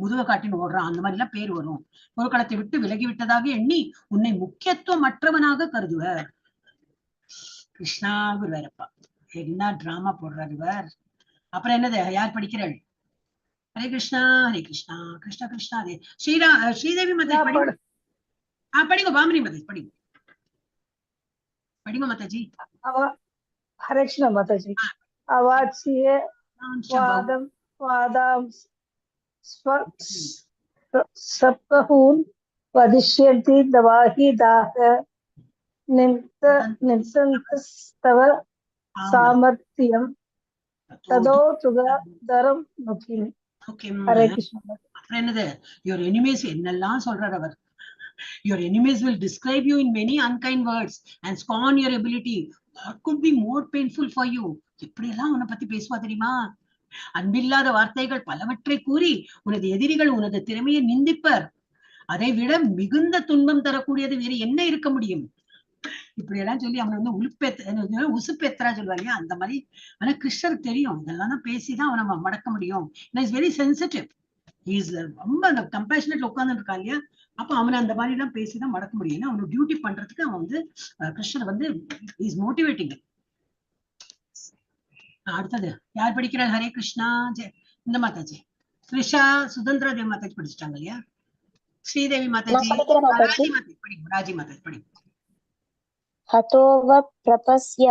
முதுக காட்டின்னு ஓடுறான், அந்த மாதிரி எல்லாம் பேர் வரும். போர்க்களத்தை விட்டு விலகி விட்டதாக எண்ணி உன்னை முக்கியத்துவம் மற்றவனாக கருதுவர். கிருஷ்ணா குருவாரப்பா, என்ன டிராமா போடுறாரு இவர். அப்புறம் என்னது, யார் படிக்கிறாள்? ஹரே கிருஷ்ணா ஹரே கிருஷ்ணா கிருஷ்ணா கிருஷ்ணா ஹரே ஸ்ரீதேவி மாதாஜி படிங்க. படிங்க பாமினி மாதாஜி படிங்க. படிங்க மாதாஜி. ஹரே கிருஷ்ணா மாதாஜி. அவாச்சிய வாதம் வாதாம் சப்கஹூன் வதிஷ்யந்தி தவாஹி தாக நிம்சந்தஸ்தவ சாமர்த்தியம் ததோ சுகதரம் முகிம். ஹரே கிருஷ்ணா. அப்புறம் என்னது, your enemies என்னெல்லாம் சொல்றார் அவர். Your enemies will describe you in many unkind words and scorn your ability. What could be more painful for you? எப்படி எல்லாம் உன்னை பத்தி பேசுவா தெரியுமா? அன்பில்லாத வார்த்தைகள் பலவற்றை கூறி உனது எதிரிகள் உனது திறமையை நிந்திப்பர். அதை விட மிகுந்த துன்பம் தரக்கூடியது வேறு என்ன இருக்க முடியும்? இப்படி எல்லாம் சொல்லி அவனை வந்து உசுப்பேத்தரா சொல்லுவாங்க அந்த மாதிரி. ஆனா கிருஷ்ணருக்கு தெரியும் இதெல்லாம் தான் பேசிதான் அவனை மடக்க முடியும். Is very sensitive. ரொம்ப அந்த கம்பேஷனேட் உட்கார்ந்து இருக்கா இல்லையா, அப்ப அவனை அந்த மாதிரி எல்லாம் பேசிதான் மடக்க முடியும். அவனோட டியூட்டி பண்றதுக்கு அவன் வந்து கிருஷ்ணர் வந்து இஸ் மோட்டிவேட்டிங். அடுத்தது யார் படிக்கிறார்? ஹரே கிருஷ்ணா. இந்த மாதாஜி கிருஷா சுதந்திர தேவி மாதாஜி படிச்சுட்டாங்க இல்லையா? ஸ்ரீதேவி மாதாஜி, ராஜி மாதாஜி படிங்க. ஹதோவ பிரபஸ்ய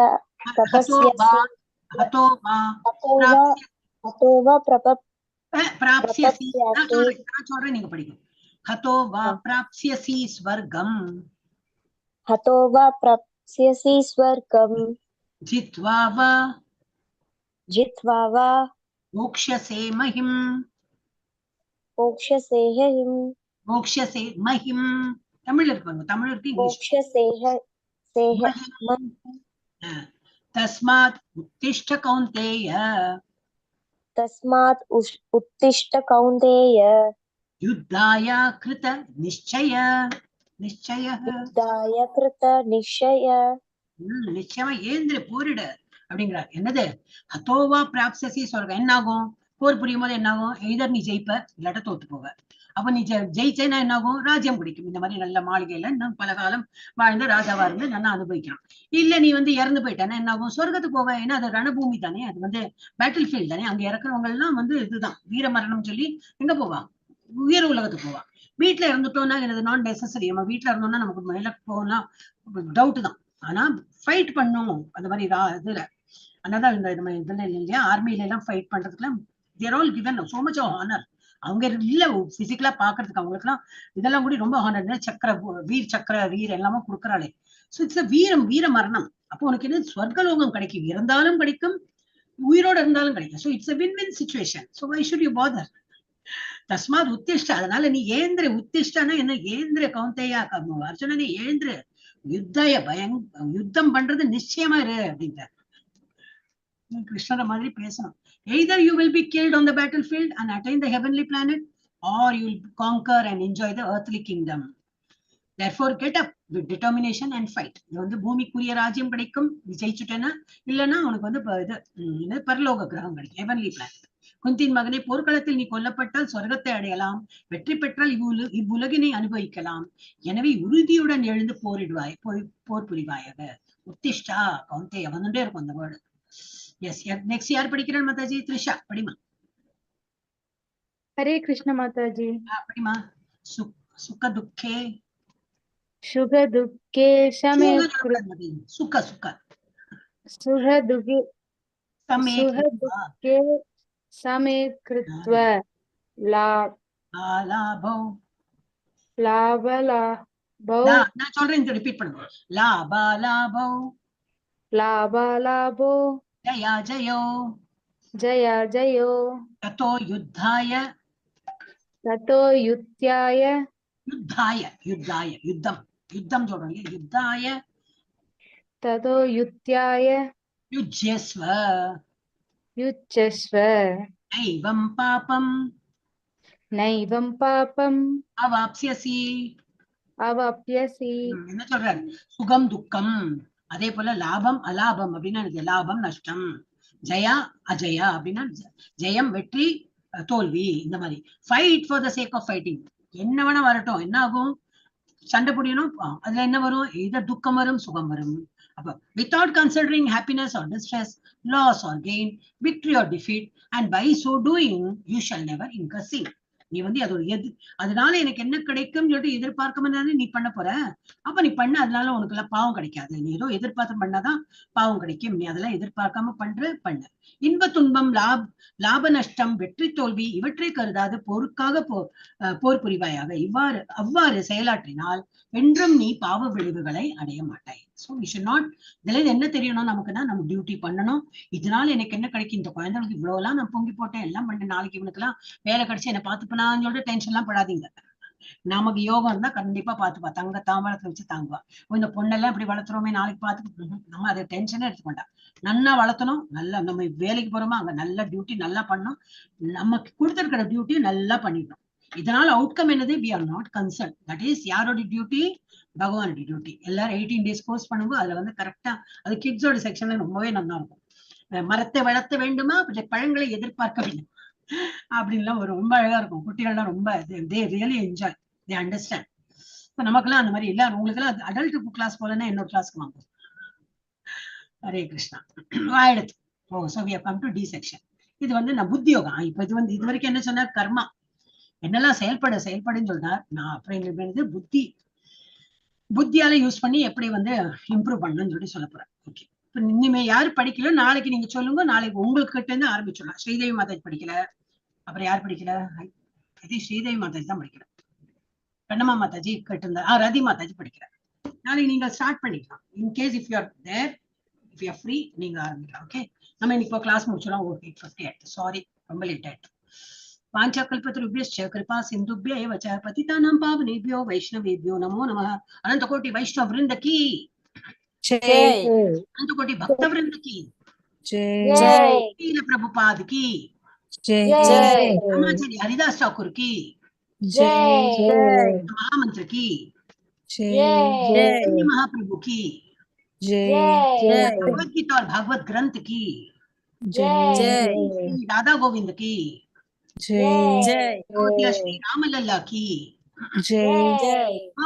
பிராப்ஸ்யசி. நான் சொல்றேன், நீங்க படிங்க. ஹதோ வா பிராப்ஸ்யசி ஸ்வர்கம். ஹதோ வா பிராப்ஸ்யசி ஸ்வர்கம். ஜித்வா வா மோக்ஷசே மஹிம். மோக்ஷசே மஹிம். தமிழ்ல இருப்பாங்க, தமிழ் இருக்கு, இங்கிலீஷ். தஸ்மாத் உத்திஷ்ட கௌந்தேய. தஸ்மாத் உத்திஷ்ட கௌந்தேய. யுத்தாய கிருத நிச்சய. யுத்தாய கிருத நிச்சய. நிச்சயமா ஏந்திர போரிட அப்படிங்கிறார். என்னது, ஹதோவா பிராப்சசி சொல்றேன். என்ன ஆகும்? போர் புரியும் போது என்ன ஆகும்? எய்தர் நீ ஜெயிப்ப, இல்லாட்ட தோத்து போவ. அப்ப நீ ஜெயிச்சேன்னா என்ன ஆகும்? ராஜ்யம் பிடிக்கும். இந்த மாதிரி நல்ல மாளிகையில இன்னும் பல காலம் வாழ்ந்து ராஜாவா இருந்து நல்லா அனுபவிக்கலாம். இல்ல நீ வந்து இறந்து போயிட்டானா என்ன ஆகும்? சொர்க்கத்துக்கு போவ. ஏன்னா அது ரணபூமி தானே, அது வந்து பேட்டில் ஃபீல்ட் தானே. அங்க இறக்குறவங்க எல்லாம் வந்து இதுதான் வீர மரணம் சொல்லி எங்க போவா? உயர் உலகத்துக்கு போவா. வீட்டுல இருந்துட்டோம்னா எனது நான் நெசசரி. நம்ம வீட்டுல இருந்தோம்னா நமக்கு மேல போகலாம் டவுட் தான். ஆனா ஃபைட் பண்ணும் அந்த மாதிரி இதுல. அதனால இந்த நம்ம இதுல இல்லையா, ஆர்மியில எல்லாம் ஃபைட் பண்றதுக்குலாம் they're all given so much honour. அவங்க இல்ல பிசிக்கலா பாக்குறதுக்கு அவங்களுக்கு எல்லாம் இதெல்லாம் கூட ரொம்ப ஹானர். சக்கர வீர் எல்லாமே கொடுக்குறாளே. சோ இட்ஸ் வீர மரணம். அப்போ உனக்கு என்ன ஸ்வர்கலோகம் கிடைக்கும், இறந்தாலும் கிடைக்கும், உயிரோட இருந்தாலும் கிடைக்கும். So it's a win-win situation. So why should you bother? தஸ்மாத் உத்திஷ்ட. அதனால நீ ஏந்திர. உத்திஷ்டனா என்ன? ஏந்திர கௌந்தேயா. அர்ஜுனனே ஏந்திர. யுத்தம் பண்றது நிச்சயமா இரு அப்படின்ற. கிருஷ்ணர மாதிரி பேசணும். Either you will be killed on the battlefield and attain the heavenly planet, or you will conquer and enjoy the earthly kingdom. Therefore get up with determination and fight. இது வந்து பூமிக்குரிய ராஜ்யம் கிடைக்கும் ஜெயிச்சுட்டேன்னா. இல்லைன்னா உனக்கு வந்து இது பரலோக கிரகம் கிடைக்கும், heavenly planet. குந்தின் மகனை, போர்க்களத்தில் நீ கொல்லப்பட்டால் சொர்க்கத்தை அடையலாம், வெற்றி பெற்றால் இவ்வுலகினை அனுபவிக்கலாம். எனவே உறுதியுடன் எழுந்து போர் புரிவாயாக. உத்திஷ்டா கௌந்தேய வந்துட்டே இருக்கும் அந்த வேர்டு. எஸ், நெக்ஸ்ட் யார் படிக்கிறார் மாதாஜி? த்ரிஷா படிமா. ஹரே கிருஷ்ண மாதாஜி. படிமா. சுக துக்கே சமே சுக துக்கே சமே கிருத்வ லாபோ. நான் சொல்றேன், ரிப்பீட் பண்ணுங்க. லாபோ ஜயா ஜயோ ததோ யுத்தாய யுத்தம் சொல்றோம். யுத்தாய ததோ யுத்யாய யுஜ்யஸ்வ நைவம் பாபம் அவாப்ஸ்யசி. என்ன சொல்றாரு? சுகம் துக்கம், அதே போல லாபம் அலாபம் அப்படின்னா லாபம் நஷ்டம், ஜெயா அஜயா அப்படின்னா ஜெயம் வெற்றி தோல்வி இந்த மாதிரி. Fight for the sake of fighting. என்ன வேணா வரட்டும், என்ன ஆகும், சண்டை புரியணும், அதுல என்ன வரும், இத துக்கம் வரும் சுகம் வரும். அப்ப without considering happiness or distress, loss or gain, victory or defeat, and by so doing you shall never incur sin. நீ வந்து அது அதனால எனக்கு என்ன கிடைக்கும் சொல்லிட்டு எதிர்பார்க்க நீ பண்ண போற. அப்ப நீ பண்ண, அதனால உனக்கு எல்லாம் பாவம் கிடைக்காது. நீ ஏதோ எதிர்பார்த்து பண்ணாதான் பாவம் கிடைக்கும். நீ அதெல்லாம் எதிர்பார்க்காம பண்ண. இன்ப துன்பம், லாப நஷ்டம், வெற்றி தோல்வி இவற்றை கருதாது போருக்காக போர் புரிவாயாக. அவ்வாறு செயலாற்றினால் என்றும் நீ பாவ விளைவுகளை அடைய மாட்டாய். சோ வி ஷுட் நாட், இதுல என்ன தெரியணும் நமக்குன்னா, நம்ம டியூட்டி பண்ணணும். இதனால எனக்கு என்ன கிடைக்கும், இந்த குழந்தைகளுக்கு இவ்வளவு எல்லாம் நான் பொங்கி போட்டேன், எல்லாம் பண்ணேன், நாளைக்கு இவனுக்கு எல்லாம் வேலை கிடைச்சு என்ன பார்த்துப்பனான்னு சொல்லிட்டு டென்ஷன் எல்லாம் படாதீங்க. நமக்கு யோகம் இருந்தா கண்டிப்பா பாத்துப்பா, தங்க தாமரத்தை வச்சு தாங்குவா. இந்த பொண்ணெல்லாம் இப்படி வளர்த்துறோமே, நாளைக்கு பார்த்துட்டு நம்ம அதை டென்ஷனே எடுத்துக்க வேண்டாம். நல்லா வளர்த்தணும், நல்லா நம்ம வேலைக்கு போறோமா அங்க நல்ல டியூட்டி நல்லா பண்ணணும், நமக்கு கொடுத்திருக்கிற டியூட்டியை நல்லா பண்ணிடணும். இதனால அவுட்கம் என்னது, we are not concerned. that is யாரோட டியூட்டி, பகவானுடைய டியூட்டி. எல்லாரும் 18 days கோர்ஸ் பண்ணுங்க. அதுல வந்து கரெக்டா அது கிட்ஸோட செக்ஷன்ல ரொம்பவே நல்லா இருக்கும். மரத்தை வளர்த்த வேண்டுமா, பழங்களை எதிர்பார்க்க வேண்டும் அப்படின்லாம் ஒரு ரொம்ப அழகா இருக்கும். குட்டிகள்லாம் ரொம்ப they really enjoy, they understand. நமக்கெல்லாம் அந்த மாதிரி இல்ல, உங்களுக்கு எல்லாம் அடல்ட் கிளாஸ் போலன்னா இன்னொரு கிளாஸ்க்கு வாங்க. ஹரே கிருஷ்ணா. ஆயிடுத்து. so we have come to D section. இது வந்து நான் புத்தி யோகம். இப்ப இது வந்து இது வரைக்கும் என்ன சொன்னார், கர்மா என்னெல்லாம் செயல்படுன்னு சொல்றார். நான் அப்புறம் புத்தியால யூஸ் பண்ணி எப்படி வந்து இம்ப்ரூவ் பண்ணணும்னு சொல்லி சொல்ல போறேன். ஓகே, இப்ப இனிமே யாரு படிக்கல, நாளைக்கு நீங்க சொல்லுங்க, நாளைக்கு உங்களுக்கு கிட்ட இருந்து ஆரம்பிச்சிடலாம். ஸ்ரீதேவி மாதாஜி படிக்கல, அப்புறம் யார் படிக்கல, இது ஸ்ரீதேவி மாதாஜி தான் படிக்கல, கண்ணம்மா மாதாஜி கிட்ட இருந்தா, ரதி மாதாஜி படிக்கல. நாளைக்கு நீங்க ஸ்டார்ட் பண்ணிக்கலாம். In case if you are there, if you are free, நீங்க ஆரம்பிக்கலாம். ஓகே, நம்ம இன்னைக்கு கிளாஸ் முடிச்சிடலாம். ஒரு 8:50 ஆயிடுச்சு, சாரி, ரொம்ப லேட் ஆயிடுச்சு. वाञ्छाकल्पतरुभ्यश्च कृपा सिन्धुभ्य एव च पतितानां पावनेभ्यो वैष्णवेभ्यो नमो नमः। अनंत कोटि वैष्णव वृंद की जय, अनंत कोटि भक्त वृंद की जय, श्रील प्रभुपाद की जय, आचार्य हरिदास ठाकुर की जय, महामंत्र की जय, महाप्रभु की जय, भगवत गीता और भागवत ग्रंथ की जय, राधा गोविंद की जय, श्री रामलला की जय,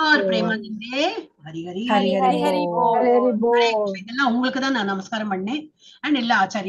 और प्रेमानंदे हरि हरि हरि हरि हरि बोल. बोल. இதெல்லாம் உங்களுக்கு தான் நான் நமஸ்காரம் பண்ணேன். அண்ட் எல்லா ஆச்சாரிய